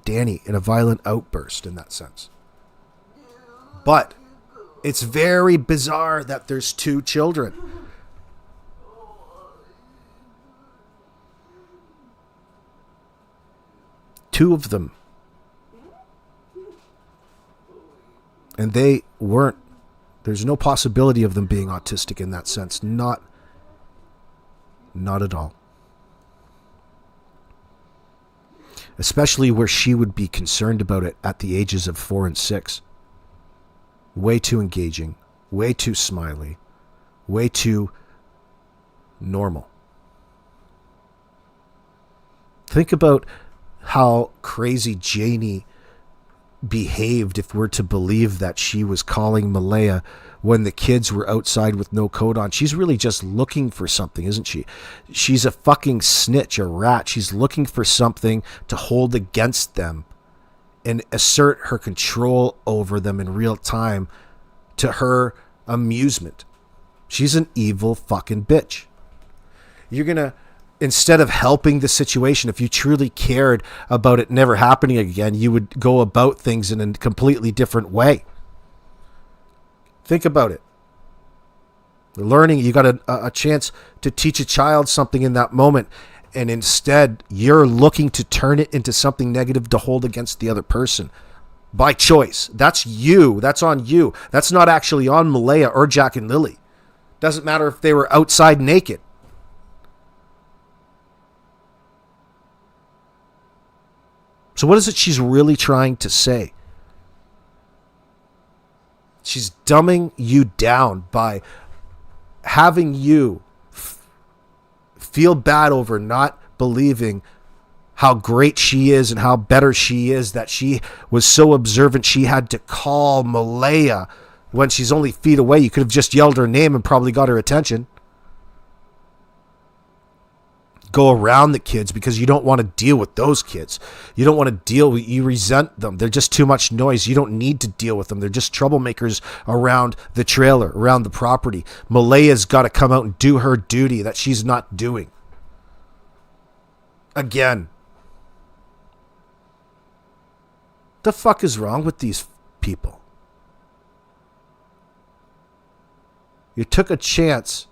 Danny in a violent outburst in that sense. But it's very bizarre that there's 2 children. Two of them. And they weren't. There's no possibility of them being autistic in that sense. Not at all. Especially where she would be concerned about it at the ages of 4 and 6. Way too engaging, way too smiley, way too normal. Think about how crazy Janie behaved if we're to believe that she was calling Malaya when the kids were outside with no coat on. She's really just looking for something, isn't she? She's a fucking snitch, a rat. She's looking for something to hold against them and assert her control over them in real time to her amusement. She's an evil fucking bitch. You're gonna, instead of helping the situation, if you truly cared about it never happening again, you would go about things in a completely different way. Think about it. Learning, you got a chance to teach a child something in that moment, and instead you're looking to turn it into something negative to hold against the other person by choice. That's you. That's on you. That's not actually on Malaya or Jack and Lily. Doesn't matter if they were outside naked. So what is it she's really trying to say? She's dumbing you down by having you feel bad over not believing how great she is and how better she is, that she was so observant she had to call Malaya when she's only feet away. You could have just yelled her name and probably got her attention. Go around the kids because you don't want to deal with those kids. You don't want to deal with, you resent them. They're just too much noise. You don't need to deal with them. They're just troublemakers around the trailer, around the property. Malaya's got to come out and do her duty that she's not doing. Again. The fuck is wrong with these people? You took a chance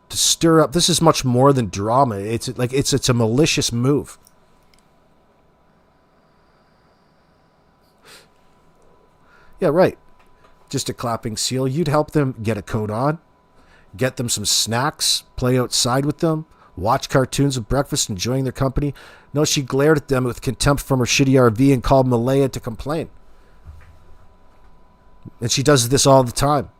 to stir up. This is much more than drama. It's a malicious move. Yeah, right. Just a clapping seal. You'd help them get a coat on, get them some snacks, play outside with them, watch cartoons at breakfast, enjoying their company. No, she glared at them with contempt from her shitty RV and called Malaya to complain. And she does this all the time.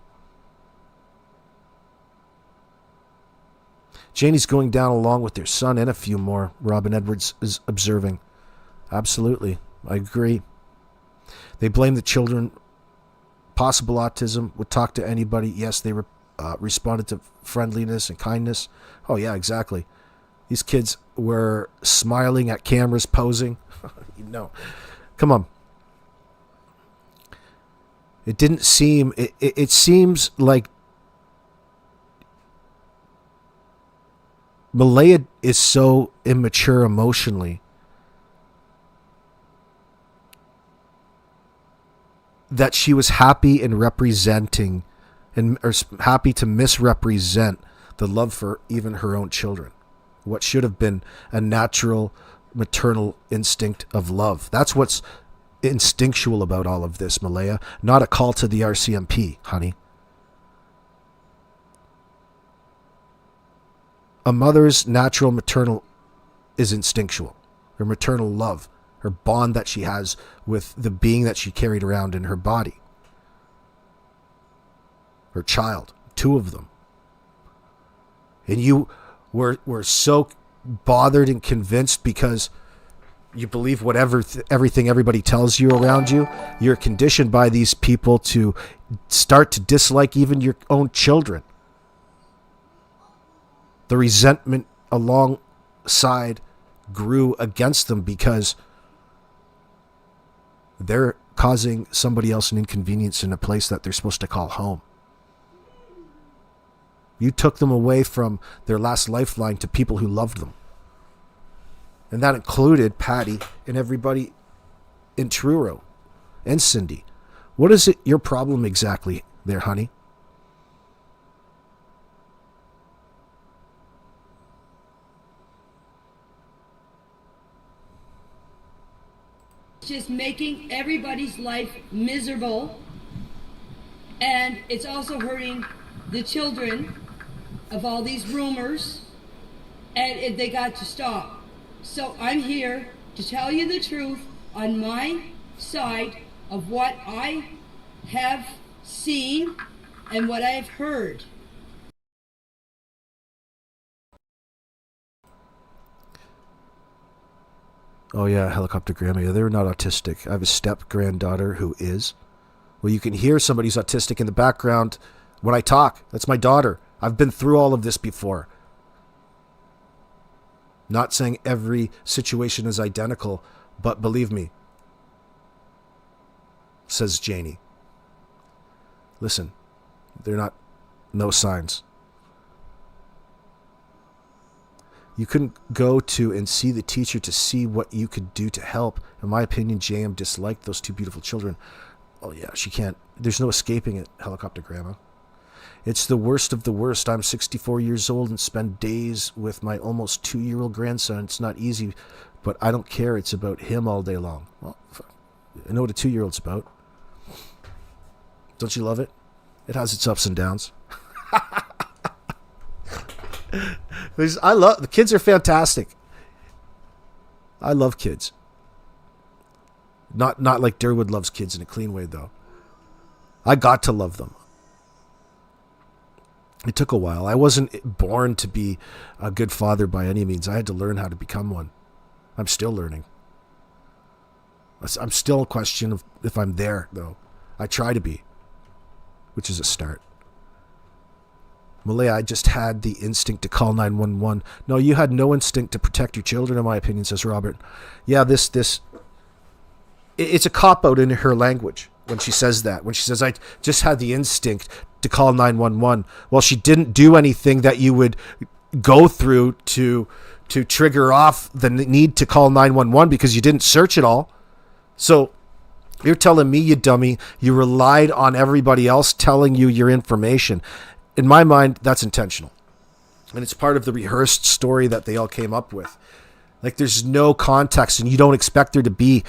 Janie's going down along with their son and a few more, Robin Edwards is observing. Absolutely. I agree. They blame the children. Possible autism. Would talk to anybody. Yes, they responded to friendliness and kindness. Oh, yeah, exactly. These kids were smiling at cameras, posing. No. Come on. It didn't seem... It seems like Malaya is so immature emotionally that she was happy in representing or happy to misrepresent the love for even her own children. What should have been a natural maternal instinct of love. That's what's instinctual about all of this, Malaya. Not a call to the RCMP, honey. A mother's natural maternal is instinctual. Her maternal love, her bond that she has with the being that she carried around in her body. Her child, two of them. And you were so bothered and convinced because you believe whatever everything everybody tells you around you. You're conditioned by these people to start to dislike even your own children. The resentment alongside grew against them because they're causing somebody else an inconvenience in a place that they're supposed to call home. You took them away from their last lifeline to people who loved them. And that included Patty and everybody in Truro and Cindy. What is it your problem exactly there, honey? Just making everybody's life miserable, and it's also hurting the children of all these rumors, and they got to stop. So I'm here to tell you the truth on my side of what I have seen and what I have heard. Oh yeah, helicopter grandma. Yeah, they're not autistic. I have a step granddaughter who is. Well, you can hear somebody's autistic in the background when I talk. That's my daughter. I've been through all of this before. Not saying every situation is identical, but believe me, says Janie. Listen, they're not no signs. You couldn't go to and see the teacher to see what you could do to help. In my opinion, JM disliked those two beautiful children. Oh yeah, she can't. There's no escaping it, helicopter grandma. It's the worst of the worst. I'm 64 years old and spend days with my almost 2-year-old grandson. It's not easy, but I don't care. It's about him all day long. Well, I know what a 2-year-old's about. Don't you love it? It has its ups and downs. I love the kids are fantastic. I love kids. Not like Durwood loves kids in a clean way though. I got to love them. It took a while. I wasn't born to be a good father by any means. I had to learn how to become one. I'm still learning. I'm still a question of if I'm there though. I try to be, which is a start. Malaya, I just had the instinct to call 911. No, you had no instinct to protect your children, in my opinion, says Robert. Yeah, it's a cop-out in her language when she says that. When she says, I just had the instinct to call 911. Well, she didn't do anything that you would go through to trigger off the need to call 911 because you didn't search it all. So you're telling me, you dummy, you relied on everybody else telling you your information. In my mind, that's intentional. And it's part of the rehearsed story that they all came up with. Like there's no context and you don't expect there to be.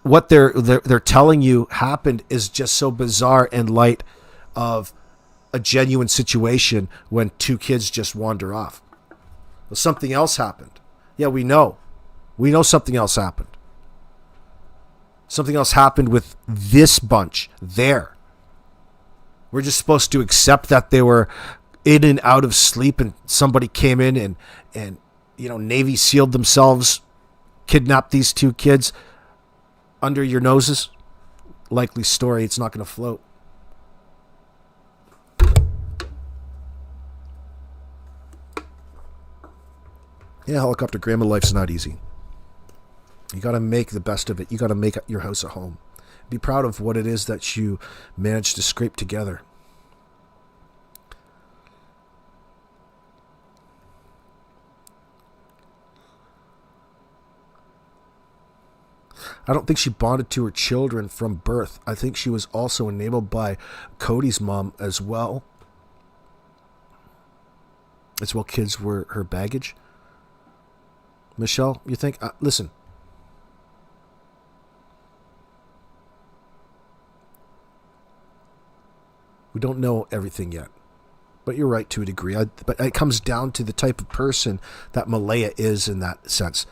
What they're telling you happened is just so bizarre in light of a genuine situation when two kids just wander off. Well, something else happened. Yeah, we know. We know something else happened. Something else happened with this bunch there. We're just supposed to accept that they were in and out of sleep and somebody came in and Navy SEALed themselves, kidnapped these two kids under your noses. Likely story. It's not going to float. Yeah, helicopter grandma, life's not easy. You got to make the best of it. You got to make your house a home. Be proud of what it is that you managed to scrape together. I don't think she bonded to her children from birth. I think she was also enabled by Cody's mom as well. As well, kids were her baggage. Michelle, you think? Listen. We don't know everything yet. But you're right to a degree. But it comes down to the type of person that Malaya is in that sense.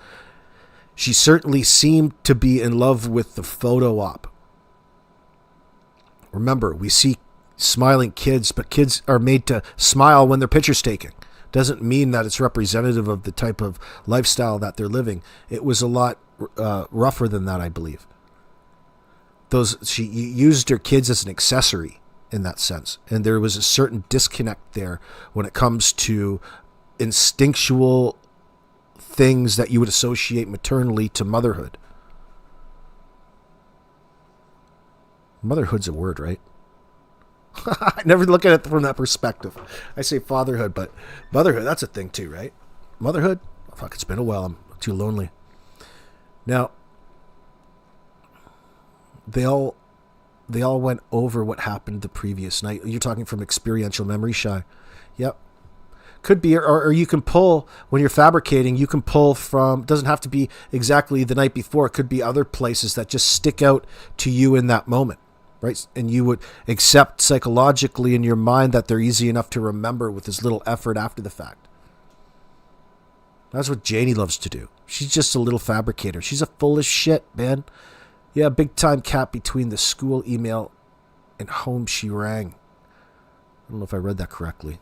She certainly seemed to be in love with the photo op. Remember, we see smiling kids, but kids are made to smile when their picture's taken. Doesn't mean that it's representative of the type of lifestyle that they're living. It was a lot rougher than that, I believe. She used her kids as an accessory in that sense. And there was a certain disconnect there when it comes to instinctual things that you would associate maternally to motherhood. Motherhood's a word, right? I never look at it from that perspective. I say fatherhood, but motherhood, that's a thing too, right? Motherhood? Oh, fuck, it's been a while. I'm too lonely. Now, they all went over what happened the previous night. You're talking from experiential memory, Shy. Yep. Could be, or you can pull, when you're fabricating, you can pull from, doesn't have to be exactly the night before. It could be other places that just stick out to you in that moment, right? And you would accept psychologically in your mind that they're easy enough to remember with as little effort after the fact. That's what Janie loves to do. She's just a little fabricator. She's a full of shit, man. Yeah, big time cat between the school email and home she rang. I don't know if I read that correctly.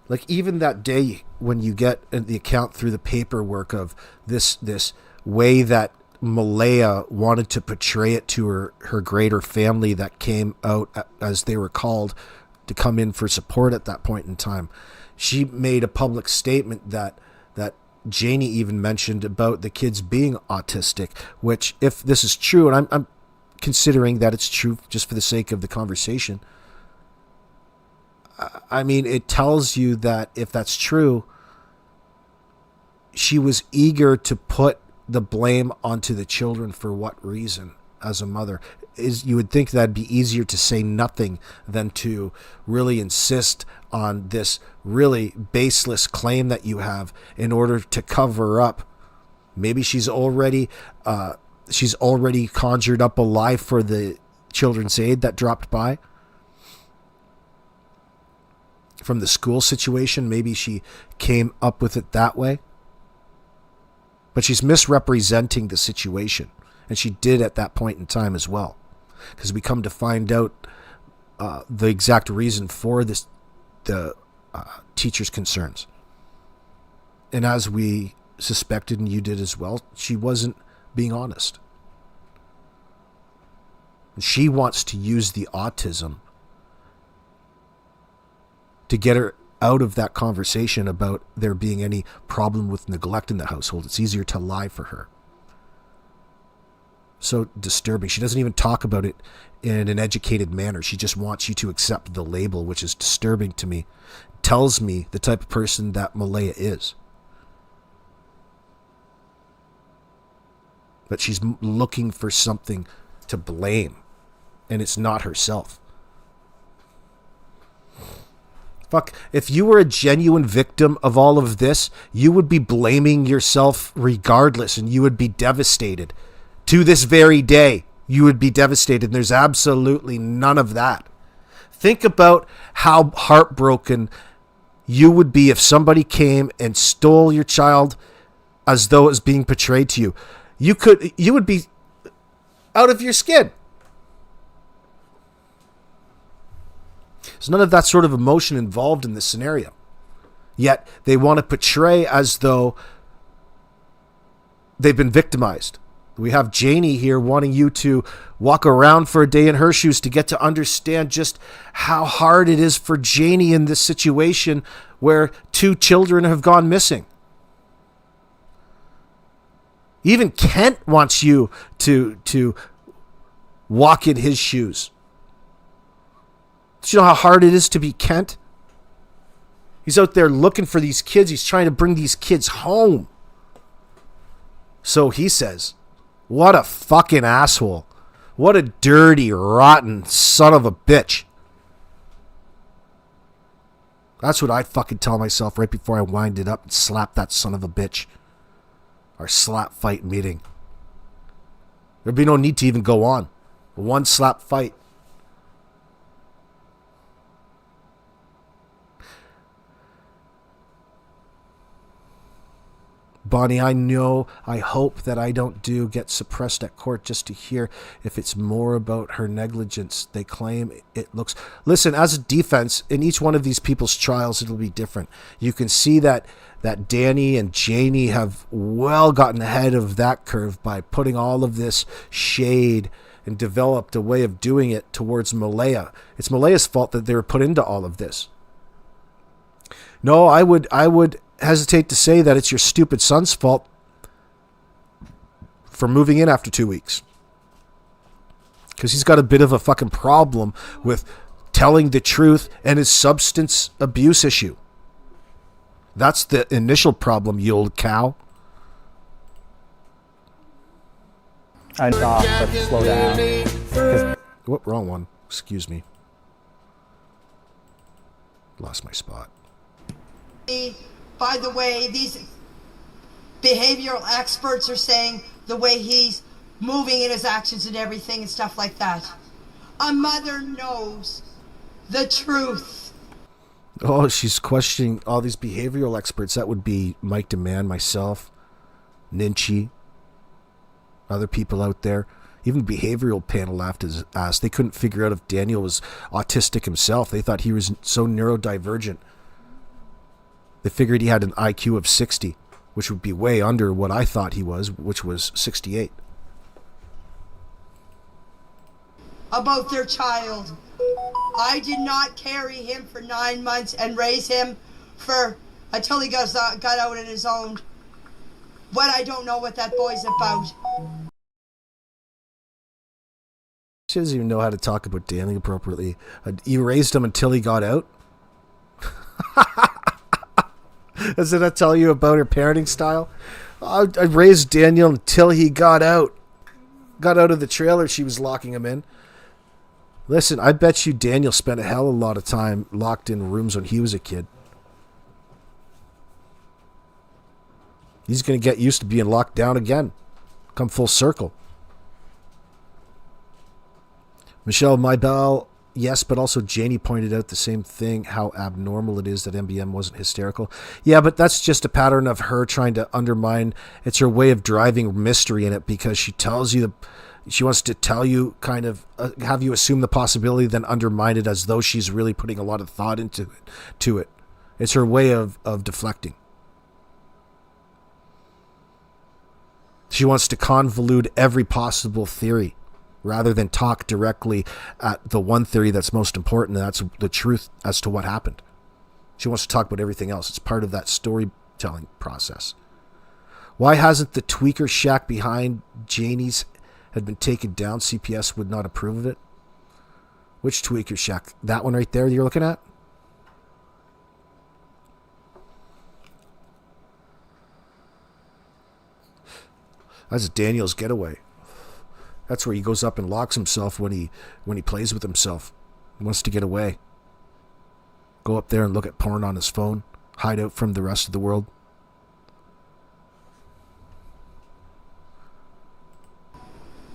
Like even that day when you get the account through the paperwork of this way that Malaya wanted to portray it to her greater family that came out, as they were called, to come in for support at that point in time. She made a public statement that Janie even mentioned about the kids being autistic, which, if this is true, and I'm considering that it's true just for the sake of the conversation, I mean, it tells you that if that's true, she was eager to put the blame onto the children. For what reason? As a mother, you would think that'd be easier to say nothing than to really insist on this really baseless claim that you have in order to cover up. Maybe she's already conjured up a lie for the children's aid that dropped by from the school situation. Maybe she came up with it that way. But she's misrepresenting the situation. And she did at that point in time as well. Because we come to find out the exact reason for the teacher's concerns. And as we suspected, and you did as well, she wasn't being honest. She wants to use the autism to get her out of that conversation about there being any problem with neglect in the household. It's easier to lie for her. So disturbing. She doesn't even talk about it in an educated manner. She just wants you to accept the label, which is disturbing to me. Tells me the type of person that Malaya is. But she's looking for something to blame, and it's not herself. Fuck, if you were a genuine victim of all of this, you would be blaming yourself regardless, and you would be devastated. To this very day, you would be devastated, and there's absolutely none of that. Think about how heartbroken you would be if somebody came and stole your child as though it was being portrayed to you. You would be out of your skin. There's none of that sort of emotion involved in this scenario. Yet they want to portray as though they've been victimized. We have Janie here wanting you to walk around for a day in her shoes to get to understand just how hard it is for Janie in this situation where 2 children have gone missing. Even Kent wants you to walk in his shoes. Do you know how hard it is to be Kent? He's out there looking for these kids. He's trying to bring these kids home. So he says, what a fucking asshole. What a dirty, rotten son of a bitch. That's what I'd fucking tell myself right before I wind it up and slap that son of a bitch. Our slap fight meeting. There'd be no need to even go on. One slap fight. Bonnie, I hope that I don't get suppressed at court just to hear if it's more about her negligence. They claim it looks... Listen, as a defense, in each one of these people's trials, it'll be different. You can see that Danny and Janie have well gotten ahead of that curve by putting all of this shade and developed a way of doing it towards Malaya. It's Malaya's fault that they were put into all of this. No, I would hesitate to say that it's your stupid son's fault for moving in after 2 weeks. Because he's got a bit of a fucking problem with telling the truth and his substance abuse issue. That's the initial problem, you old cow. I stop, but slow down. Whoop, wrong one. Excuse me. Lost my spot. By the way, these behavioral experts are saying the way he's moving in his actions and everything and stuff like that. A mother knows the truth. Oh, she's questioning all these behavioral experts. That would be Mike DeMann, myself, Ninchi, other people out there. Even behavioral panel laughed his ass. They couldn't figure out if Daniel was autistic himself. They thought he was so neurodivergent. They figured he had an IQ of 60, which would be way under what I thought he was, which was 68. About their child. I did not carry him for 9 months and raise him until he got out on his own. But I don't know what that boy's about. She doesn't even know how to talk about Danny appropriately. You raised him until he got out? Doesn't that tell you about her parenting style? I raised Daniel until he got out. Got out of the trailer she was locking him in. Listen, I bet you Daniel spent a hell of a lot of time locked in rooms when he was a kid. He's going to get used to being locked down again. Come full circle. Michelle Maybell, yes, but also Janie pointed out the same thing, how abnormal it is that MBM wasn't hysterical. Yeah, but that's just a pattern of her trying to undermine. It's her way of driving mystery in it, because she tells you, she wants to tell you, kind of have you assume the possibility, then undermine it as though she's really putting a lot of thought into it. It's her way of deflecting. She wants to convolute every possible theory, rather than talk directly at the one theory that's most important, and that's the truth as to what happened. She wants to talk about everything else. It's part of that storytelling process. Why hasn't the tweaker shack behind Janie's had been taken down? CPS would not approve of it. Which tweaker shack? That one right there you're looking at? That's Daniel's getaway. That's where he goes up and locks himself when he plays with himself. He wants to get away. Go up there and look at porn on his phone. Hide out from the rest of the world.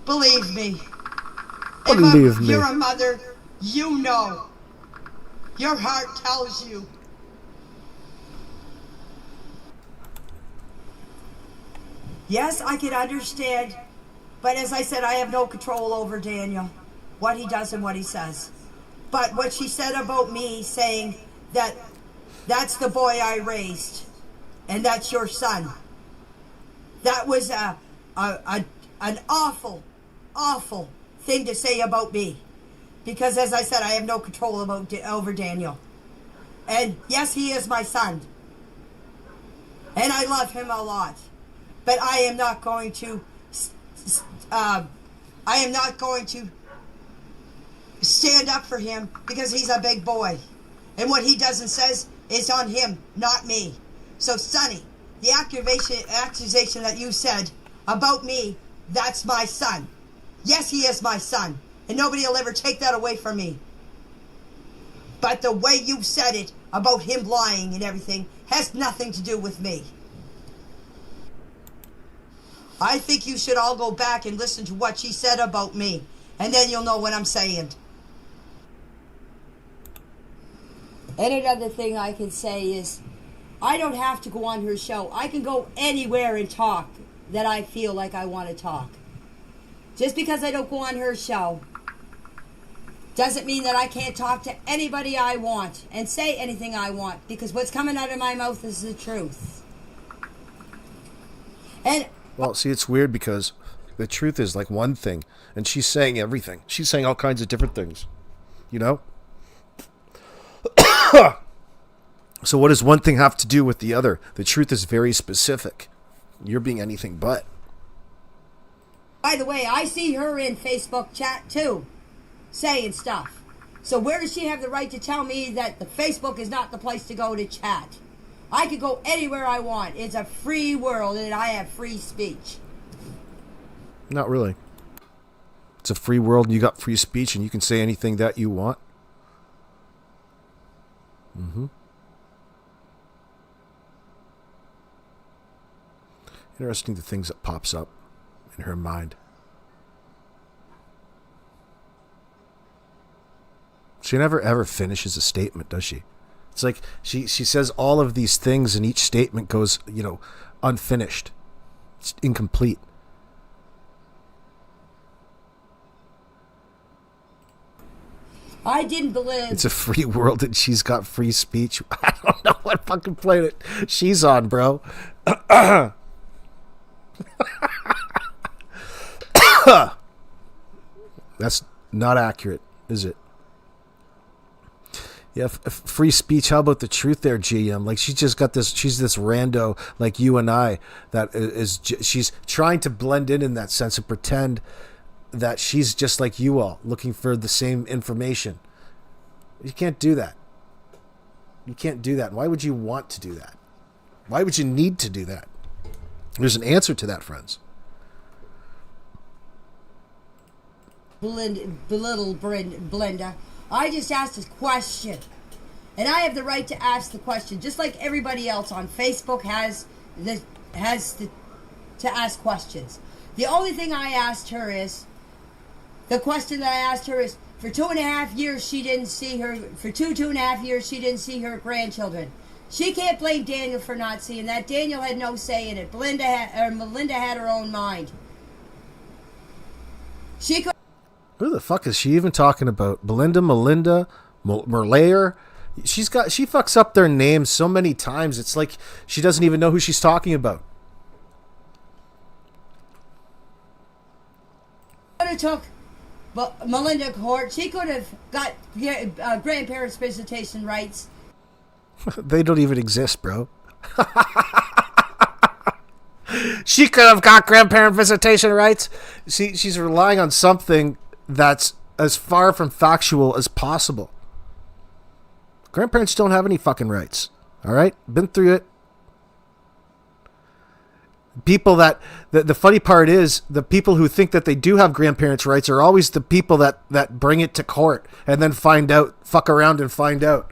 Believe me. Believe me. You're a mother, you know. Your heart tells you. Yes, I can understand. But as I said, I have no control over Daniel, what he does and what he says. But what she said about me, saying that that's the boy I raised and that's your son, that was an awful, awful thing to say about me. Because as I said, I have no control over Daniel. And yes, he is my son. And I love him a lot. But I am not going to stand up for him because he's a big boy. And what he does and says is on him, not me. So, Sonny, the accusation that you said about me, that's my son. Yes, he is my son. And nobody will ever take that away from me. But the way you said it about him lying and everything has nothing to do with me. I think you should all go back and listen to what she said about me. And then you'll know what I'm saying. And another thing I can say is, I don't have to go on her show. I can go anywhere and talk that I feel like I want to talk. Just because I don't go on her show doesn't mean that I can't talk to anybody I want and say anything I want, because what's coming out of my mouth is the truth. And Well, see, it's weird because the truth is like one thing, and she's saying everything. She's saying all kinds of different things, you know? So what does one thing have to do with the other? The truth is very specific. You're being anything but. by the way, I see her in Facebook chat too, saying stuff. So where does she have the right to tell me that the Facebook is not the place to go to chat? I could go anywhere I want. It's a free world and I have free speech. Not really. It's a free world and you got free speech and you can say anything that you want. Mm-hmm. Interesting the things that pops up in her mind. She never ever finishes a statement, does she? It's like she says all of these things and each statement goes, unfinished. It's incomplete. I didn't believe... It's a free world and she's got free speech. I don't know what fucking planet she's on, bro. That's not accurate, is it? Yeah, free speech. How about the truth there, GM? Like she's just got this. She's this rando like you and I. That is, she's trying to blend in that sense and pretend that she's just like you all, looking for the same information. You can't do that. You can't do that. Why would you want to do that? Why would you need to do that? There's an answer to that, friends. Belittle Blenda. I just asked a question. And I have the right to ask the question, just like everybody else on Facebook has to ask questions. The only thing I asked her is, the question that I asked her is, for 2.5 years she didn't see her, for 2.5 years she didn't see her grandchildren. She can't blame Daniel for not seeing that. Daniel had no say in it. Melinda had her own mind. She could... Who the fuck is she even talking about? Melinda, Malaya? She fucks up their names so many times. It's like she doesn't even know who she's talking about. Could have took Melinda court. She could have got grandparents' visitation rights. They don't even exist, bro. She could have got grandparent visitation rights. See, she's relying on something that's as far from factual as possible. Grandparents don't have any fucking rights. All right? Been through it. People that... The funny part is, the people who think that they do have grandparents' rights are always the people that bring it to court and then find out, fuck around and find out.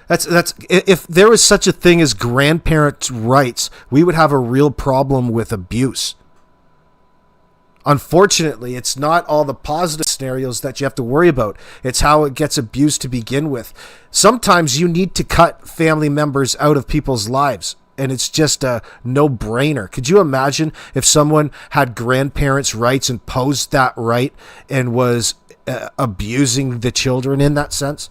That's if there was such a thing as grandparents' rights, we would have a real problem with abuse. Unfortunately, it's not all the positive scenarios that you have to worry about. It's how it gets abused to begin with. Sometimes you need to cut family members out of people's lives, and it's just a no-brainer. Could you imagine if someone had grandparents' rights and posed that right and was abusing the children in that sense?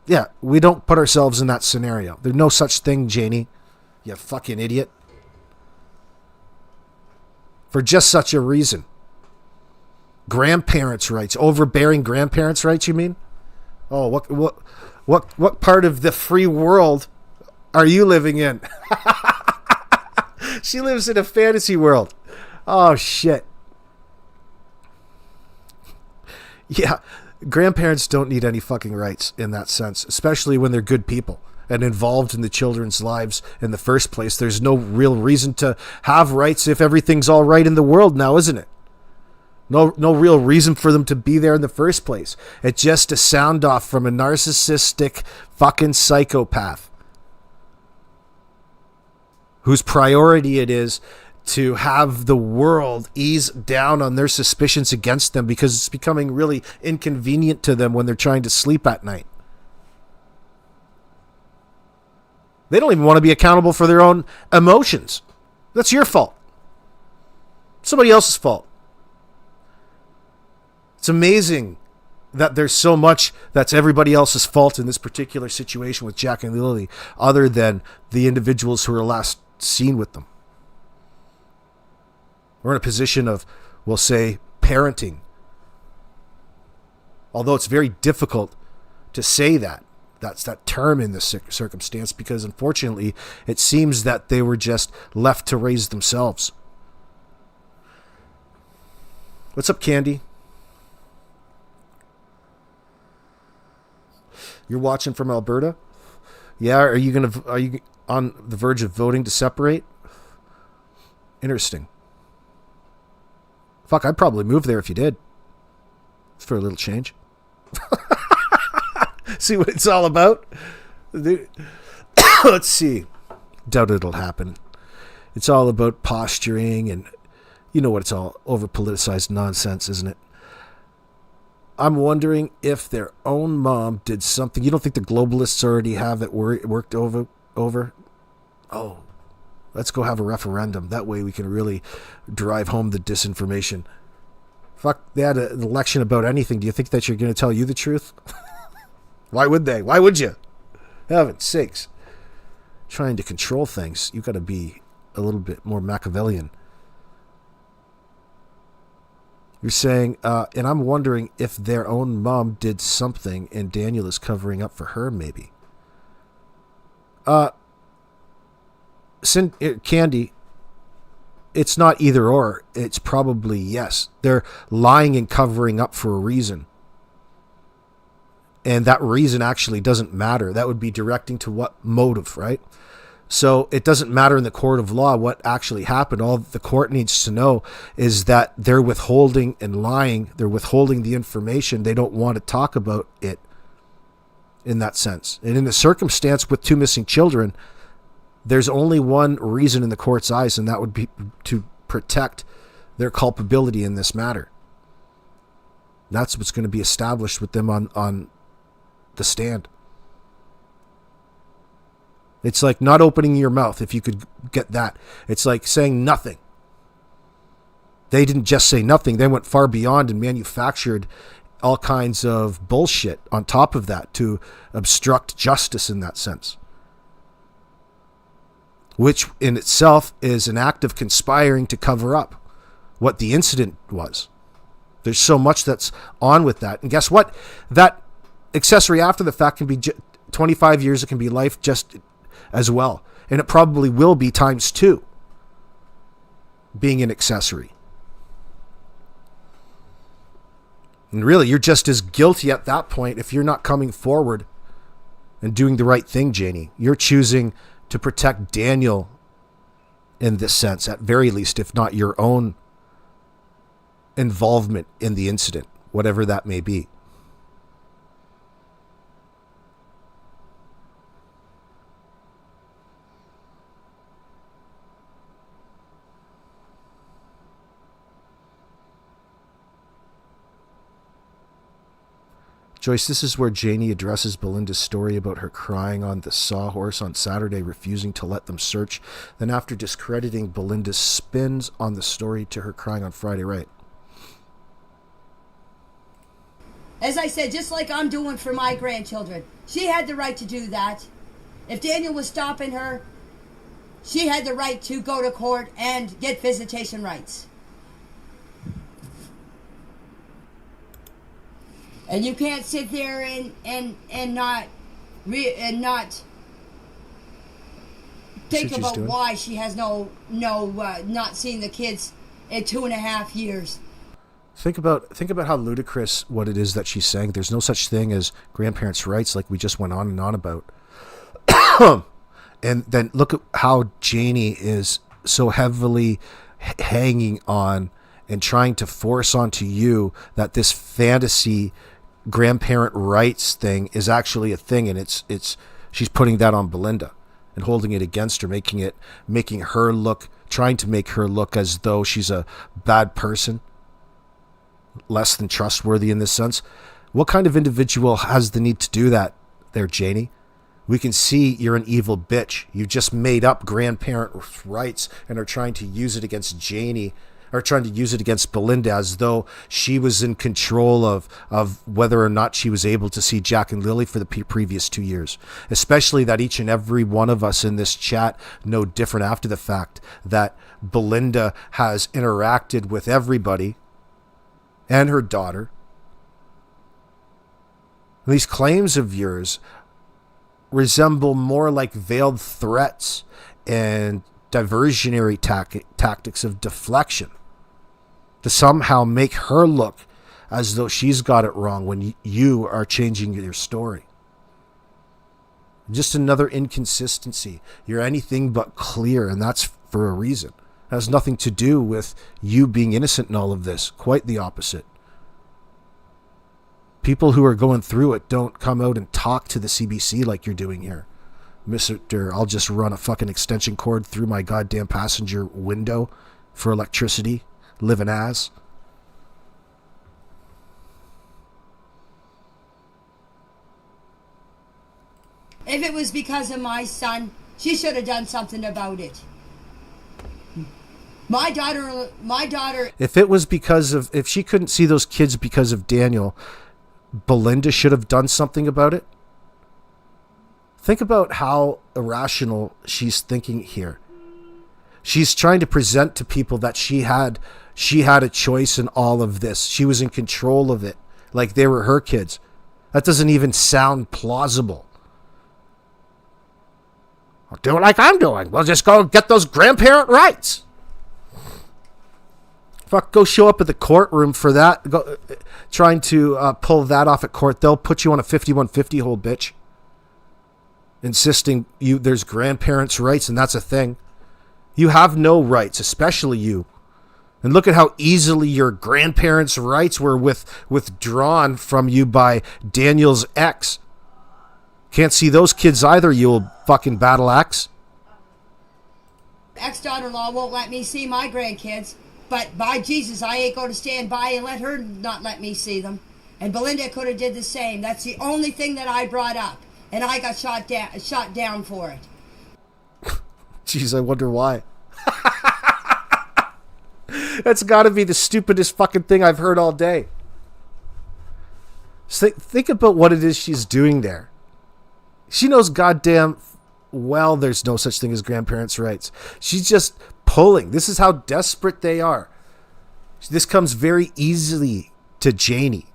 Yeah, we don't put ourselves in that scenario. There's no such thing, Janie. You fucking idiot. For just such a reason. Grandparents' rights. Overbearing grandparents' rights, you mean? Oh, what part of the free world are you living in? She lives in a fantasy world. Oh, shit. Yeah, grandparents don't need any fucking rights in that sense, especially when they're good people and involved in the children's lives in the first place. There's no real reason to have rights if everything's all right in the world now, isn't it? No real reason for them to be there in the first place. It's just a sound off from a narcissistic fucking psychopath whose priority it is to have the world ease down on their suspicions against them because it's becoming really inconvenient to them when they're trying to sleep at night. They don't even want to be accountable for their own emotions. That's your fault. Somebody else's fault. It's amazing that there's so much that's everybody else's fault in this particular situation with Jack and Lily, other than the individuals who were last seen with them. We're in a position of, we'll say, parenting. Although it's very difficult to say that. That's that term in this circumstance, because unfortunately it seems that they were just left to raise themselves. What's up, Candy? You're watching from Alberta? Yeah, are you on the verge of voting to separate? Interesting. Fuck, I'd probably move there if you did. For a little change. See what it's all about? Let's see. Doubt it'll happen. It's all about posturing and you know what, it's all over politicized nonsense, isn't it? I'm wondering if their own mom did something. You don't think the globalists already have it worked over? Oh, let's go have a referendum. That way we can really drive home the disinformation. Fuck, they had an election about anything. Do you think that you're going to tell you the truth? Why would they? Why would you? Heaven's sakes. Trying to control things. You've got to be a little bit more Machiavellian. You're saying, and I'm wondering if their own mom did something and Daniel is covering up for her, maybe. Candy, it's not either or. It's probably yes. They're lying and covering up for a reason. And that reason actually doesn't matter. That would be directing to what motive, right? So it doesn't matter in the court of law what actually happened. All the court needs to know is that they're withholding and lying. They're withholding the information. They don't want to talk about it in that sense. And in the circumstance with two missing children, there's only one reason in the court's eyes, and that would be to protect their culpability in this matter. That's what's going to be established with them on the stand. It's like not opening your mouth, if you could get that. It's like saying nothing. They didn't just say nothing. They went far beyond and manufactured all kinds of bullshit on top of that to obstruct justice in that sense. Which in itself is an act of conspiring to cover up what the incident was. There's so much that's on with that. And guess what? That accessory after the fact can be 25 years. It can be life just as well. And it probably will be times 2 being an accessory. And really, you're just as guilty at that point if you're not coming forward and doing the right thing, Janie. You're choosing to protect Daniel in this sense, at very least, if not your own involvement in the incident, whatever that may be. Joyce, this is where Janie addresses Belinda's story about her crying on the sawhorse on Saturday, refusing to let them search. Then after discrediting Belinda, spins on the story to her crying on Friday, right? As I said, just like I'm doing for my grandchildren. She had the right to do that. If Daniel was stopping her, she had the right to go to court and get visitation rights. And you can't sit there and not think about why she has not seen the kids in 2.5 years. Think about how ludicrous what it is that she's saying. There's no such thing as grandparents' rights, like we just went on and on about. And then look at how Janie is so heavily hanging on and trying to force onto you that this fantasy grandparent rights thing is actually a thing, and it's she's putting that on Belinda and holding it against her, trying to make her look as though she's a bad person, less than trustworthy in this sense. What kind of individual has the need to do that there, Janie? We can see you're an evil bitch. You just made up grandparent rights and are trying to use it against Janie, or trying to use it against Belinda as though she was in control of whether or not she was able to see Jack and Lily for the previous 2 years. Especially that each and every one of us in this chat know different after the fact, that Belinda has interacted with everybody and her daughter. These claims of yours resemble more like veiled threats and diversionary tactics of deflection to somehow make her look as though she's got it wrong when you are changing your story. Just another inconsistency. You're anything but clear, and that's for a reason. It has nothing to do with you being innocent in all of this. Quite the opposite. People who are going through it don't come out and talk to the CBC like you're doing here. Mr. I'll just run a fucking extension cord through my goddamn passenger window for electricity. Living as. If it was because of my son, she should have done something about it. My daughter. If it was if she couldn't see those kids because of Daniel, Belinda should have done something about it. Think about how irrational she's thinking here. She's trying to present to people that she had a choice in all of this. She was in control of it, like they were her kids. That doesn't even sound plausible. I'll do it like I'm doing. We'll just go get those grandparent rights. Fuck, go show up at the courtroom for that. Go, trying to pull that off at court. They'll put you on a 5150 hold, bitch. Insisting there's grandparents' rights, and that's a thing. You have no rights, especially you. And look at how easily your grandparents' rights were withdrawn from you by Daniel's ex. Can't see those kids either, you old fucking battle axe. Ex-daughter-in-law won't let me see my grandkids, but by Jesus, I ain't going to stand by and let her not let me see them. And Belinda could have did the same. That's the only thing that I brought up, and I got shot down for it. Jeez, I wonder why. That's got to be the stupidest fucking thing I've heard all day. Think about what it is she's doing there. She knows goddamn well there's no such thing as grandparents' rights. She's just pulling. This is how desperate they are. This comes very easily to Janie.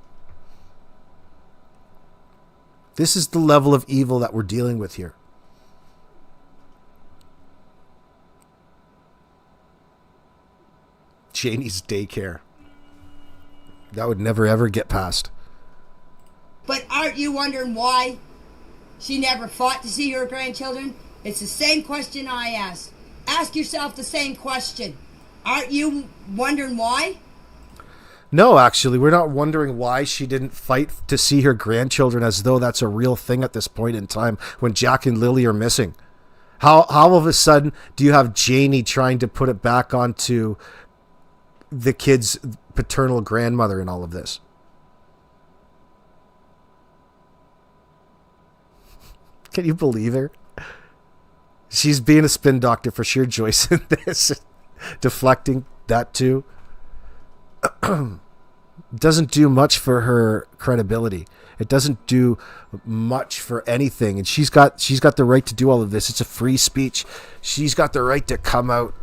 This is the level of evil that we're dealing with here. Janie's daycare. That would never ever get past. But aren't you wondering why she never fought to see her grandchildren? It's the same question I asked. Ask yourself the same question. Aren't you wondering why? No, actually, we're not wondering why she didn't fight to see her grandchildren, as though that's a real thing at this point in time when Jack and Lily are missing. How all of a sudden do you have Janie trying to put it back onto the kid's paternal grandmother in all of this? Can you believe her? She's being a spin doctor for sure, Joyce, in this. Deflecting that too. Doesn't do much for her credibility. It doesn't do much for anything. And she's got the right to do all of this. It's a free speech. She's got the right to come out,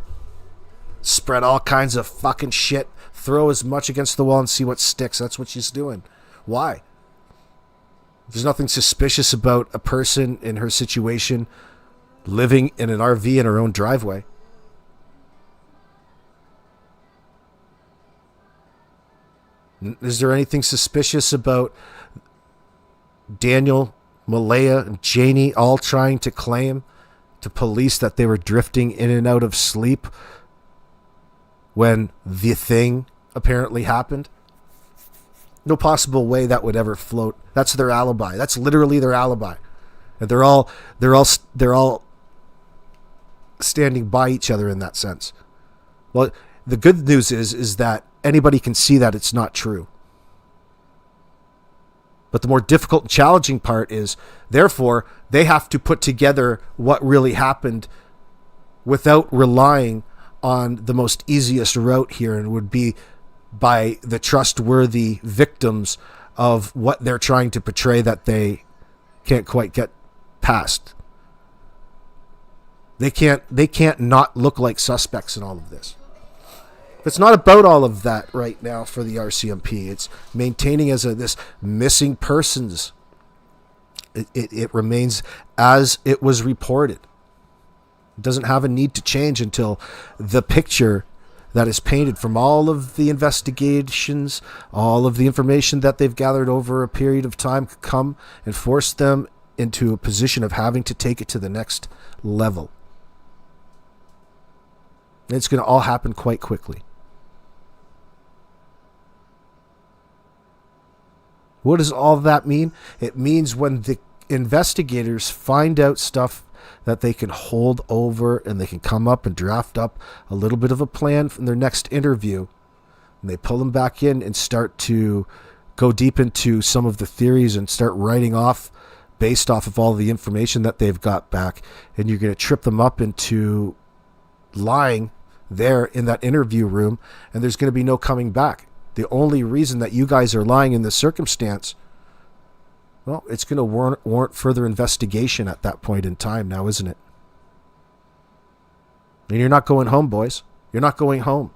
spread all kinds of fucking shit, throw as much against the wall and see what sticks. That's what she's doing. Why? There's nothing suspicious about a person in her situation living in an RV in her own driveway. Is there anything suspicious about Daniel, Malaya, and Janie all trying to claim to police that they were drifting in and out of sleep when the thing apparently happened? No possible way that would ever float. That's their alibi. That's literally their alibi. And they're all standing by each other in that sense. Well, the good news is that anybody can see that it's not true. But the more difficult and challenging part is, therefore, they have to put together what really happened without relying on the most easiest route here, and would be by the trustworthy victims of what they're trying to portray that they can't quite get past. They can't not look like suspects in all of this. It's not about all of that right now for the RCMP. It's maintaining as this missing persons. It remains as it was reported. It doesn't have a need to change until the picture that is painted from all of the investigations, all of the information that they've gathered over a period of time, come and force them into a position of having to take it to the next level. And it's going to all happen quite quickly. What does all that mean? It means when the investigators find out stuff that they can hold over, and they can come up and draft up a little bit of a plan from their next interview, and they pull them back in and start to go deep into some of the theories and start writing off based off of all the information that they've got back, and you're going to trip them up into lying there in that interview room, and there's going to be no coming back. The only reason that you guys are lying in this circumstance, well, it's going to warrant further investigation at that point in time now, isn't it? And you're not going home, boys. You're not going home.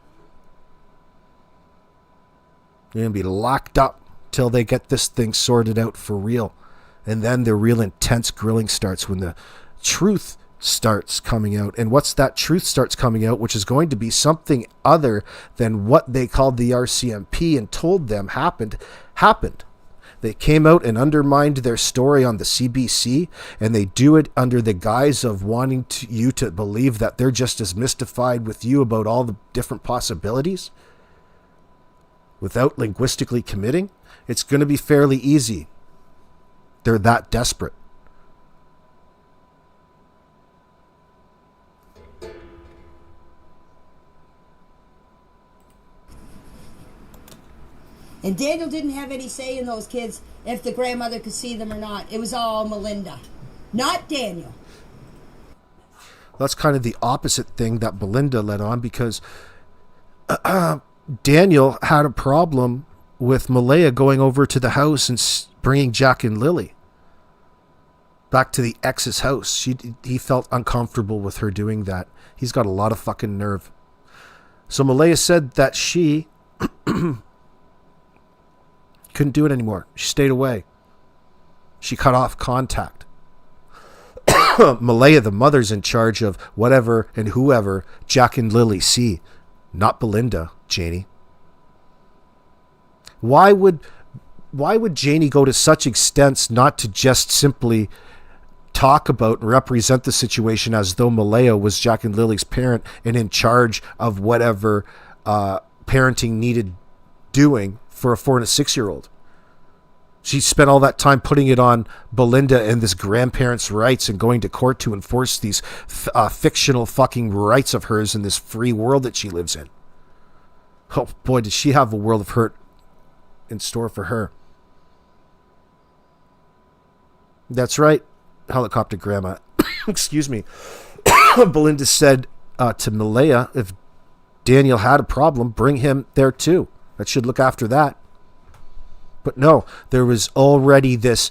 You're going to be locked up till they get this thing sorted out for real. And then the real intense grilling starts, when the truth starts coming out. And what's that truth starts coming out, which is going to be something other than what they called the RCMP and told them happened. They came out and undermined their story on the CBC, and they do it under the guise of wanting you to believe that they're just as mystified with you about all the different possibilities without linguistically committing. It's going to be fairly easy. They're that desperate. And Daniel didn't have any say in those kids if the grandmother could see them or not. It was all Melinda, not Daniel. That's kind of the opposite thing that Belinda led on, because Daniel had a problem with Malaya going over to the house and bringing Jack and Lily back to the ex's house. He felt uncomfortable with her doing that. He's got a lot of fucking nerve. So Malaya said that she couldn't do it anymore. She stayed away. She cut off contact. Malaya, the mother's in charge of whatever and whoever Jack and Lily see, not Belinda, Janie. Why would Janie go to such extents not to just simply talk about and represent the situation as though Malaya was Jack and Lily's parent and in charge of whatever parenting needed doing for a 4 and a 6-year-old? She spent all that time putting it on Belinda and this grandparents' rights and going to court to enforce these fictional fucking rights of hers in this free world that she lives in. Oh boy, did she have a world of hurt in store for her. That's right, helicopter grandma. Excuse me. Belinda said to Malaya, if Daniel had a problem, bring him there too. That should look after that. But no, there was already these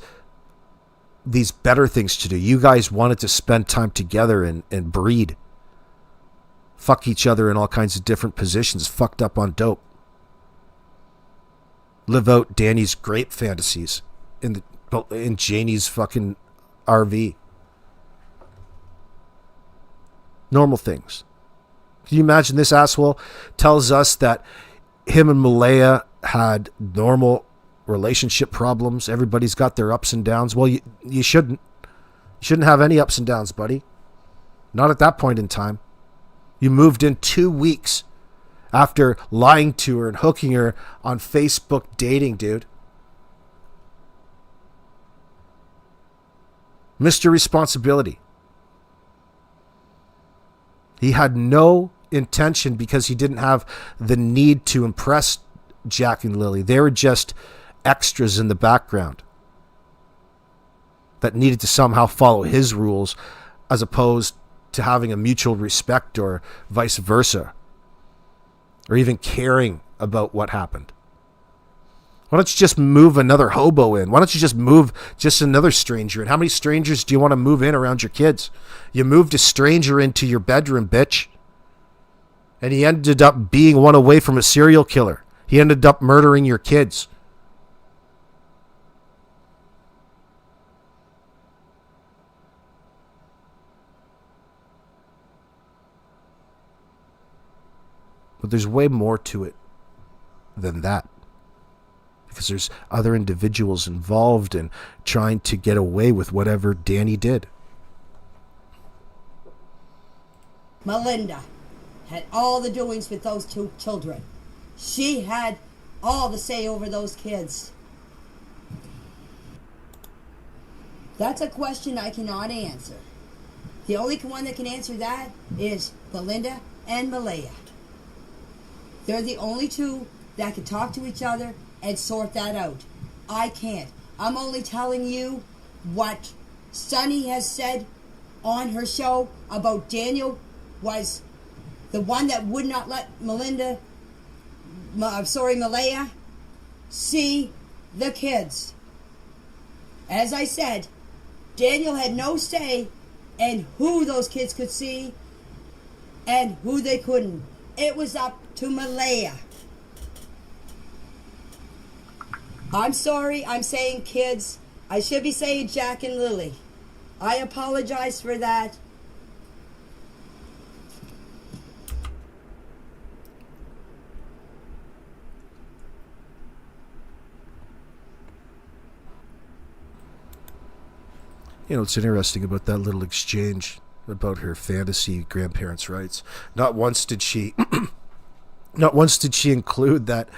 better things to do. You guys wanted to spend time together and breed. Fuck each other in all kinds of different positions, fucked up on dope. Live out Danny's grape fantasies in Janie's fucking RV. Normal things. Can you imagine this asshole tells us that him and Malaya had normal relationship problems. Everybody's got their ups and downs. Well, you shouldn't. You shouldn't have any ups and downs, buddy. Not at that point in time. You moved in 2 weeks after lying to her and hooking her on Facebook dating, dude. Mr. Responsibility. He had no intention because he didn't have the need to impress Jack and Lily. They were just extras in the background that needed to somehow follow his rules as opposed to having a mutual respect or vice versa, or even caring about what happened. Why don't you just move another hobo in? Why don't you just move just another stranger in? How many strangers do you want to move in around your kids? You moved a stranger into your bedroom, bitch. And he ended up being one away from a serial killer. He ended up murdering your kids. But there's way more to it than that. Because there's other individuals involved in trying to get away with whatever Danny did. Melinda had all the doings with those 2 children. She had all the say over those kids. That's a question I cannot answer. The only one that can answer that is Melinda and Malaya. They're the only 2 that can talk to each other and sort that out. I can't. I'm only telling you what Sunny has said on her show about Daniel was the one that would not let Malaya see the kids. As I said, Daniel had no say in who those kids could see and who they couldn't. It was up to Malaya. I'm sorry, I'm saying kids. I should be saying Jack and Lily. I apologize for that. You know, it's interesting about that little exchange about her fantasy grandparents' rights. Not once did she include that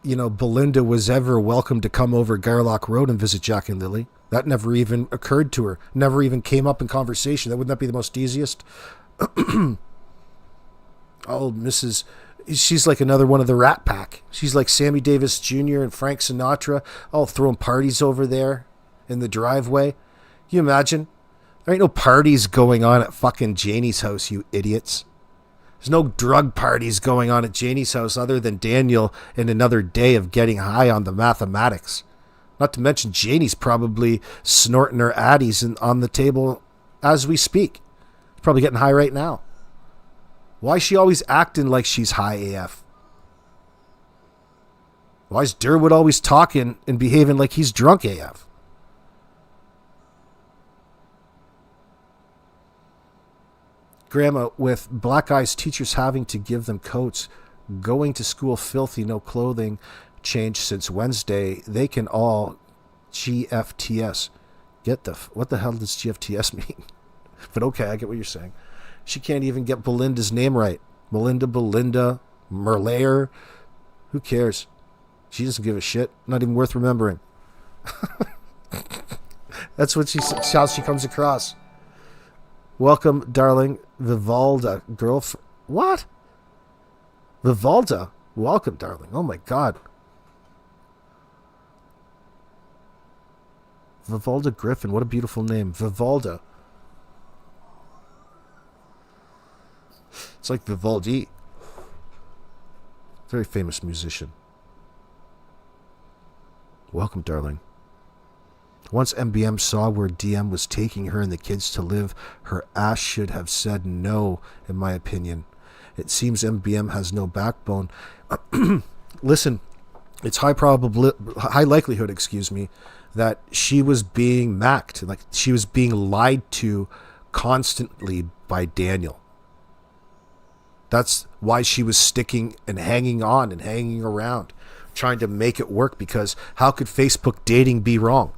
you know, Belinda was ever welcome to come over Garlock Road and visit Jack and Lily. That never even occurred to her. Never even came up in conversation. Wouldn't that be the most easiest? Oh, she's like another one of the Rat Pack. She's like Sammy Davis Jr. and Frank Sinatra, all throwing parties over there in the driveway. Can you imagine? There ain't no parties going on at fucking Janie's house, you idiots. There's no drug parties going on at Janie's house other than Daniel and another day of getting high on the mathematics. Not to mention Janie's probably snorting her addies on the table as we speak. Probably getting high right now. Why is she always acting like she's high AF? Why is Durwood always talking and behaving like he's drunk AF? Grandma, with Black Eyes teachers having to give them coats, going to school filthy, no clothing change since Wednesday, they can all GFTS. What the hell does GFTS mean? But okay, I get what you're saying. She can't even get Belinda's name right. Belinda, Merlayer. Who cares? She doesn't give a shit. Not even worth remembering. That's how she comes across. Welcome, darling. Vivalda, girlfriend. What? Vivalda? Welcome, darling. Oh my God. Vivalda Griffin. What a beautiful name. Vivalda. It's like Vivaldi. Very famous musician. Welcome, darling. Once MBM saw where DM was taking her and the kids to live, her ass should have said no, in my opinion. It seems MBM has no backbone. Listen, it's high likelihood, that she was being macked, like she was being lied to constantly by Daniel. That's why she was sticking and hanging on and hanging around, trying to make it work, because how could Facebook dating be wrong?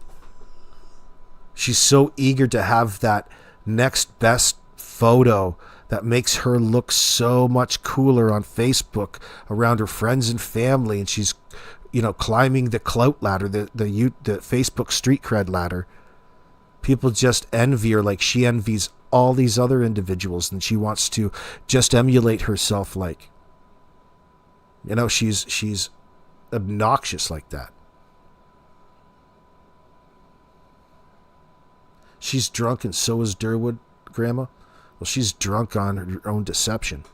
She's so eager to have that next best photo that makes her look so much cooler on Facebook around her friends and family, and she's, climbing the clout ladder, the Facebook street cred ladder. People just envy her like she envies all these other individuals, and she wants to just emulate herself like. She's obnoxious like that. She's drunk, and so is Durwood, Grandma. Well, she's drunk on her own deception.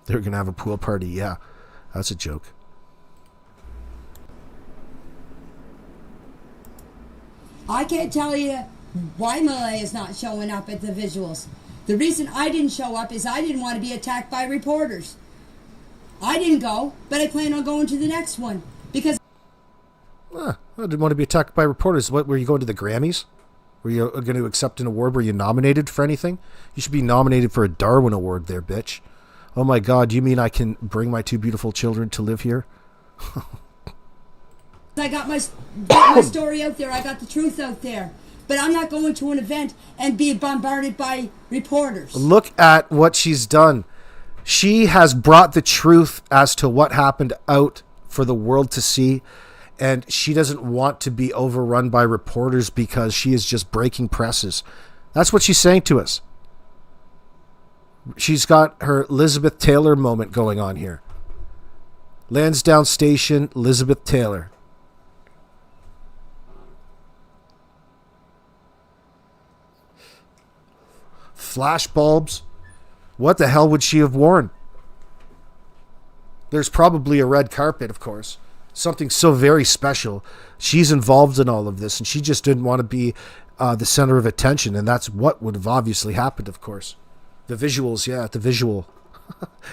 They're going to have a pool party. Yeah, that's a joke. I can't tell you why Malaya is not showing up at the visuals. The reason I didn't show up is I didn't want to be attacked by reporters. I didn't go, but I plan on going to the next one because I didn't want to be attacked by reporters. What, were you going to the Grammys? Were you going to accept an award? Were you nominated for anything? You should be nominated for a Darwin Award there, bitch. Oh my God, you mean I can bring my two beautiful children to live here? I got my story out there. I got the truth out there. But I'm not going to an event and be bombarded by reporters. Look at what she's done. She has brought the truth as to what happened out for the world to see. And she doesn't want to be overrun by reporters because she is just breaking presses. That's what she's saying to us. She's got her Elizabeth Taylor moment going on here. Lansdowne Station, Elizabeth Taylor. Flash bulbs. What the hell would she have worn? There's probably a red carpet, of course. Something so very special. She's involved in all of this, and she just didn't want to be the center of attention, and that's what would have obviously happened, of course. The visuals, yeah, the visual.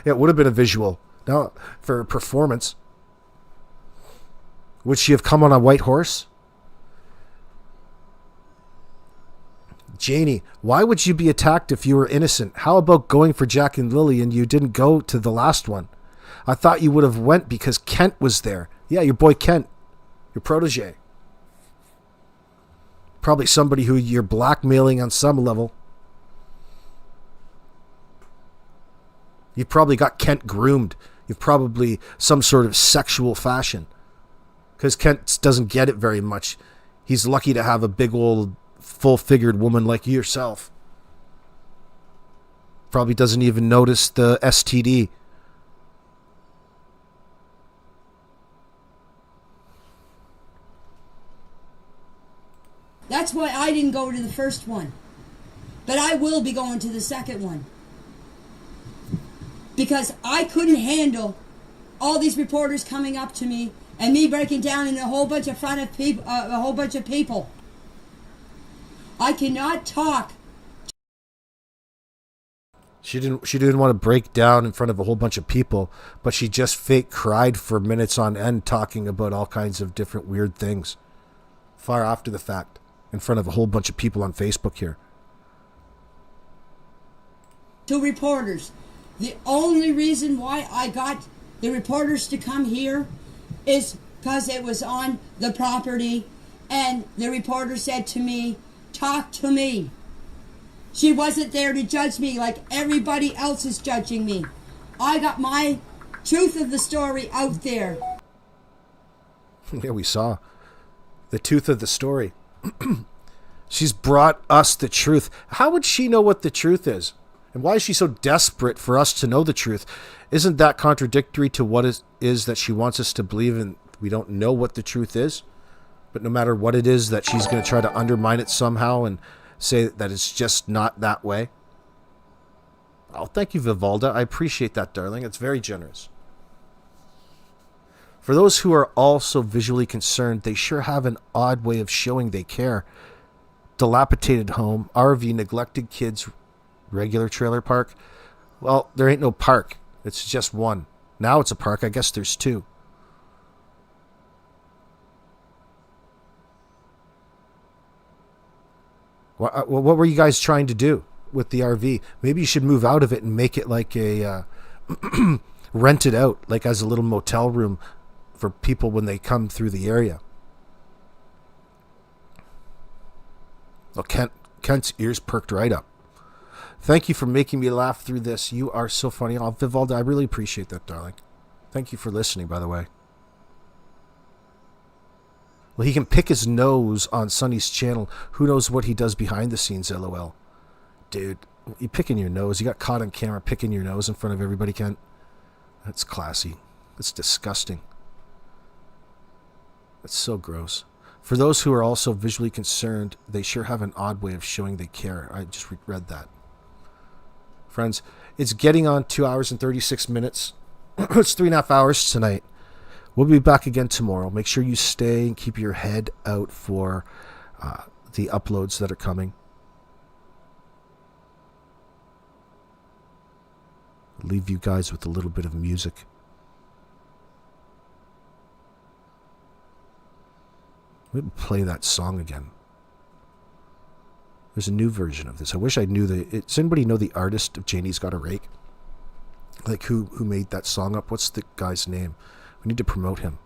It would have been a visual. No, for a performance. Would she have come on a white horse? Janie, why would you be attacked if you were innocent? How about going for Jack and Lily and you didn't go to the last one? I thought you would have went because Kent was there. Yeah, your boy Kent. Your protege. Probably somebody who you're blackmailing on some level. You've probably got Kent groomed. You've probably some sort of sexual fashion. Because Kent doesn't get it very much. He's lucky to have a big old full-figured woman like yourself. Probably doesn't even notice the STD. that's why I didn't go to the first one. But I will be going to the second one. Because I couldn't handle all these reporters coming up to me and me breaking down in a whole bunch of people. I cannot talk. She didn't want to break down in front of a whole bunch of people, but she just fake cried for minutes on end talking about all kinds of different weird things. Far after the fact, in front of a whole bunch of people on Facebook here. To reporters. The only reason why I got the reporters to come here is because it was on the property, and the reporter said to me, "Talk to me." She wasn't there to judge me like everybody else is judging me. I got my truth of the story out there. Yeah, we saw the truth of the story. She's brought us the truth. How would she know what the truth is? And why is she so desperate for us to know the truth? Isn't that contradictory to what it is that she wants us to believe, and we don't know what the truth is? But no matter what it is, that she's going to try to undermine it somehow and say that it's just not that way. Oh, thank you, Vivalda. I appreciate that, darling. It's very generous. For those who are also visually concerned, they sure have an odd way of showing they care. Dilapidated home, RV, neglected kids, regular trailer park. Well, there ain't no park. It's just one. Now it's a park. I guess there's two. What were you guys trying to do? with the RV. Maybe you should move out of it and make it like a rent it out, like as a little motel room for people when they come through the area. Well, Kent's ears perked right up. Thank you for making me laugh through this. You are so funny. Oh, Vivaldi, I really appreciate that, darling. Thank you for listening, by the way. Well, he can pick his nose on Sonny's channel. Who knows what he does behind the scenes, LOL. Dude, you picking your nose. You got caught on camera picking your nose in front of everybody, Kent. That's classy. That's disgusting. That's so gross. For those who are also visually concerned, they sure have an odd way of showing they care. I just read that. Friends, it's getting on 2 hours and 36 minutes. It's 3.5 hours tonight. We'll be back again tomorrow. Make sure you stay and keep your head out for the uploads that are coming. I'll leave you guys with a little bit of music. We'll play that song again. There's a new version of this. I wish I knew does anybody know the artist of Janie's Got a Rake? Like who made that song up? What's the guy's name? We need to promote him.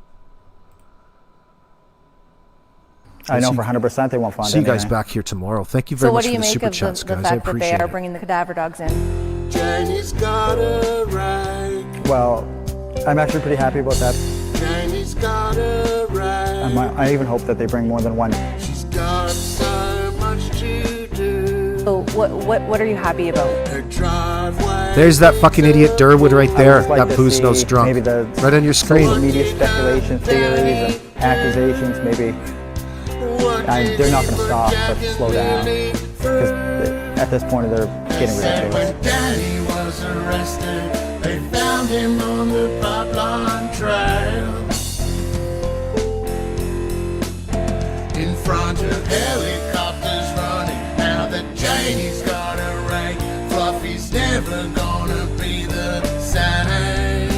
I know for 100% they won't find See you anything. guys back here tomorrow. Thank you very much for the super chats, So what do you make of the guys. I fact that appreciate they are it. bringing the cadaver dogs in? Janie's got a rake. Well, I'm actually pretty happy about that. Janie's got a rake. I even hope that they bring more than one. She's got so much to do. So what are you happy about? Her driveway. There's that fucking idiot Durwood right I there. would just like That to booze see nose drunk. maybe the Right on your social screen. media speculation theories and accusations. Maybe they're not going to stop, but slow down. Because at this point, they're getting ridiculous. When Danny was arrested, they found him on the pipeline trail. In front of helicopters running, now that Janie's got a rake, Fluffy's never gonna be the same.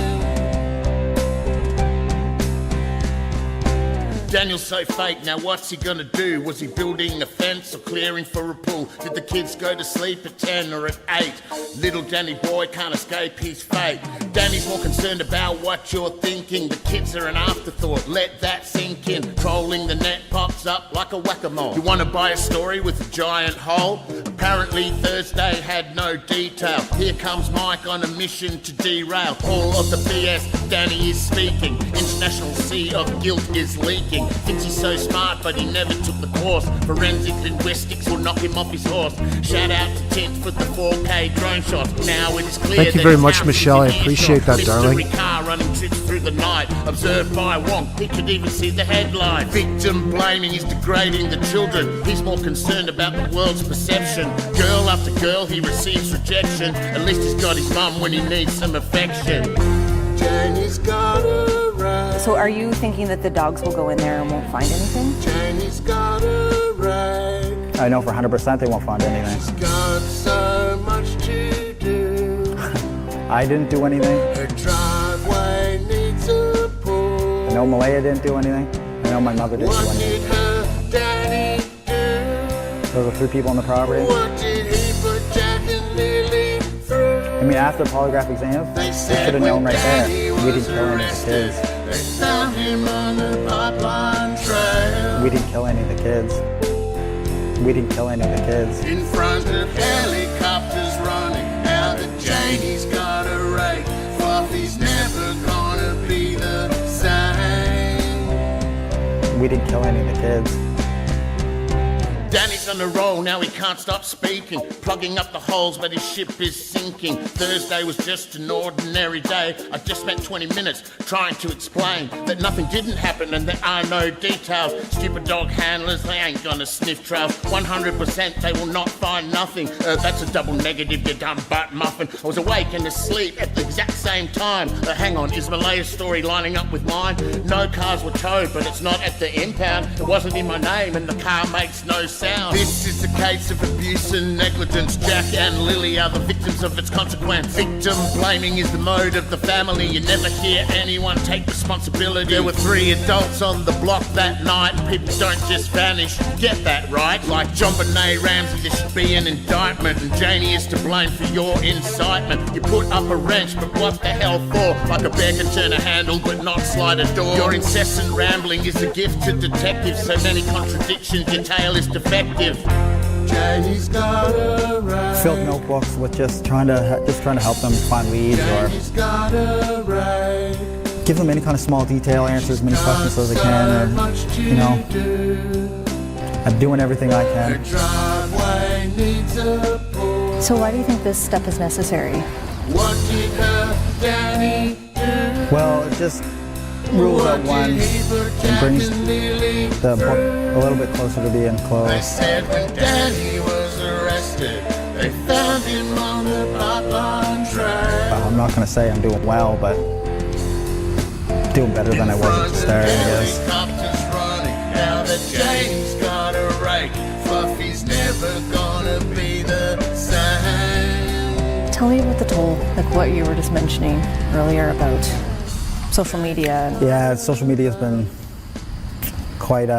Daniel's so fake, now what's he gonna do? Was he building a fence or clearing for a pool? Did the kids go to sleep at 10 or at 8? Little Danny boy can't escape his fate. Danny's more concerned about what you're thinking. The kids are an afterthought, let that sink in. Trolling the net pops up like a whack-a-mole. You wanna buy a story with a giant hole? Apparently Thursday had no detail. Here comes Mike on a mission to derail all of the BS Danny is speaking. International sea of guilt is leaking. Thinks he's so smart, but he never took the course. Forensic linguistics will knock him off his horse. Shout out to Tint for the 4K drone shots. Now it is clear. Thank you very much, Michelle. I appreciate that, darling. Mystery car running trips through the night. Observed by Wong. He could even see the headline. Victim blaming is degrading the children. He's more concerned about the world's perception. Girl after girl, he receives rejection. At least he's got his mum when he needs some affection. Janie's got a rake. So are you thinking that the dogs will go in there and won't find anything? Janie's got a rake. I know for 100% they won't find anything. She's got so much to do. I didn't do anything. Her driveway needs a pool. I know Malaya didn't do anything. I know my mother didn't do What did anything. her daddy do? Those are 3 people on the property. What did he put Jack and Lily through? I mean, after the polygraph exam, they should have known right there. We didn't kill any of the kids. They found him on the pipeline trail. We didn't kill any of the kids. We didn't kill any of the kids. In front of helicopters running, now that Janie's got a rake, Fluffy's never gonna be the same. We didn't kill any of the kids. Danny's on a roll, now he can't stop speaking. Plugging up the holes, but his ship is sinking. Thursday was just an ordinary day. I just spent 20 minutes trying to explain that nothing didn't happen and there are no details. Stupid dog handlers, they ain't gonna sniff trails. 100% they will not find nothing. That's a double negative, you dumb butt muffin. I was awake and asleep at the exact same time. Hang on, is Malaya's story lining up with mine? No cars were towed, but it's not at the impound. It wasn't in my name and the car makes no sense. sound. This is a case of abuse and negligence. Jack and Lily are the victims of its consequence. Victim blaming is the mode of the family. You never hear anyone take responsibility. There were 3 adults on the block that night. People don't just vanish, get that right. Like John Benet Ramsey, there should be an indictment, and Janie is to blame for your incitement. You put up a wrench, but what the hell for? Like a bear can turn a handle but not slide a door. Your incessant rambling is a gift to detectives. So many contradictions, your tale is defective. Janie's got a right. Filled notebooks with just trying to help them find leads, or give them any kind of small detail, answer as many questions as I can, or, you know, I'm doing everything I can. So why do you think this step is necessary? Well, it just rules out one and brings the book a little bit closer to being They closed. said when Danny was arrested, they found him on the pipeline track. I'm not going to say I'm doing well, but doing better than I was at the start, I guess. Helicopters running, now that Janie's got a rake, Fluffy's never gonna be the same. Tell me about the toll, like what you were just mentioning earlier about social media. Yeah, social media has been quite